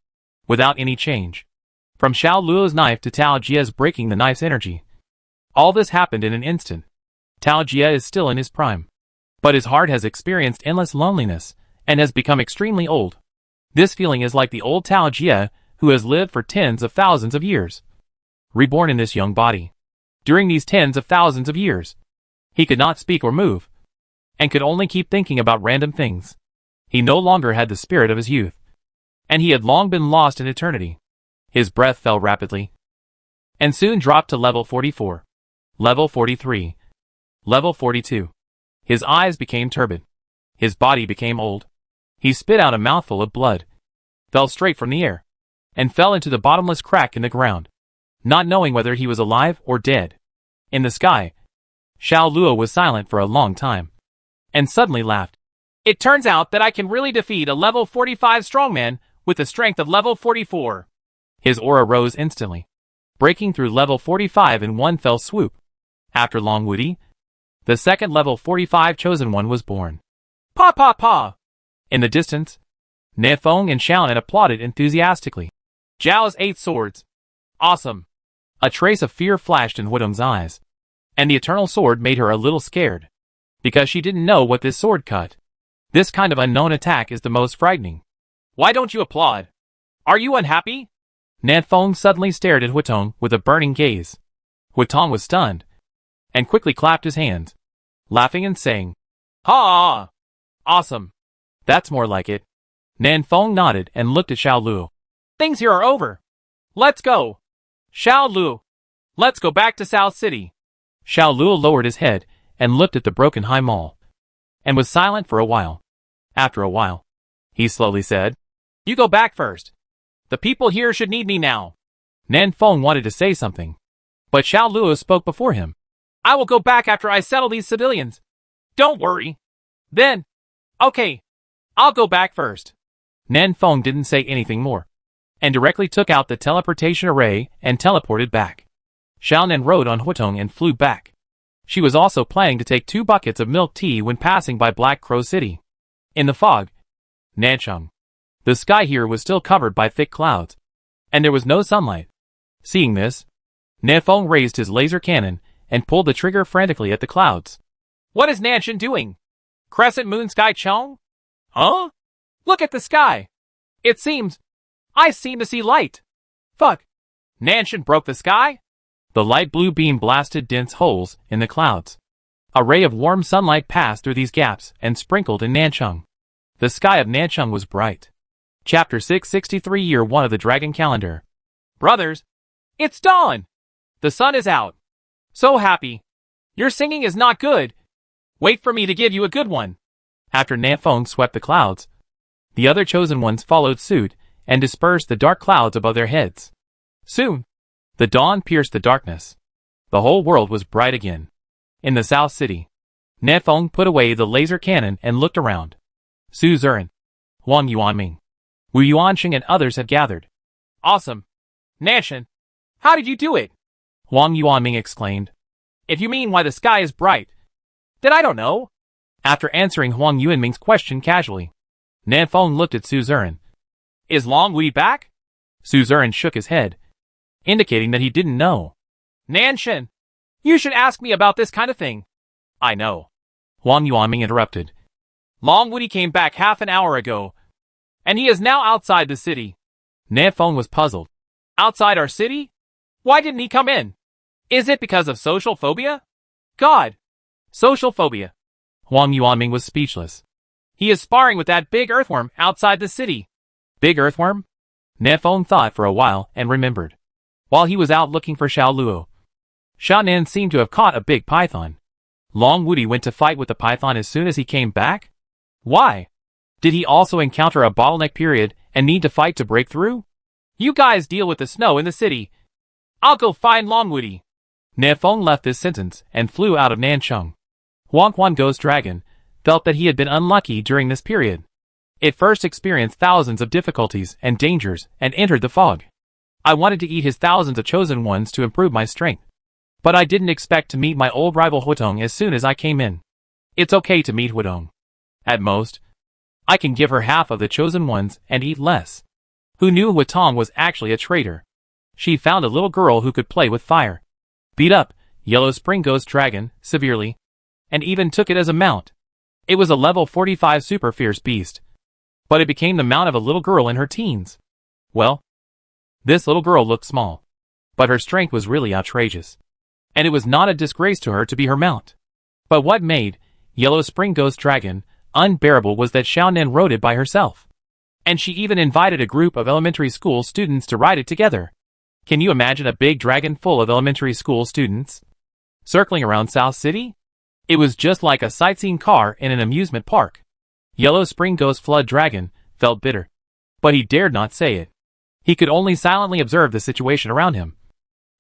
without any change. From Xiao Luo's knife to Tao Jia's breaking the knife's energy. All this happened in an instant. Tao Jia is still in his prime, but his heart has experienced endless loneliness and has become extremely old. This feeling is like the old Tao Jia who has lived for tens of thousands of years, reborn in this young body. During these tens of thousands of years, he could not speak or move, and could only keep thinking about random things. He no longer had the spirit of his youth, and he had long been lost in eternity. His breath fell rapidly, and soon dropped to level 44, level 43, level 42. His eyes became turbid. His body became old. He spit out a mouthful of blood, fell straight from the air, and fell into the bottomless crack in the ground, not knowing whether he was alive or dead. In the sky, Xiao Luo was silent for a long time, and suddenly laughed. It turns out that I can really defeat a level 45 strongman with the strength of level 44. His aura rose instantly, breaking through level 45 in one fell swoop. After Long Wudi, the second level 45 chosen one was born. Pa pa pa! In the distance, Nefeng and Xiaonan applauded enthusiastically. Zhao's 8 swords. Awesome! A trace of fear flashed in Hudong's eyes, and the eternal sword made her a little scared, because she didn't know what this sword cut. This kind of unknown attack is the most frightening. Why don't you applaud? Are you unhappy? Nefeng suddenly stared at Hudong with a burning gaze. Hudong was stunned, and quickly clapped his hands, laughing and saying, Ha! Awesome! That's more like it. Nefeng nodded and looked at Xiao Luo. Things here are over. Let's go. Xiao Luo, let's go back to South City. Xiao Luo lowered his head and looked at the broken high mall, and was silent for a while. After a while, he slowly said, You go back first. The people here should need me now. Nefeng wanted to say something, but Xiao Luo spoke before him. I will go back after I settle these civilians. Don't worry. Then, okay, I'll go back first. Nefeng didn't say anything more, and directly took out the teleportation array and teleported back. Xiaonan rode on Hudong and flew back. She was also planning to take 2 buckets of milk tea when passing by Black Crow City. In the fog, Nancheng. The sky here was still covered by thick clouds, and there was no sunlight. Seeing this, Nefeng raised his laser cannon and pulled the trigger frantically at the clouds. What is Nancheng doing? Crescent Moon Sky Chong? Huh? Look at the sky. I seem to see light. Fuck. Nancheng broke the sky? The light blue beam blasted dense holes in the clouds. A ray of warm sunlight passed through these gaps and sprinkled in Nancheng. The sky of Nancheng was bright. Chapter 663 Year 1 of the Dragon Calendar. Brothers, it's dawn! The sun is out. So happy. Your singing is not good. Wait for me to give you a good one. After Nefeng swept the clouds, the other chosen ones followed suit and dispersed the dark clouds above their heads. Soon, the dawn pierced the darkness. The whole world was bright again. In the South City, Nefeng put away the laser cannon and looked around. Su Zuran, Huang Yuanming, Wu Yuanxing and others had gathered. Awesome. Nancheng, how did you do it? Huang Yuanming exclaimed. If you mean why the sky is bright, then I don't know. After answering Huang Yuanming's question casually, Nefeng looked at Su Zuran Is Long Wudi back? Suzerain shook his head, indicating that he didn't know. Nanshin, you should ask me about this kind of thing. I know. Wang Yuanming interrupted. Long Wudi came back half an hour ago, and he is now outside the city. Nanfeng was puzzled. Outside our city? Why didn't he come in? Is it because of social phobia? God! Social phobia. Wang Yuanming was speechless. He is sparring with that big earthworm outside the city. Big earthworm? Nanfeng thought for a while and remembered. While he was out looking for Xiao Luo, Xiaonan seemed to have caught a big python. Long Wudi went to fight with the python as soon as he came back? Why? Did he also encounter a bottleneck period and need to fight to break through? You guys deal with the snow in the city. I'll go find Long Wudi. Nanfeng left this sentence and flew out of Nancheng. Wang Quan Ghost Dragon felt that he had been unlucky during this period. It first experienced thousands of difficulties and dangers and entered the fog. I wanted to eat his thousands of chosen ones to improve my strength. But I didn't expect to meet my old rival Huitong as soon as I came in. It's okay to meet Huitong. At most, I can give her half of the chosen ones and eat less. Who knew Huitong was actually a traitor? She found a little girl who could play with fire, beat up Yellow Spring Ghost Dragon severely, and even took it as a mount. It was a level 45 super fierce beast, but it became the mount of a little girl in her teens. Well, this little girl looked small, but her strength was really outrageous, and it was not a disgrace to her to be her mount. But what made Yellow Spring Ghost Dragon unbearable was that Xiaonan rode it by herself, and she even invited a group of elementary school students to ride it together. Can you imagine a big dragon full of elementary school students circling around South City? It was just like a sightseeing car in an amusement park. Yellow Spring Ghost Flood Dragon felt bitter, but he dared not say it. He could only silently observe the situation around him,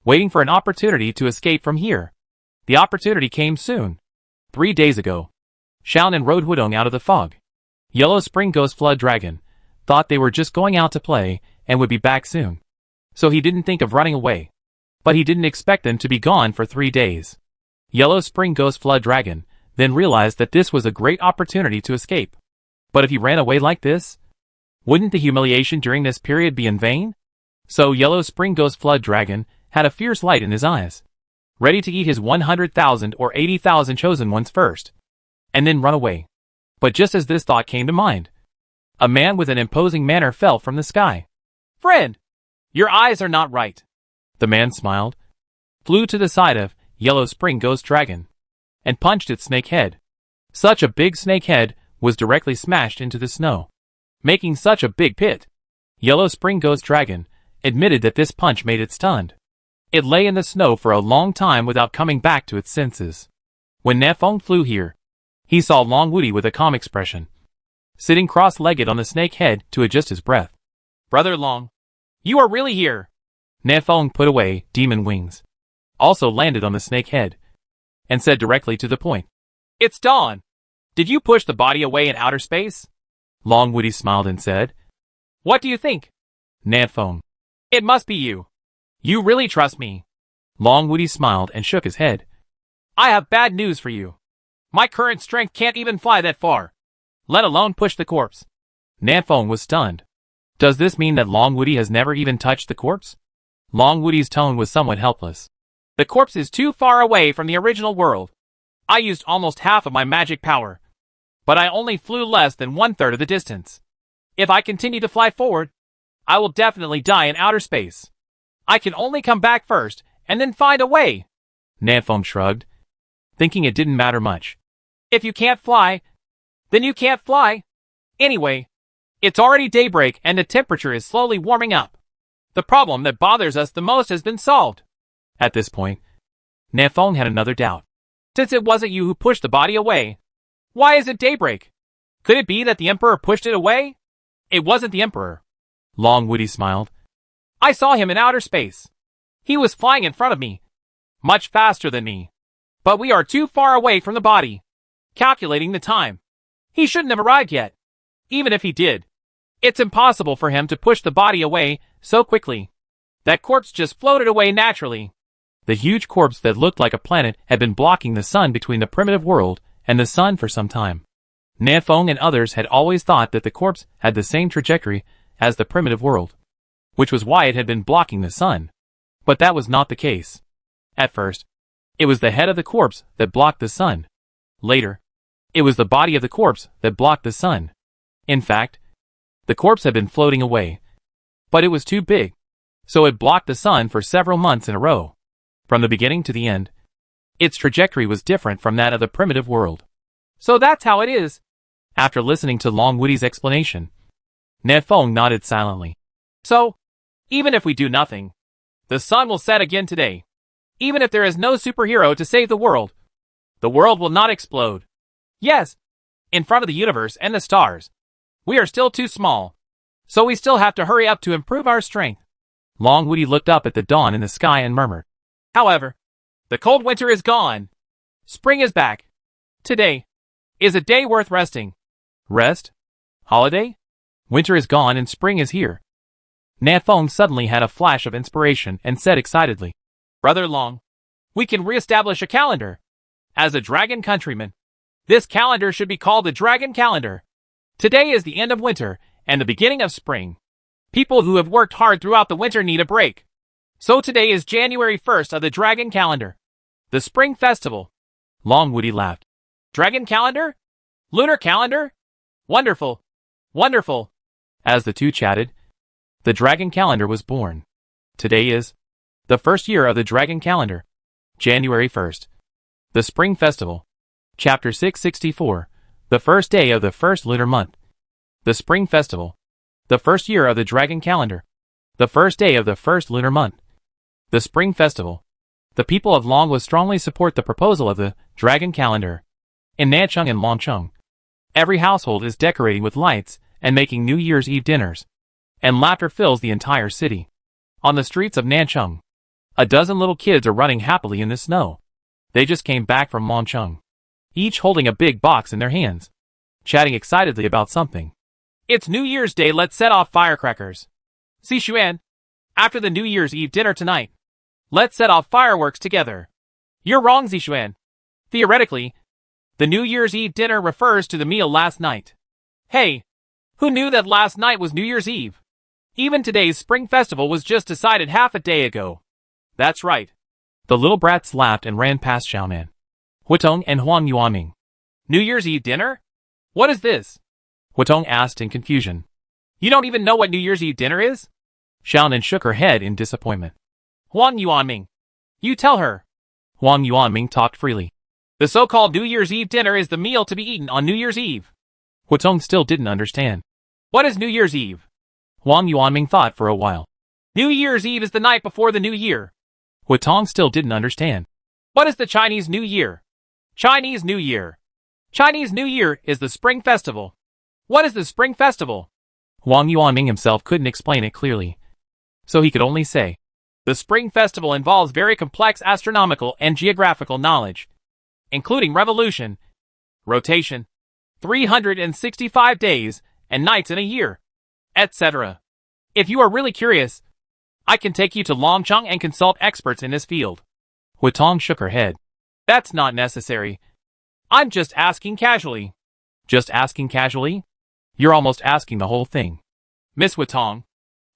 waiting for an opportunity to escape from here. The opportunity came soon. 3 days ago, Xiaonan rode Huitong out of the fog. Yellow Spring Ghost Flood Dragon thought they were just going out to play and would be back soon, so he didn't think of running away. But he didn't expect them to be gone for 3 days. Yellow Spring Ghost Flood Dragon then realized that this was a great opportunity to escape. But if he ran away like this, wouldn't the humiliation during this period be in vain? So Yellow Spring Ghost Flood Dragon had a fierce light in his eyes, ready to eat his 100,000 or 80,000 chosen ones first, and then run away. But just as this thought came to mind, a man with an imposing manner fell from the sky. Friend, your eyes are not right. The man smiled, flew to the side of Yellow Spring Ghost Dragon, and punched its snake head. Such a big snake head was directly smashed into the snow, making such a big pit. Yellow Spring Ghost Dragon admitted that this punch made it stunned. It lay in the snow for a long time without coming back to its senses. When Nanfeng flew here, he saw Long Wudi with a calm expression, sitting cross-legged on the snake head to adjust his breath. Brother Long, you are really here. Nanfeng put away demon wings, also landed on the snake head, and said directly to the point. It's dawn. Did you push the body away in outer space? Long Wudi smiled and said, What do you think? Nanfeng. It must be you. You really trust me. Long Wudi smiled and shook his head. I have bad news for you. My current strength can't even fly that far, let alone push the corpse. Nanfeng was stunned. Does this mean that Long Wudi has never even touched the corpse? Long Wudi's tone was somewhat helpless. The corpse is too far away from the original world. I used almost half of my magic power, but I only flew less than 1/3 of the distance. If I continue to fly forward, I will definitely die in outer space. I can only come back first and then find a way. Nanfeng shrugged, thinking it didn't matter much. If you can't fly, then you can't fly. Anyway, it's already daybreak and the temperature is slowly warming up. The problem that bothers us the most has been solved. At this point, Nanfeng had another doubt. Since it wasn't you who pushed the body away, why is it daybreak? Could it be that the Emperor pushed it away? It wasn't the Emperor. Long Wudi smiled. I saw him in outer space. He was flying in front of me, much faster than me. But we are too far away from the body. Calculating the time, he shouldn't have arrived yet. Even if he did, it's impossible for him to push the body away so quickly. That corpse just floated away naturally. The huge corpse that looked like a planet had been blocking the sun between the primitive world and the sun for some time. Nanfeng and others had always thought that the corpse had the same trajectory as the primitive world, which was why it had been blocking the sun. But that was not the case. At first, it was the head of the corpse that blocked the sun. Later, it was the body of the corpse that blocked the sun. In fact, the corpse had been floating away, but it was too big, so it blocked the sun for several months in a row. From the beginning to the end, its trajectory was different from that of the primitive world. So that's how it is. After listening to Long Woody's explanation, Nefong nodded silently. So, even if we do nothing, the sun will set again today. Even if there is no superhero to save the world will not explode. Yes, in front of the universe and the stars, we are still too small, so we still have to hurry up to improve our strength. Long Woody looked up at the dawn in the sky and murmured, however, the cold winter is gone. Spring is back. Today is a day worth resting. Rest? Holiday? Winter is gone and spring is here. Nafong suddenly had a flash of inspiration and said excitedly, Brother Long, we can re-establish a calendar. As a dragon countryman, this calendar should be called the Dragon Calendar. Today is the end of winter and the beginning of spring. People who have worked hard throughout the winter need a break. So today is January 1st of the Dragon Calendar, the Spring Festival. Long Woody laughed. Dragon Calendar? Lunar Calendar? Wonderful. Wonderful. As the two chatted, the Dragon Calendar was born. Today is the first year of the Dragon Calendar, January 1st. The Spring Festival. Chapter 664. The first day of the first lunar month. The Spring Festival. The first year of the Dragon Calendar. The first day of the first lunar month. The Spring Festival. The people of Long would strongly support the proposal of the Dragon Calendar. In Nanchung and Longcheng, every household is decorating with lights and making New Year's Eve dinners. And laughter fills the entire city. On the streets of Nanchung, a dozen little kids are running happily in the snow. They just came back from Longcheng, each holding a big box in their hands, chatting excitedly about something. It's New Year's Day, let's set off firecrackers. Xishuan, after the New Year's Eve dinner tonight, let's set off fireworks together. You're wrong, Xishuan. Theoretically, the New Year's Eve dinner refers to the meal last night. Hey, who knew that last night was New Year's Eve? Even today's Spring Festival was just decided half a day ago. That's right. The little brats laughed and ran past Xiaonan, Huitong and Huang Yuanming. New Year's Eve dinner? What is this? Huitong asked in confusion. You don't even know what New Year's Eve dinner is? Xiaonan shook her head in disappointment. Huang Yuanming, you tell her. Huang Yuanming talked freely. The so-called New Year's Eve dinner is the meal to be eaten on New Year's Eve. Huitong still didn't understand. What is New Year's Eve? Huang Yuanming thought for a while. New Year's Eve is the night before the New Year. Huitong still didn't understand. What is the Chinese New Year? Chinese New Year. Chinese New Year is the Spring Festival. What is the Spring Festival? Huang Yuanming himself couldn't explain it clearly, so he could only say, the Spring Festival involves very complex astronomical and geographical knowledge, including revolution, rotation, 365 days and nights in a year, etc. If you are really curious, I can take you to Longcheng and consult experts in this field. Huitong shook her head. That's not necessary. I'm just asking casually. Just asking casually? You're almost asking the whole thing. Miss Huitong,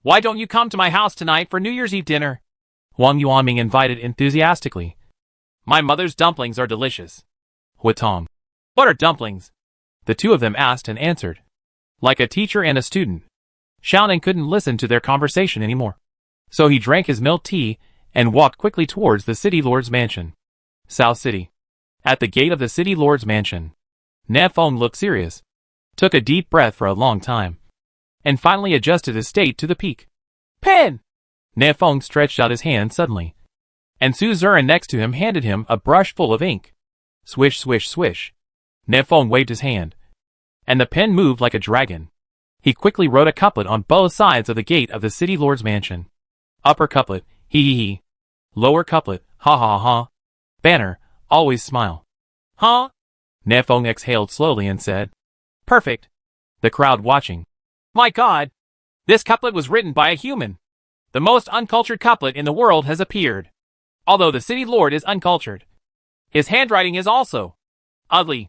why don't you come to my house tonight for New Year's Eve dinner? Huang Yuanming invited enthusiastically. My mother's dumplings are delicious. Huitong. What are dumplings? The two of them asked and answered, like a teacher and a student. Xiaonan couldn't listen to their conversation anymore, so he drank his milk tea and walked quickly towards the city lord's mansion. South City. At the gate of the city lord's mansion, Nafong looked serious, took a deep breath for a long time, and finally adjusted his state to the peak. Pen! Nafong stretched out his hand suddenly, and Su Zuran next to him handed him a brush full of ink. Swish, swish, swish. Nafong waved his hand, and the pen moved like a dragon. He quickly wrote a couplet on both sides of the gate of the city lord's mansion. Upper couplet, hee hee hee. Lower couplet, ha ha ha. Banner, always smile. Huh? Nafong exhaled slowly and said, Perfect. The crowd watching. My God! This couplet was written by a human. The most uncultured couplet in the world has appeared. Although the city lord is uncultured, his handwriting is also ugly.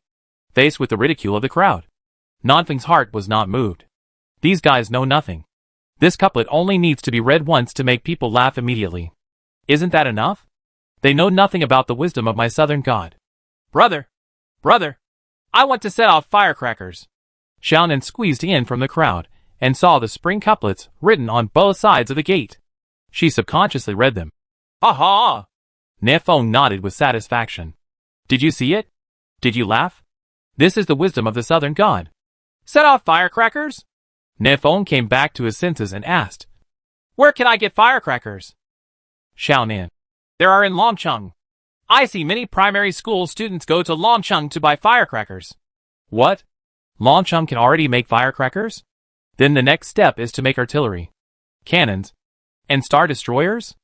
Faced with the ridicule of the crowd, Nanfeng's heart was not moved. These guys know nothing. This couplet only needs to be read once to make people laugh immediately. Isn't that enough? They know nothing about the wisdom of my southern god. Brother! Brother! I want to set off firecrackers. Xiaonan squeezed in from the crowd and saw the spring couplets written on both sides of the gate. She subconsciously read them. Aha! Nefeng nodded with satisfaction. Did you see it? Did you laugh? This is the wisdom of the southern god. Set off firecrackers? Nefeng came back to his senses and asked. Where can I get firecrackers? Xiaonan. There are in Longcheng. I see many primary school students go to Longcheng to buy firecrackers. What? Longcheng can already make firecrackers? Then the next step is to make artillery, cannons, and star destroyers?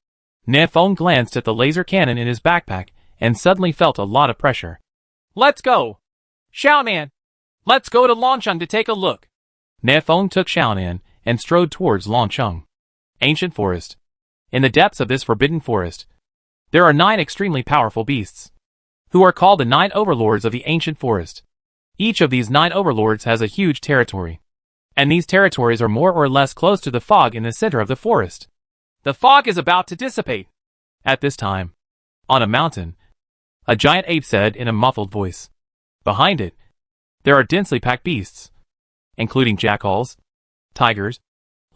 Nefeng glanced at the laser cannon in his backpack and suddenly felt a lot of pressure. Let's go! Xiaonan! Let's go to Longcheng to take a look. Nefeng took Xiaonan and strode towards Longcheng. Ancient forest. In the depths of this forbidden forest, there are 9 extremely powerful beasts, who are called the 9 overlords of the ancient forest. Each of these 9 overlords has a huge territory, and these territories are more or less close to the fog in the center of the forest. The fog is about to dissipate. At this time, on a mountain, a giant ape said in a muffled voice. Behind it, there are densely packed beasts, including jackals, tigers,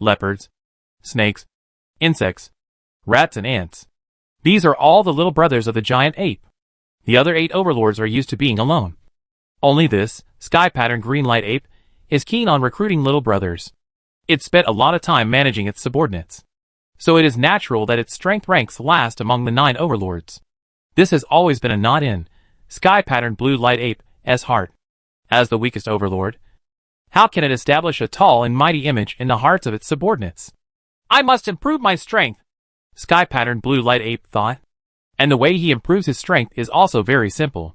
leopards, snakes, insects, rats and ants. These are all the little brothers of the giant ape. The other 8 overlords are used to being alone. Only this, sky-patterned green light ape, is keen on recruiting little brothers. It spent a lot of time managing its subordinates, so it is natural that its strength ranks last among the 9 overlords. This has always been a not-in, sky-patterned blue light ape's heart. As the weakest overlord, how can it establish a tall and mighty image in the hearts of its subordinates? I must improve my strength, sky-patterned blue light ape thought. And the way he improves his strength is also very simple.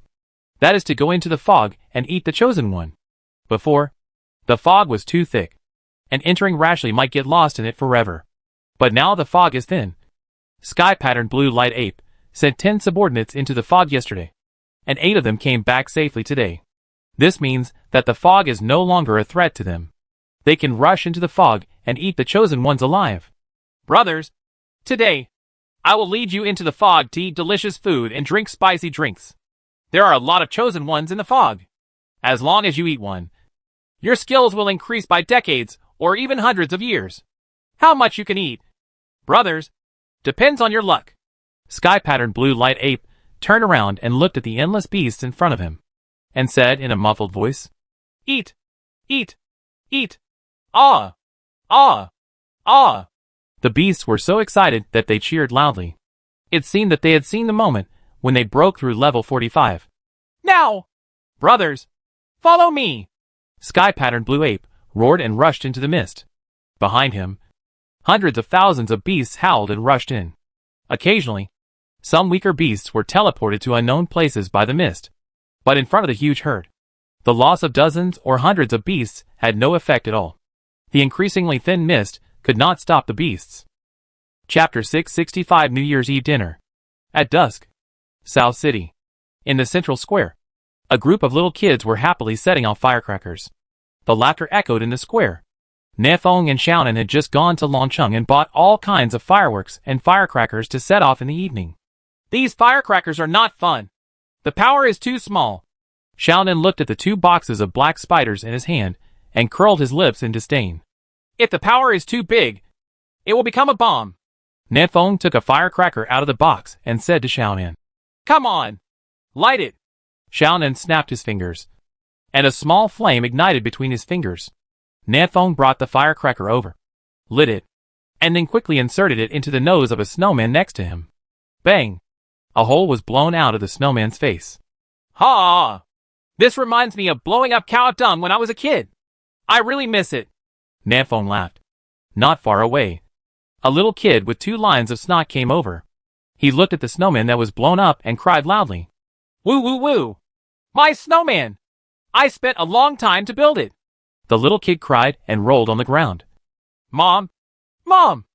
That is to go into the fog and eat the chosen one. Before, the fog was too thick, and entering rashly might get lost in it forever. But now the fog is thin. Sky-patterned blue light ape sent 10 subordinates into the fog yesterday, and 8 of them came back safely today. This means that the fog is no longer a threat to them. They can rush into the fog and eat the chosen ones alive. Brothers, today, I will lead you into the fog to eat delicious food and drink spicy drinks. There are a lot of chosen ones in the fog. As long as you eat one, your skills will increase by decades or even hundreds of years. How much you can eat, brothers, depends on your luck. Sky-patterned blue light ape turned around and looked at the endless beasts in front of him, and said in a muffled voice, Eat! Eat! Eat! Ah! Ah! Ah! The beasts were so excited that they cheered loudly. It seemed that they had seen the moment when they broke through level 45. Now! Brothers! Follow me! Sky-patterned blue ape roared and rushed into the mist. Behind him, hundreds of thousands of beasts howled and rushed in. Occasionally, some weaker beasts were teleported to unknown places by the mist. But in front of the huge herd, the loss of dozens or hundreds of beasts had no effect at all. The increasingly thin mist could not stop the beasts. Chapter 665 New Year's Eve Dinner. At dusk, South City. In the central square, a group of little kids were happily setting off firecrackers. The laughter echoed in the square. Nefeng and Xiaonan had just gone to Longcheng and bought all kinds of fireworks and firecrackers to set off in the evening. These firecrackers are not fun. The power is too small. Xiaonan looked at the 2 boxes of black spiders in his hand and curled his lips in disdain. If the power is too big, it will become a bomb. Nefeng took a firecracker out of the box and said to Xiaonan, Come on! Light it! Xiaonan snapped his fingers, and a small flame ignited between his fingers. Nefeng brought the firecracker over, lit it, and then quickly inserted it into the nose of a snowman next to him. Bang! A hole was blown out of the snowman's face. Ha! This reminds me of blowing up cow dung when I was a kid. I really miss it. Nefeng laughed. Not far away, a little kid with 2 lines of snot came over. He looked at the snowman that was blown up and cried loudly. Woo woo woo! My snowman! I spent a long time to build it. The little kid cried and rolled on the ground. Mom! Mom!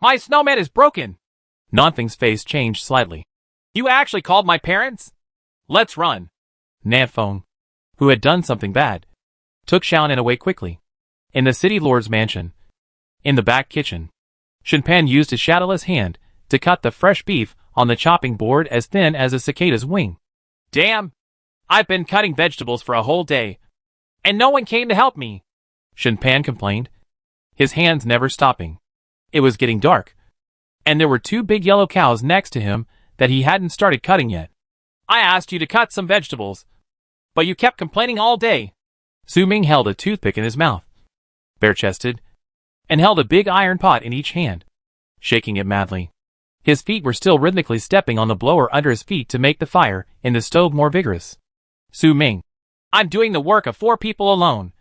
My snowman is broken! Nonfeng's face changed slightly. You actually called my parents? Let's run. Nefeng, who had done something bad, took Xiaonan away quickly. In the city lord's mansion, In the back kitchen, Shinpan used his shadowless hand to cut the fresh beef on the chopping board as thin as a cicada's wing. Damn! I've been cutting vegetables for a whole day, and no one came to help me, Shinpan complained, his hands never stopping. It was getting dark, and there were 2 big yellow cows next to him that he hadn't started cutting yet. I asked you to cut some vegetables, but you kept complaining all day. Su Ming held a toothpick in his mouth, bare-chested, and held a big iron pot in each hand, shaking it madly. His feet were still rhythmically stepping on the blower under his feet to make the fire in the stove more vigorous. Su Ming, I'm doing the work of 4 people alone.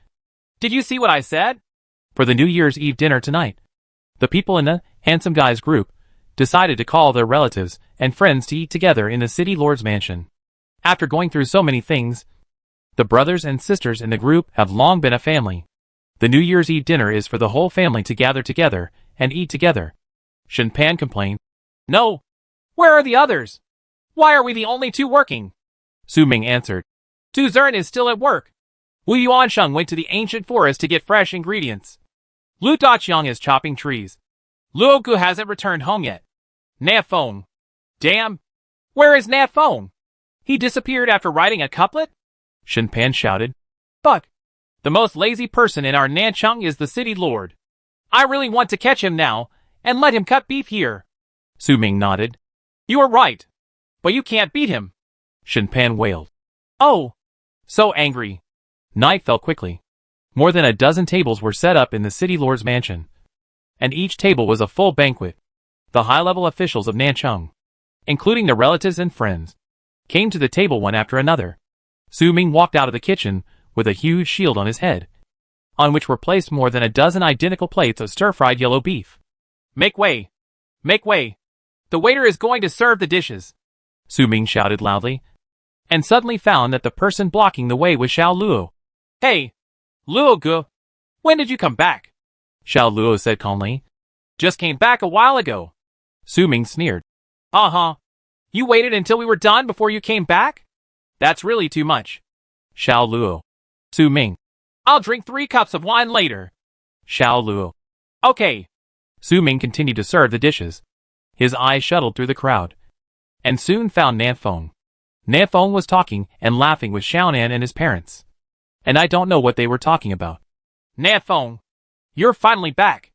Did you see what I said? For the New Year's Eve dinner tonight, the people in the handsome guys group decided to call their relatives and friends to eat together in the city lord's mansion. After going through so many things, the brothers and sisters in the group have long been a family. The New Year's Eve dinner is for the whole family to gather together and eat together. Shinpan complained. No. Where are the others? Why are we the only 2 working? Su Ming answered. Su Zern is still at work. Wu Yuansheng went to the ancient forest to get fresh ingredients. Lu Daqiang is chopping trees. Luo Gu hasn't returned home yet. Na Feng. Damn. Where is Na Feng? He disappeared after writing a couplet? Shinpan shouted. Fuck. The most lazy person in our Nanchang is the city lord. I really want to catch him now and let him cut beef here. Su Ming nodded. You are right. But you can't beat him. Shinpan wailed. Oh. So angry. Night fell quickly. More than a dozen tables were set up in the city lord's mansion, and each table was a full banquet. The high-level officials of Nanchang, including their relatives and friends, came to the table one after another. Su Ming walked out of the kitchen with a huge shield on his head, on which were placed more than a dozen identical plates of stir-fried yellow beef. Make way! Make way! The waiter is going to serve the dishes! Su Ming shouted loudly, and suddenly found that the person blocking the way was Xiao Luo. Hey! Luo Gu! When did you come back? Xiao Luo said calmly. Just came back a while ago. Su Ming sneered. Uh-huh. You waited until we were done before you came back? That's really too much. Xiao Luo. Su Ming. I'll drink 3 cups of wine later. Xiao Luo. Okay. Su Ming continued to serve the dishes. His eyes shuttled through the crowd, and soon found Nan Feng. Nan Feng was talking and laughing with Xiaonan and his parents, and I don't know what they were talking about. Nan Feng, you're finally back.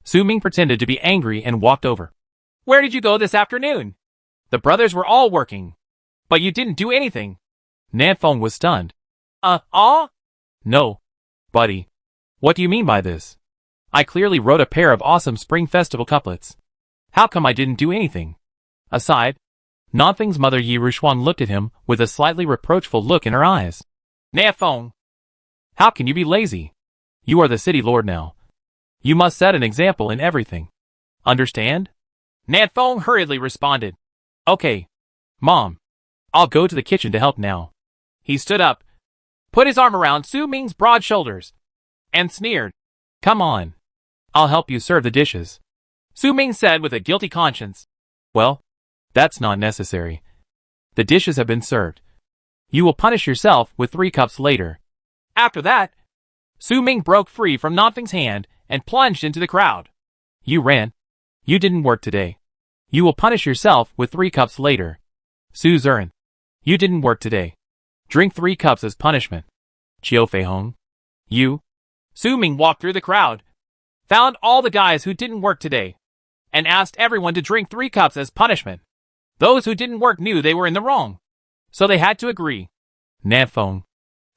Su Ming pretended to be angry and walked over. Where did you go this afternoon? The brothers were all working, but you didn't do anything. Nan Feng was stunned. No. Buddy. What do you mean by this? I clearly wrote a pair of awesome Spring Festival couplets. How come I didn't do anything? Aside, Nanfeng's mother Yi Rushuan looked at him with a slightly reproachful look in her eyes. Nan Feng, how can you be lazy? You are the city lord now. You must set an example in everything. Understand? Nan Feng hurriedly responded. Okay, Mom. I'll go to the kitchen to help now. He stood up, put his arm around Su Ming's broad shoulders, and sneered. Come on. I'll help you serve the dishes. Su Ming said with a guilty conscience. Well, that's not necessary. The dishes have been served. You will punish yourself with 3 cups later. After that, Su Ming broke free from Nanfeng's hand and plunged into the crowd. You ran. You didn't work today. You will punish yourself with 3 cups later. Su Zern, you didn't work today. Drink 3 cups as punishment. Chiu Fei Hong, you. Su Ming walked through the crowd, found all the guys who didn't work today, and asked everyone to drink 3 cups as punishment. Those who didn't work knew they were in the wrong, so they had to agree. Nan Feng,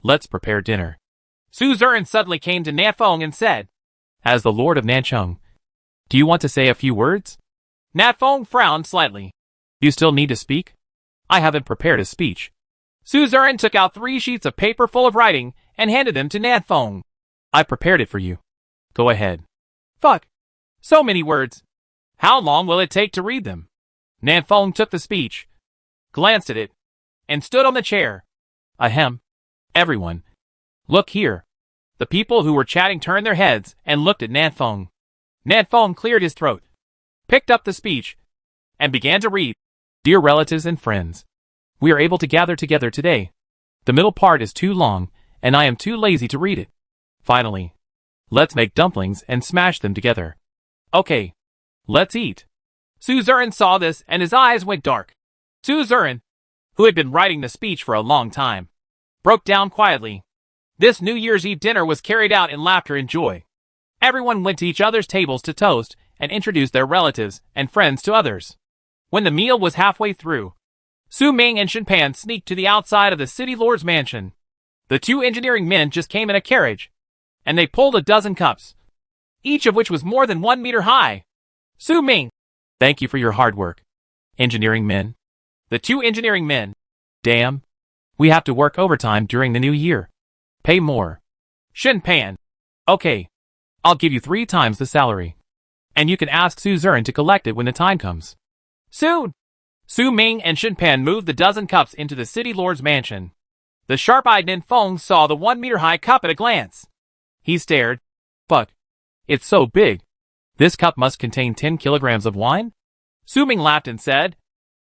let's prepare dinner. Su Zern suddenly came to Nan Feng and said, as the Lord of Nanchang, do you want to say a few words? Nan Feng frowned slightly. You still need to speak? I haven't prepared a speech. Su Zern took out 3 sheets of paper full of writing and handed them to Nan Feng. I prepared it for you. Go ahead. Fuck. So many words. How long will it take to read them? Nan Feng took the speech, glanced at it, and stood on the chair. Ahem. Everyone. Look here. The people who were chatting turned their heads and looked at Nan Feng. Nan Feng cleared his throat, picked up the speech, and began to read. Dear relatives and friends, we are able to gather together today. The middle part is too long, and I am too lazy to read it. Finally, Let's make dumplings and smash them together. Okay. Let's eat. Suzerain saw this and his eyes went dark. Suzerain, who had been writing the speech for a long time, broke down quietly. This New Year's Eve dinner was carried out in laughter and joy. Everyone went to each other's tables to toast and introduce their relatives and friends to others. When the meal was halfway through, Su Ming and Shen Pan sneaked to the outside of the city lord's mansion. The two engineering men just came in a carriage, and they pulled a dozen cups, each of which was more than 1 meter high. Su Ming, thank you for your hard work. Engineering men. The two engineering men. Damn. We have to work overtime during the new year. Pay more. Shen Pan. Okay. I'll give you 3 times the salary. And you can ask Suzerain to collect it when the time comes. Soon. Su Ming and Shen Pan moved the dozen cups into the city lord's mansion. The sharp-eyed Nin Feng saw the 1 meter high cup at a glance. He stared. But it's so big. This cup must contain 10 kilograms of wine? Su Ming laughed and said,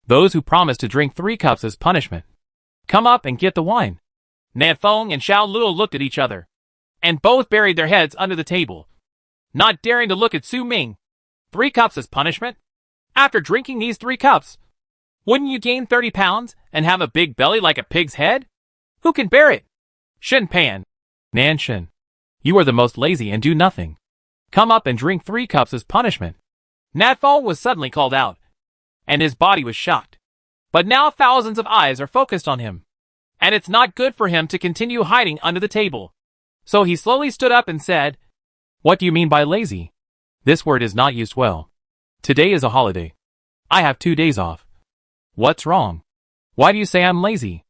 those who promise to drink 3 cups as punishment, come up and get the wine. Nan Feng and Xiao Luo looked at each other, and both buried their heads under the table, not daring to look at Su Ming. 3 cups as punishment? After drinking these 3 cups, wouldn't you gain 30 pounds and have a big belly like a pig's head? Who can bear it? Shen Pan. Nan Shen, you are the most lazy and do nothing. Come up and drink 3 cups as punishment. Nan Feng was suddenly called out, and his body was shocked. But now thousands of eyes are focused on him, and it's not good for him to continue hiding under the table. So he slowly stood up and said, what do you mean by lazy? This word is not used well. Today is a holiday. I have 2 days off. What's wrong? Why do you say I'm lazy?